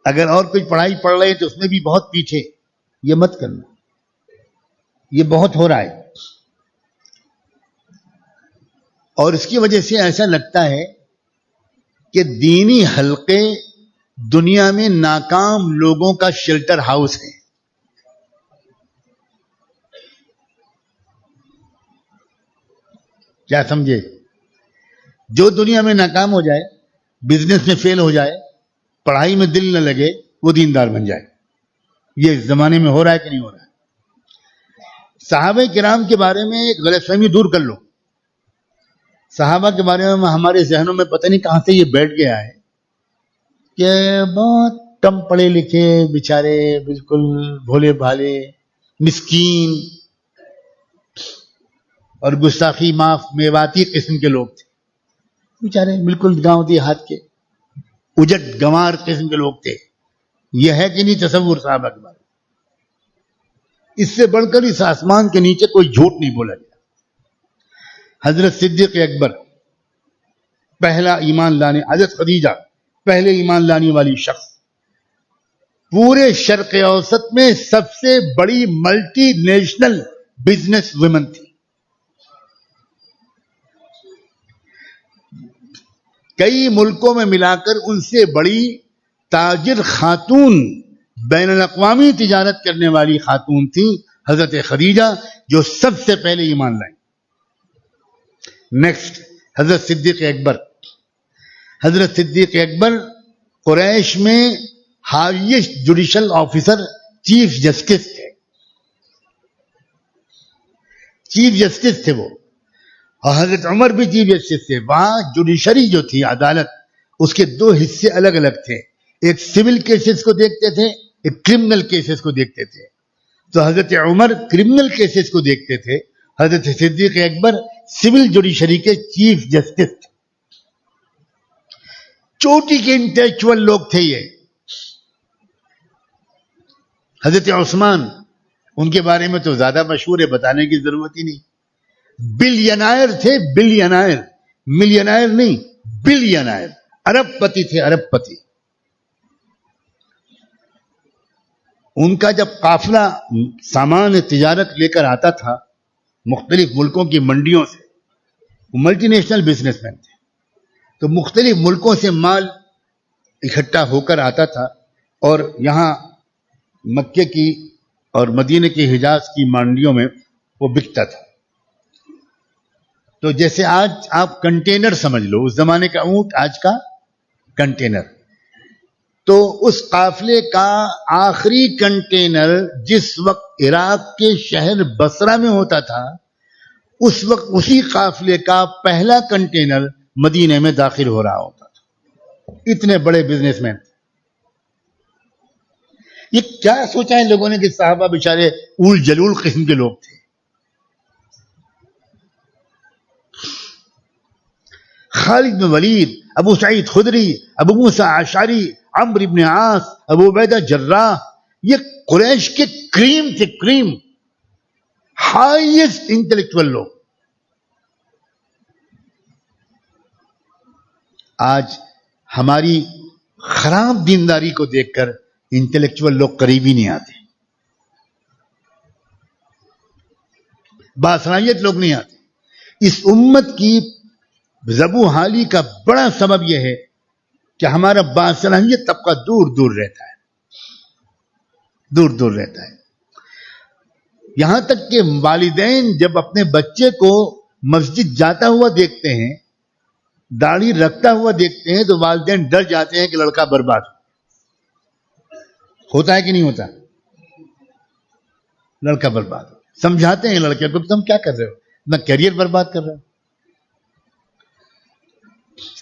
اگر اور کچھ پڑھائی پڑھ رہے ہیں تو اس میں بھی بہت پیچھے. یہ مت کرنا، یہ بہت ہو رہا ہے. اور اس کی وجہ سے ایسا لگتا ہے کہ دینی حلقے دنیا میں ناکام لوگوں کا شیلٹر ہاؤس ہے. کیا سمجھے؟ جو دنیا میں ناکام ہو جائے، بزنس میں فیل ہو جائے، پڑھائی میں دل نہ لگے، وہ دیندار بن جائے. یہ اس زمانے میں ہو رہا ہے کہ نہیں ہو رہا ہے؟ صحابہ کرام کے بارے میں ایک غلط فہمی دور کر لو. صحابہ کے بارے میں ہمارے ذہنوں میں پتہ نہیں کہاں سے یہ بیٹھ گیا ہے کہ بہت کم پڑھے لکھے، بیچارے بالکل بھولے بھالے، مسکین اور گستاخی معاف میواتی قسم کے لوگ تھے. بیچارے بالکل گاؤں دیہات کے اجٹ گنوار قسم کے لوگ تھے. یہ ہے کہ نہیں تصور صحابہ کے بارے میں؟ اس سے بڑھ کر اس آسمان کے نیچے کوئی جھوٹ نہیں بولا گیا. حضرت صدیق اکبر پہلا ایمان لانے، حضرت خدیجہ پہلے ایمان لانے والی شخص، پورے شرق اوسط میں سب سے بڑی ملٹی نیشنل بزنس ویمن تھی. کئی ملکوں میں ملا کر ان سے بڑی تاجر خاتون، بین الاقوامی تجارت کرنے والی خاتون تھی حضرت خدیجہ، جو سب سے پہلے ایمان لائیں. نیکسٹ حضرت صدیق اکبر. حضرت صدیق اکبر قریش میں highest judicial officer, chief justice تھے. چیف جسٹس تھے وہ. اور حضرت عمر بھی چیف جسٹس تھے. وہاں جوڈیشری جو تھی، عدالت، اس کے 2 حصے الگ الگ تھے. ایک سول کیسز کو دیکھتے تھے، ایک کرمنل کیسز کو دیکھتے تھے. تو حضرت عمر کرمنل کیسز کو دیکھتے تھے، حضرت صدیق اکبر سول جوڈیشری کے چیف جسٹس تھے. چوٹی کے انٹلیکچوئل لوگ تھے یہ. حضرت عثمان، ان کے بارے میں تو زیادہ مشہور ہے، بتانے کی ضرورت ہی نہیں. بلینائر تھے، بلینائر، ملینائر نہیں، بلینائر. ارب پتی تھے، ارب پتی. ان کا جب قافلہ سامان تجارت لے کر آتا تھا مختلف ملکوں کی منڈیوں سے، ملٹی نیشنل بزنس مین تھے، تو مختلف ملکوں سے مال اکٹھا ہو کر آتا تھا اور یہاں مکے کی اور مدینے کی، حجاز کی منڈیوں میں وہ بکتا تھا. تو جیسے آج آپ کنٹینر سمجھ لو، اس زمانے کا اونٹ آج کا کنٹینر. تو اس قافلے کا آخری کنٹینر جس وقت عراق کے شہر بصرہ میں ہوتا تھا، اس وقت اسی قافلے کا پہلا کنٹینر مدینے میں داخل ہو رہا ہوتا تھا. اتنے بڑے بزنس مین. یہ کیا سوچا ہے لوگوں نے کہ صحابہ بیچارے اول جلول قسم کے لوگ تھے. خالد بن ولید، ابو سعید خدری، ابو موسیٰ اشعری، عمرو بن عاص، ابو عبیدہ جراح، یہ قریش کے کریم تھے، کریم، ہائیسٹ انٹلیکچوئل لوگ. آج ہماری خراب دینداری کو دیکھ کر انٹلیکچوئل لوگ قریب ہی نہیں آتے، باصلاحیت لوگ نہیں آتے. اس امت کی زبوں حالی کا بڑا سبب یہ ہے کہ ہمارا باصلاحیت طبقہ دور دور رہتا ہے، دور دور رہتا ہے. یہاں تک کہ والدین جب اپنے بچے کو مسجد جاتا ہوا دیکھتے ہیں، داڑھی رکھتا ہوا دیکھتے ہیں، تو والدین ڈر جاتے ہیں کہ لڑکا برباد ہوتا ہے کہ نہیں ہوتا. لڑکا برباد ہو. سمجھاتے ہیں لڑکے کو، تم کیا کر رہے ہو؟ میں کیریئر برباد کر رہا ہوں.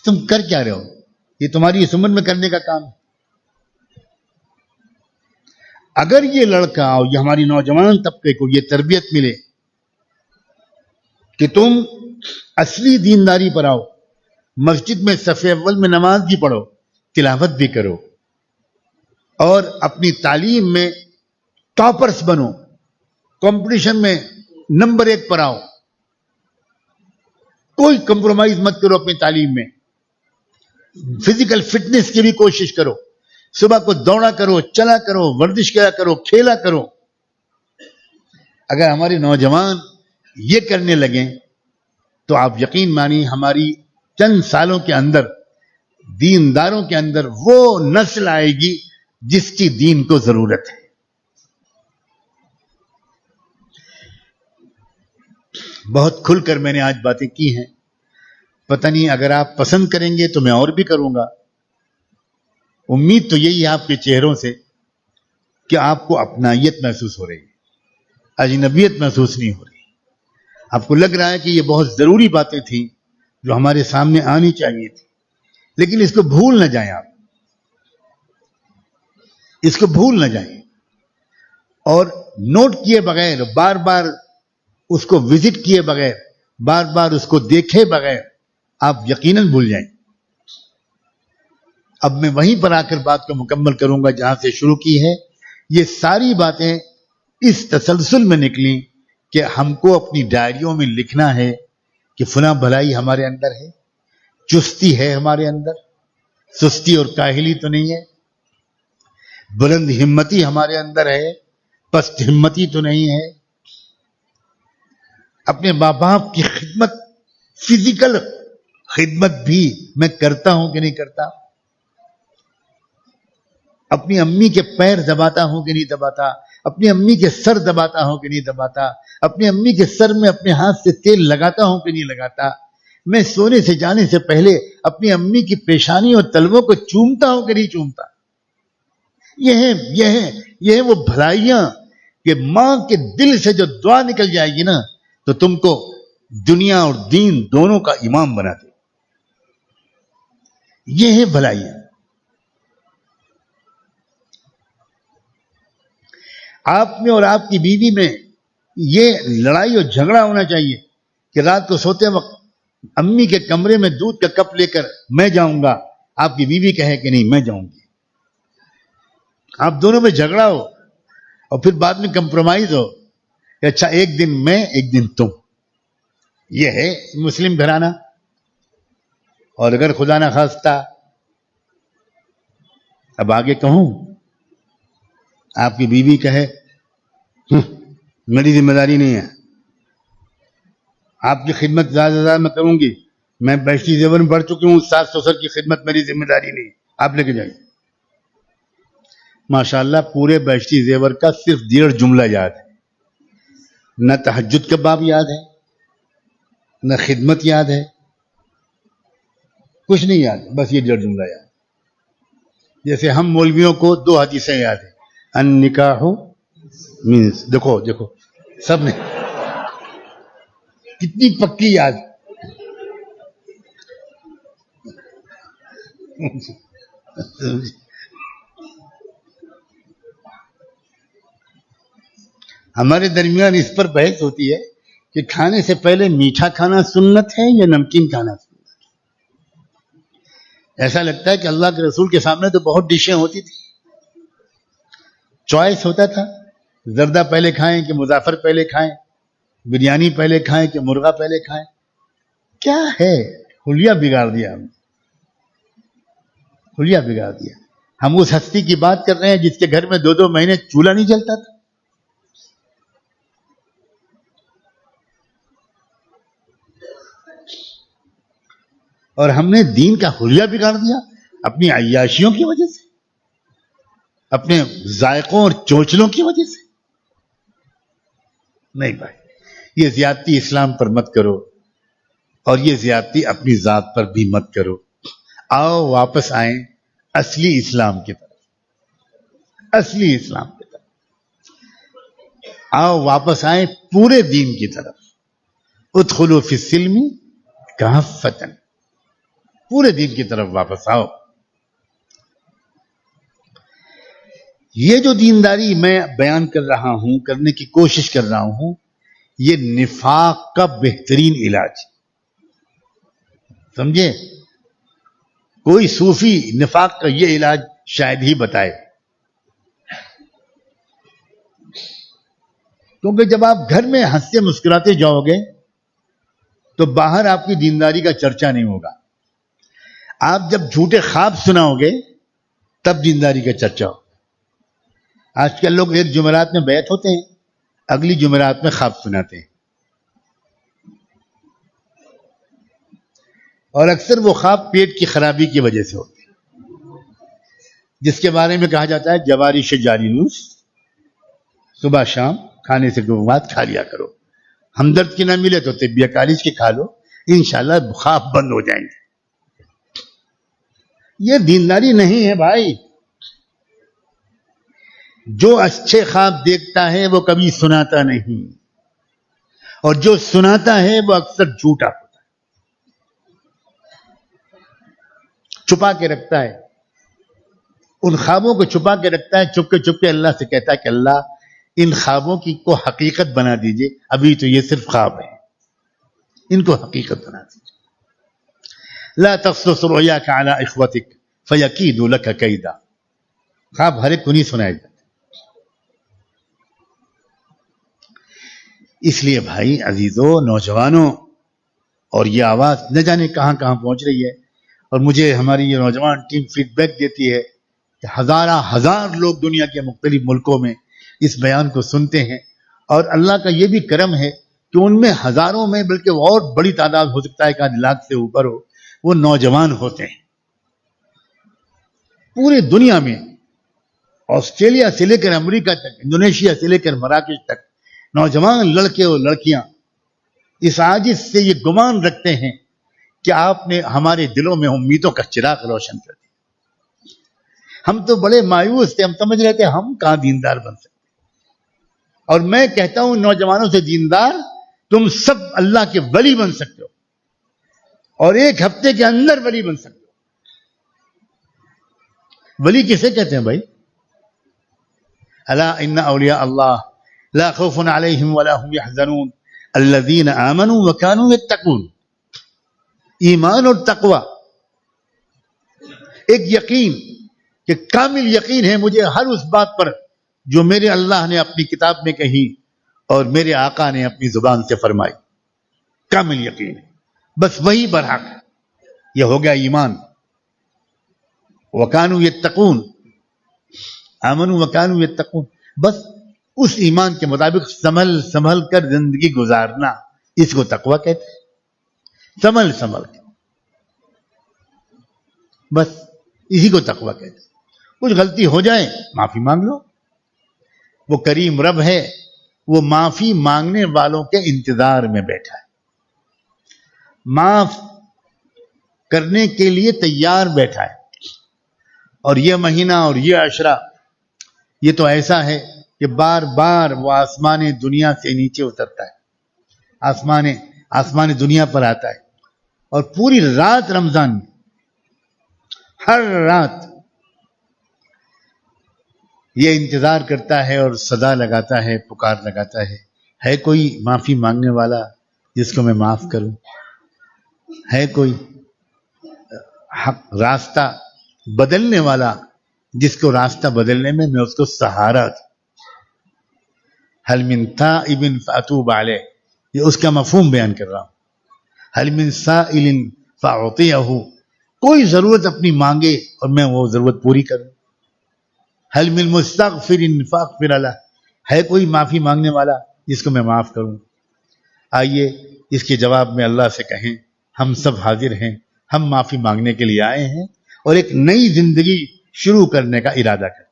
تم کر کیا رہے ہو؟ یہ تمہاری اس عمر میں کرنے کا کام ہے. اگر یہ لڑکا اور یہ ہماری نوجوان طبقے کو یہ تربیت ملے کہ تم اصلی دینداری پر آؤ، مسجد میں صف اول میں نماز بھی پڑھو، تلاوت بھی کرو، اور اپنی تعلیم میں ٹاپرز بنو، کمپٹیشن میں نمبر 1 پر آؤ، کوئی کمپرومائز مت کرو اپنی تعلیم میں، فزیکل فٹنس کی بھی کوشش کرو، صبح کو دوڑا کرو، چلا کرو، ورزش کیا کرو، کھیلا کرو. اگر ہمارے نوجوان یہ کرنے لگیں تو آپ یقین مانیے ہماری چند سالوں کے اندر دینداروں کے اندر وہ نسل آئے گی جس کی دین کو ضرورت ہے. بہت کھل کر میں نے آج باتیں کی ہیں، پتہ نہیں اگر آپ پسند کریں گے تو میں اور بھی کروں گا. امید تو یہی ہے آپ کے چہروں سے کہ آپ کو اپنائیت محسوس ہو رہی ہے، اجنبیت محسوس نہیں ہو رہی. آپ کو لگ رہا ہے کہ یہ بہت ضروری باتیں تھیں جو ہمارے سامنے آنی چاہیے تھی، لیکن اس کو بھول نہ جائیں. آپ اس کو بھول نہ جائیں اور نوٹ کیے بغیر، بار بار اس کو وزٹ کیے بغیر، بار بار اس کو دیکھے بغیر آپ یقیناً بھول جائیں. اب میں وہیں پر آ کر بات کو مکمل کروں گا جہاں سے شروع کی ہے. یہ ساری باتیں اس تسلسل میں نکلیں کہ ہم کو اپنی ڈائریوں میں لکھنا ہے کہ فلاں بھلائی ہمارے اندر ہے، چستی ہے ہمارے اندر، سستی اور کاہلی تو نہیں ہے، بلند ہمتی ہمارے اندر ہے، پست ہمتی تو نہیں ہے. اپنے ماں باپ کی خدمت، فزیکل خدمت بھی میں کرتا ہوں کہ نہیں کرتا، اپنی امی کے پیر دباتا ہوں کہ نہیں دباتا، اپنی امی کے سر دباتا ہوں کہ نہیں دباتا، اپنی امی کے سر میں اپنے ہاتھ سے تیل لگاتا ہوں کہ نہیں لگاتا، میں سونے سے جانے سے پہلے اپنی امی کی پیشانی اور تلووں کو چومتا ہوں کہ نہیں چومتا. یہ ہے وہ بھلائیاں کہ ماں کے دل سے جو دعا نکل جائے گی نا تو تم کو دنیا اور دین دونوں کا امام بنا دے. یہ ہے بھلائیاں. آپ میں اور آپ کی بیوی میں یہ لڑائی اور جھگڑا ہونا چاہیے کہ رات کو سوتے وقت امی کے کمرے میں دودھ کا کپ لے کر میں جاؤں گا، آپ کی بیوی کہے کہ نہیں میں جاؤں گی. آپ دونوں میں جھگڑا ہو اور پھر بعد میں کمپرومائز ہو کہ اچھا ایک دن میں ایک دن تم. یہ ہے مسلم گھرانہ. اور اگر خدا نہ خواستہ اب آگے کہوں آپ کی بیوی کہے میری ذمہ داری نہیں ہے، آپ کی خدمت زیادہ سے زیادہ میں کروں گی، میں بیشتی زیور میں بڑھ چکی ہوں، ساس سسر کی خدمت میری ذمہ داری نہیں، آپ لے کے جائیں. ماشاءاللہ پورے بیشتی زیور کا صرف 1.5 جملہ یاد ہے، نہ تہجد کا باب یاد ہے، نہ خدمت یاد ہے، کچھ نہیں یاد، بس یہ ڈیڑھ جملہ یاد. جیسے ہم مولویوں کو 2 حدیثیں یاد ہیں، النکاح مینس، دیکھو دیکھو سب نے کتنی پکی یاد. ہمارے درمیان اس پر بحث ہوتی ہے کہ کھانے سے پہلے میٹھا کھانا سنت ہے یا نمکین کھانا سنت ہے. ایسا لگتا ہے کہ اللہ کے رسول کے سامنے تو بہت ڈشیں ہوتی تھی، چوائس ہوتا تھا، زردہ پہلے کھائیں کہ مظافر پہلے کھائیں، بریانی پہلے کھائیں کہ مرغا پہلے کھائیں. کیا ہے، حلیہ بگاڑ دیا ہم نے، حلیہ بگاڑ دیا. ہم اس ہستی کی بات کر رہے ہیں جس کے گھر میں 2 مہینے چولہا نہیں جلتا تھا. اور ہم نے دین کا حلیہ بگاڑ دیا اپنی عیاشیوں کی وجہ سے، اپنے ذائقوں اور چوچلوں کی وجہ سے. نہیں بھائی، یہ زیادتی اسلام پر مت کرو، اور یہ زیادتی اپنی ذات پر بھی مت کرو. آؤ واپس آئیں اصلی اسلام کی طرف، اصلی اسلام کی طرف آؤ واپس آئیں، پورے دین کی طرف. ادخلوا فی السلم کافۃ، پورے دین کی طرف واپس آؤ. یہ جو دینداری میں بیان کر رہا ہوں، کرنے کی کوشش کر رہا ہوں، یہ نفاق کا بہترین علاج. سمجھے؟ کوئی صوفی نفاق کا یہ علاج شاید ہی بتائے. کیونکہ جب آپ گھر میں ہنستے مسکراتے جاؤ گے تو باہر آپ کی دینداری کا چرچا نہیں ہوگا. آپ جب جھوٹے خواب سناؤ گے تب دینداری کا چرچا ہوگا. آج کل لوگ ایک جمعرات میں بیعت ہوتے ہیں، اگلی جمعرات میں خواب سناتے ہیں، اور اکثر وہ خواب پیٹ کی خرابی کی وجہ سے ہوتے ہیں، جس کے بارے میں کہا جاتا ہے جوارش جالینوس، صبح شام کھانے سے بعد کھا لیا کرو. ہمدرد کی نہ ملے تو طبیہ کالج کی کھا لو، انشاءاللہ خواب بند ہو جائیں گے. یہ دینداری نہیں ہے بھائی. جو اچھے خواب دیکھتا ہے وہ کبھی سناتا نہیں، اور جو سناتا ہے وہ اکثر جھوٹا ہوتا ہے، چھپا کے رکھتا ہے. ان خوابوں کو چھپا کے رکھتا ہے، چپ کے اللہ سے کہتا ہے کہ اللہ ان خوابوں کی کو حقیقت بنا دیجئے، ابھی تو یہ صرف خواب ہیں، ان کو حقیقت بنا دیجئے. لا تقصص رؤیاک علی اخوتک فیکیدوا لک کیدا. خواب ہر ایک کو نہیں سنائے جاتے. اس لیے بھائی عزیزو، نوجوانوں، اور یہ آواز نہ جانے کہاں کہاں پہنچ رہی ہے، اور مجھے ہماری یہ نوجوان ٹیم فیڈ بیک دیتی ہے کہ ہزار لوگ دنیا کے مختلف ملکوں میں اس بیان کو سنتے ہیں. اور اللہ کا یہ بھی کرم ہے کہ ان میں ہزاروں میں، بلکہ اور بڑی تعداد ہو سکتا ہے کہ 1 لاکھ سے اوپر ہو، وہ نوجوان ہوتے ہیں. پوری دنیا میں، آسٹریلیا سے لے کر امریکہ تک، انڈونیشیا سے لے کر مراکش تک، نوجوان لڑکے اور لڑکیاں اس عاجز سے یہ گمان رکھتے ہیں کہ آپ نے ہمارے دلوں میں امیدوں کا چراغ روشن کر دیا. ہم تو بڑے مایوس تھے، ہم سمجھ رہے تھے ہم کہاں دیندار بن سکتے. اور میں کہتا ہوں نوجوانوں سے، دیندار تم سب اللہ کے ولی بن سکتے ہو، اور 1 ہفتے کے اندر ولی بن سکتے ہو. ولی کسے کہتے ہیں بھائی؟ الا ان اولیاء اللہ لا خوف علیہم ولا هم يحزنون الذین آمنوا وكانوا يتقون. ایمان اور تقوی، ایک یقین کہ کامل یقین ہے مجھے ہر اس بات پر جو میرے اللہ نے اپنی کتاب میں کہی اور میرے آقا نے اپنی زبان سے فرمائی. کامل یقین ہے، بس وہی برحق ہے. یہ ہو گیا ایمان. وَكَانُوا يَتَّقُونَ، آمنوا وَكَانُوا يَتَّقُونَ. بس اس ایمان کے مطابق سنبھل کر زندگی گزارنا، اس کو تقوی کہتے ہیں. سنبھل کے، بس اسی کو تقوی کہتے ہیں. کچھ غلطی ہو جائے معافی مانگ لو. وہ کریم رب ہے، وہ معافی مانگنے والوں کے انتظار میں بیٹھا ہے. معاف کرنے کے لیے تیار بیٹھا ہے. اور یہ مہینہ اور یہ عشرہ یہ تو ایسا ہے کہ بار بار وہ آسمان دنیا سے نیچے اترتا ہے، آسمان دنیا پر آتا ہے، اور پوری رات رمضان میں ہر رات یہ انتظار کرتا ہے اور صدا لگاتا ہے، پکار لگاتا ہے کوئی معافی مانگنے والا جس کو میں معاف کروں؟ ہے کوئی راستہ بدلنے والا جس کو راستہ بدلنے میں اس کو سہارا دوں؟ حل من تائب فاتوب علیہ، یہ اس کا مفہوم بیان کر رہا ہوں. حل من سائل فاعطیہ، کوئی ضرورت اپنی مانگے اور میں وہ ضرورت پوری کروں. حل من مستغفر فاغفر لہ، ہے کوئی معافی مانگنے والا جس کو میں معاف کروں؟ آئیے اس کے جواب میں اللہ سے کہیں ہم سب حاضر ہیں، ہم معافی مانگنے کے لیے آئے ہیں اور ایک نئی زندگی شروع کرنے کا ارادہ کریں.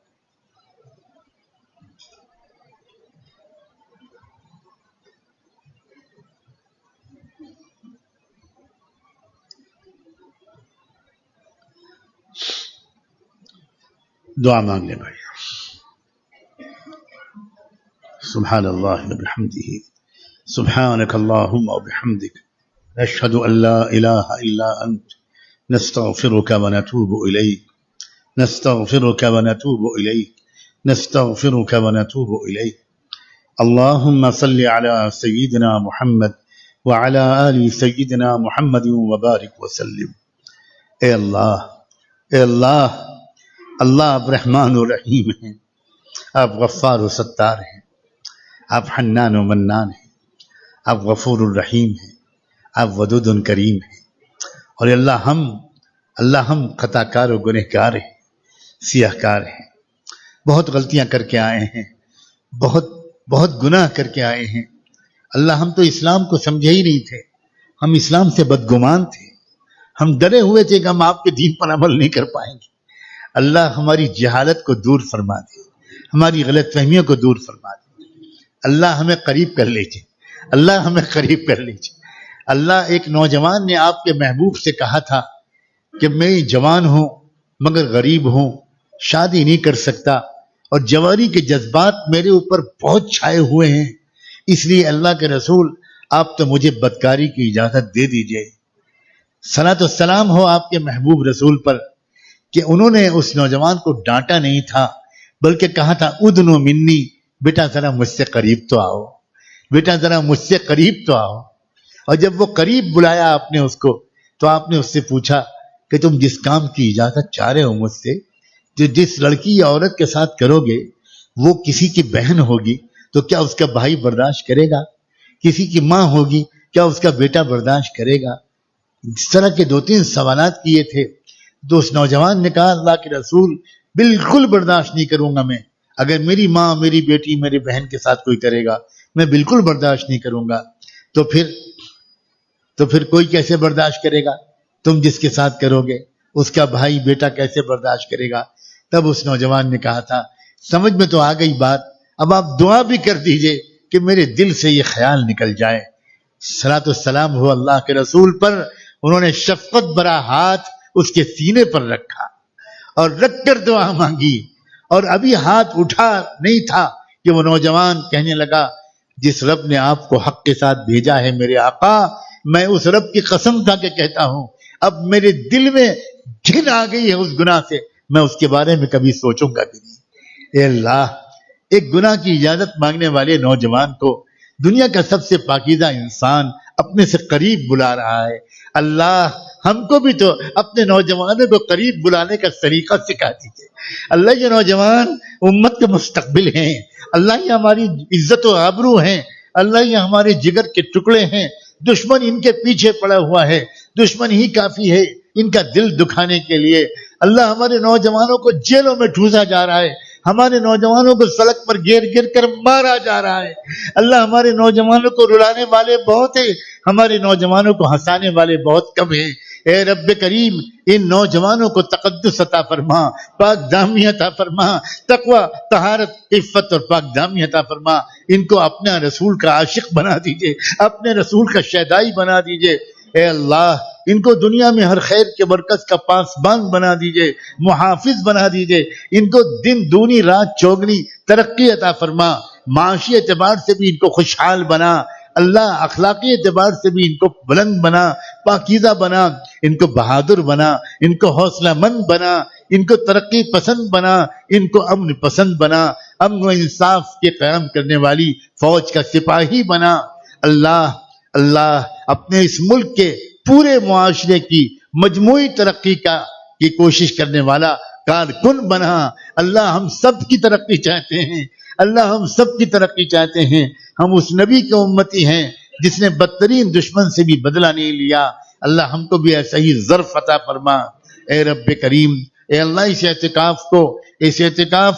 دعا مانگ لیں بھائی. سبحان اللہ وبحمدہ، سبحانک اللہم وبحمدک، نشہد ان لا الہ الا انت، نستغفرک ونتوب الیک، نستغفرک ونتوب الیک، نستغفرک ونتوب الیک. اللہم صل علی سیدنا محمد وعلی آل سیدنا محمد وبارک وسلم. اے اللہ، اللہ آپ رحمان و رحیم ہیں، آپ غفار و ستار ہیں، آپ حنان و منان ہیں، آپ غفور الرحیم ہیں، آپ ودود کریم ہیں. اور اللہ ہم خطا کار و گنہگار ہیں، سیاہ کار ہیں، بہت غلطیاں کر کے آئے ہیں، بہت گناہ کر کے آئے ہیں. اللہ ہم تو اسلام کو سمجھے ہی نہیں تھے، ہم اسلام سے بدگمان تھے، ہم ڈرے ہوئے تھے کہ ہم آپ کے دین پر عمل نہیں کر پائیں گے. اللہ ہماری جہالت کو دور فرما دے، ہماری غلط فہمیوں کو دور فرما دے. اللہ ہمیں قریب کر لیجیے، اللہ ہمیں قریب کر لیجیے. اللہ، ایک نوجوان نے آپ کے محبوب سے کہا تھا کہ میں جوان ہوں مگر غریب ہوں، شادی نہیں کر سکتا اور جوانی کے جذبات میرے اوپر بہت چھائے ہوئے ہیں، اس لیے اللہ کے رسول آپ تو مجھے بدکاری کی اجازت دے دیجئے. صلاۃ والسلام ہو آپ کے محبوب رسول پر کہ انہوں نے اس نوجوان کو ڈانٹا نہیں تھا بلکہ کہا تھا ادنو منی، بیٹا ذرا مجھ سے قریب تو آؤ، بیٹا ذرا مجھ سے قریب تو آؤ. اور جب وہ قریب بلایا آپ نے اس کو تو آپ نے اس سے پوچھا کہ تم جس کام کی اجازت چاہ رہے ہو مجھ سے، جو جس لڑکی یا عورت کے ساتھ کرو گے وہ کسی کی بہن ہوگی تو کیا اس کا بھائی برداشت کرے گا؟ کسی کی ماں ہوگی کیا اس کا بیٹا برداشت کرے گا؟ اس طرح کے 2-3 سوالات کیے تھے. تو اس نوجوان نے کہا اللہ کے رسول بالکل برداشت نہیں کروں گا، میں اگر میری ماں، میری بیٹی، میری بہن کے ساتھ کوئی کرے گا میں بالکل برداشت نہیں کروں گا. تو پھر کوئی کیسے برداشت کرے گا؟ تم جس کے ساتھ کرو گے اس کا بھائی بیٹا کیسے برداشت کرے گا؟ تب اس نوجوان نے کہا تھا سمجھ میں تو آ گئی بات، اب آپ دعا بھی کر دیجئے کہ میرے دل سے یہ خیال نکل جائے. صلاۃ والسلام ہو اللہ کے رسول پر. انہوں نے شفقت بھرا ہاتھ اس کے سینے پر رکھا اور رکھ کر دعا مانگی، اور ابھی ہاتھ اٹھا نہیں تھا کہ وہ نوجوان کہنے لگا جس رب نے آپ کو حق کے ساتھ بھیجا ہے میرے آقا، میں اس رب کی قسم کھا کے کہتا ہوں اب میرے دل میں گھن آ گئی ہے اس گناہ سے، میں اس کے بارے میں کبھی سوچوں گا بھی نہیں. اے اللہ، ایک گناہ کی اجازت مانگنے والے نوجوان کو دنیا کا سب سے پاکیزہ انسان اپنے سے قریب بلا رہا ہے. اللہ ہم کو بھی تو اپنے نوجوانوں کو قریب بلانے کا طریقہ سکھا دیجیے. اللہ یہ نوجوان امت کے مستقبل ہیں، اللہ یہ ہماری عزت و آبرو ہیں، اللہ یہ ہمارے جگر کے ٹکڑے ہیں. دشمن ان کے پیچھے پڑا ہوا ہے، دشمن ہی کافی ہے ان کا دل دکھانے کے لیے. اللہ ہمارے نوجوانوں کو جیلوں میں ٹھوسا جا رہا ہے، ہمارے نوجوانوں کو سڑک پر گر گر کر مارا جا رہا ہے. اللہ ہمارے نوجوانوں کو رلانے والے بہت ہیں، ہمارے نوجوانوں کو ہنسانے والے بہت کم ہیں. اے رب کریم ان نوجوانوں کو تقدس عطا فرما، پاک دامی عطا فرما، تقوی، طہارت، عفت اور پاک دامی عطا فرما. ان کو اپنا رسول کا عاشق بنا دیجئے، اپنے رسول کا شیدائی بنا دیجئے. اے اللہ ان کو دنیا میں ہر خیر کے مرکز کا پاسبان بنا دیجئے، محافظ بنا دیجئے، ان کو دن دونی رات چوگنی ترقی عطا فرما، معاشی اعتبار سے بھی ان کو خوشحال بنا، اللہ اخلاقی اعتبار سے بھی ان کو بلند بنا، پاکیزہ بنا، ان کو بہادر بنا، ان کو حوصلہ مند بنا، ان کو ترقی پسند بنا، ان کو امن پسند بنا، امن و انصاف کے قیام کرنے والی فوج کا سپاہی بنا۔ اللہ اپنے اس ملک کے پورے معاشرے کی مجموعی ترقی کی کوشش کرنے والا کارکن بنا۔ اللہ ہم سب کی ترقی چاہتے ہیں، اللہ ہم سب کی ترقی چاہتے ہیں۔ ہم اس نبی کے امتی ہیں جس نے بدترین دشمن سے بھی بدلہ نہیں لیا۔ اللہ ہم کو بھی ایسا ہی ظرف عطا فرما۔ اے رب کریم، اے اللہ اس اعتکاف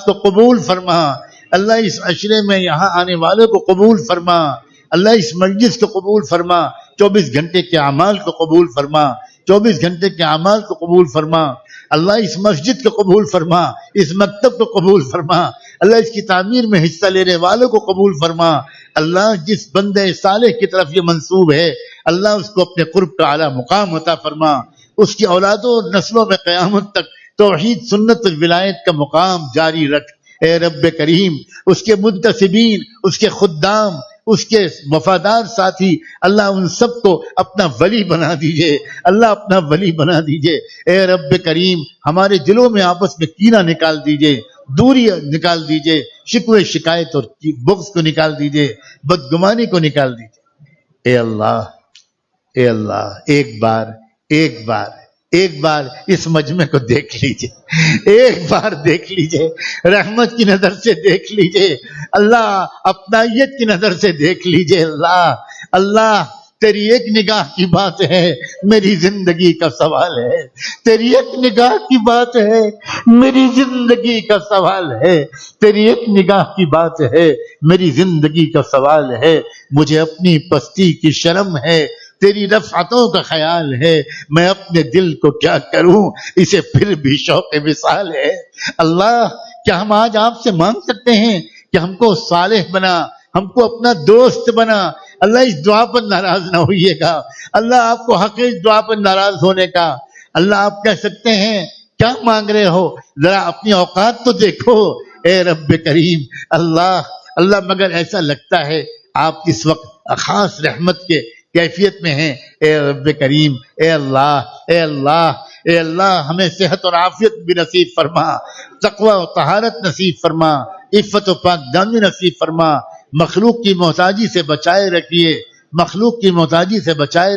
کو قبول فرما۔ اللہ اس عشرے میں یہاں آنے والوں کو قبول فرما۔ اللہ اس مجلس کو قبول فرما، 24 گھنٹے کے اعمال کو قبول فرما، 24 گھنٹے کے اعمال کو قبول فرما۔ اللہ اس مسجد کو قبول فرما، اس مکتب کو قبول فرما، اللہ اس کی تعمیر میں حصہ لینے والوں کو قبول فرما۔ اللہ جس بندے صالح کی طرف یہ منسوب ہے، اللہ اس کو اپنے قرب کا اعلیٰ مقام عطا فرما، اس کی اولادوں اور نسلوں میں قیامت تک توحید سنت اور ولایت کا مقام جاری رکھ۔ اے رب کریم، اس کے منتسبین، اس کے خدام، اس کے وفادار ساتھی، اللہ ان سب کو اپنا ولی بنا دیجئے، اللہ اپنا ولی بنا دیجئے۔ اے رب کریم، ہمارے دلوں میں آپس میں کینہ نکال دیجئے، دوری نکال دیجئے، شکوے شکایت اور بغض کو نکال دیجئے، بدگمانی کو نکال دیجئے۔ اے اللہ ایک بار اس مجمع کو دیکھ لیجئے، ایک بار دیکھ لیجئے، رحمت کی نظر سے دیکھ لیجئے، اللہ اپنائیت کی نظر سے دیکھ لیجئے۔ اللہ تیری ایک نگاہ کی بات ہے، میری زندگی کا سوال ہے، تیری ایک نگاہ کی بات ہے، میری زندگی کا سوال ہے، تیری ایک نگاہ کی بات ہے، میری زندگی کا سوال ہے۔ مجھے اپنی پستی کی شرم ہے، تیری رفعتوں کا خیال ہے، میں اپنے دل کو کیا کروں، اسے پھر بھی شوق وصال ہے۔ اللہ کیا ہم آج آپ سے مانگ سکتے ہیں کہ ہم کو صالح بنا، ہم کو اپنا دوست بنا؟ اللہ اس دعا پر ناراض نہ ہوئیے گا، اللہ آپ کو حق ہے اس دعا پر ناراض ہونے کا۔ اللہ آپ کہہ سکتے ہیں کیا مانگ رہے ہو، ذرا اپنی اوقات تو دیکھو۔ اے رب کریم، اللہ مگر ایسا لگتا ہے آپ اس وقت خاص رحمت کے کیفیت میں ہیں۔ اے رب کریم، اے اللہ ہمیں صحت اور عافیت بھی نصیب فرما، تقوی و طہارت نصیب فرما، عفت و پاک دامنی نصیب فرما، مخلوق کی محتاجی سے بچائے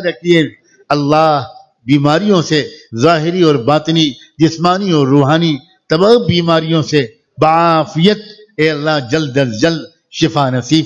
رکھیے، اللہ بیماریوں سے ظاہری اور باطنی، جسمانی اور روحانی تمام بیماریوں سے بعافیت اے اللہ جلد از جلد شفا نصیب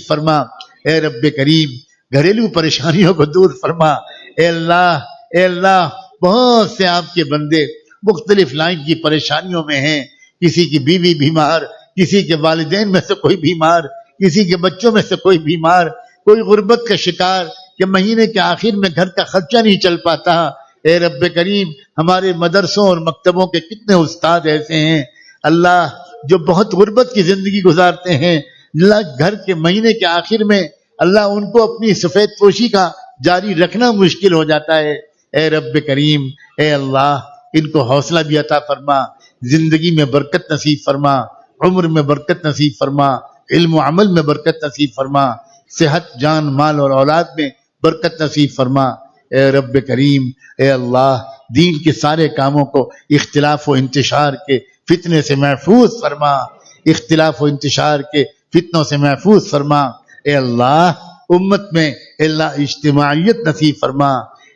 فرما۔ اے رب کریم، گھریلو پریشانیوں کو دور فرما۔ اے اللہ بہت سے آپ کے بندے مختلف لائن کی پریشانیوں میں ہیں، کسی کی بیوی بیمار، کسی کے والدین میں سے کوئی بیمار، کسی کے بچوں میں سے کوئی بیمار، کوئی غربت کا شکار کہ مہینے کے آخر میں گھر کا خرچہ نہیں چل پاتا۔ اے رب کریم، ہمارے مدرسوں اور مکتبوں کے کتنے استاد ایسے ہیں اللہ جو بہت غربت کی زندگی گزارتے ہیں، اللہ گھر کے مہینے کے آخر میں اللہ ان کو اپنی سفید پوشی کا جاری رکھنا مشکل ہو جاتا ہے۔ اے رب کریم، اے اللہ ان کو حوصلہ بھی عطا فرما، زندگی میں برکت نصیب فرما، عمر میں برکت نصیب فرما، علم و عمل میں برکت نصیب فرما، صحت جان مال اور اولاد میں برکت نصیب فرما۔ اے رب کریم، اے اللہ دین کے سارے کاموں کو اختلاف و انتشار کے فتنے سے محفوظ فرما، اختلاف و انتشار کے فتنوں سے محفوظ فرما۔ اے اللہ امت میں اللہ اجتماعیت نصیب فرما،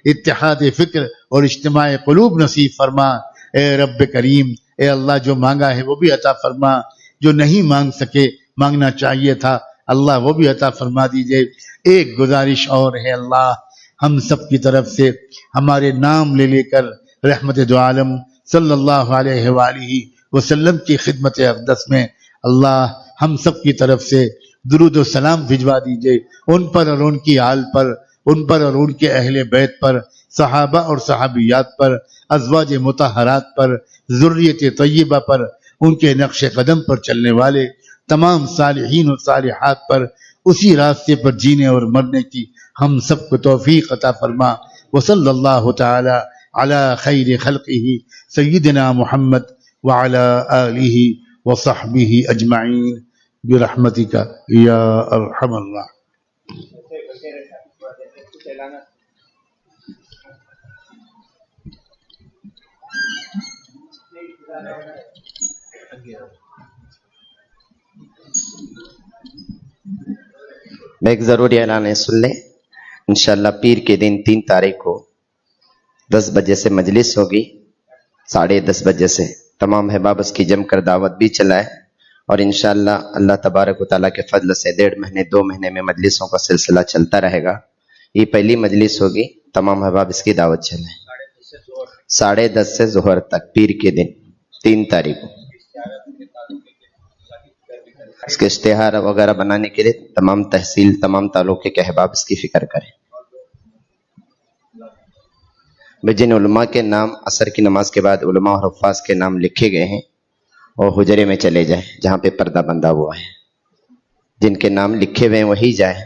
اتحاد فکر اور اجتماع قلوب نصیب فرما۔ اے رب کریم، اے اللہ جو مانگا ہے وہ بھی عطا فرما، جو نہیں مانگ سکے مانگنا چاہیے تھا اللہ وہ بھی عطا فرما دیجئے۔ ایک گزارش اور ہے اللہ، ہم سب کی طرف سے ہمارے نام لے کر رحمت دو عالم صلی اللہ علیہ وآلہ وسلم کی خدمت اقدس میں اللہ ہم سب کی طرف سے درود و سلام بھجوا دیجئے ان پر اور ان کی آل پر، ان پر اور ان کے اہل بیت پر، صحابہ اور صحابیات پر، ازواج مطہرات پر، ذریت طیبہ پر، ان کے نقش قدم پر چلنے والے تمام صالحین اور صالحات پر، اسی راستے پر جینے اور مرنے کی ہم سب کو توفیق عطا فرما. وصلی اللہ تعالی علی خیر خلقہ سیدنا محمد وعلی آلہ وصحبہ اجمعین برحمتک یا ارحم الراحمین. میں ایک ضروری اعلان ہے، سن لیں. انشاءاللہ پیر کے دن 3 تاریخ کو 10 بجے سے مجلس ہوگی، 10:30 بجے سے. تمام احباب اس کی جم کر دعوت بھی چلائے، اور انشاءاللہ اللہ تبارک و تعالیٰ کے فضل سے 1.5 مہینے 2 مہینے میں مجلسوں کا سلسلہ چلتا رہے گا. یہ پہلی مجلس ہوگی، تمام احباب اس کی دعوت چلائیں. 10:30 سے ظہر تک پیر کے دن 3 تاریخ کو. اس کے اشتہار وغیرہ بنانے کے لیے تمام تحصیل، تمام تعلقے کے احباب اس کی فکر کریں. جن علماء کے نام عصر کی نماز کے بعد علماء اور حفاظ کے نام لکھے گئے ہیں وہ حجرے میں چلے جائیں جہاں پہ پردہ بندھا ہوا ہے. جن کے نام لکھے ہوئے ہیں وہی جائیں.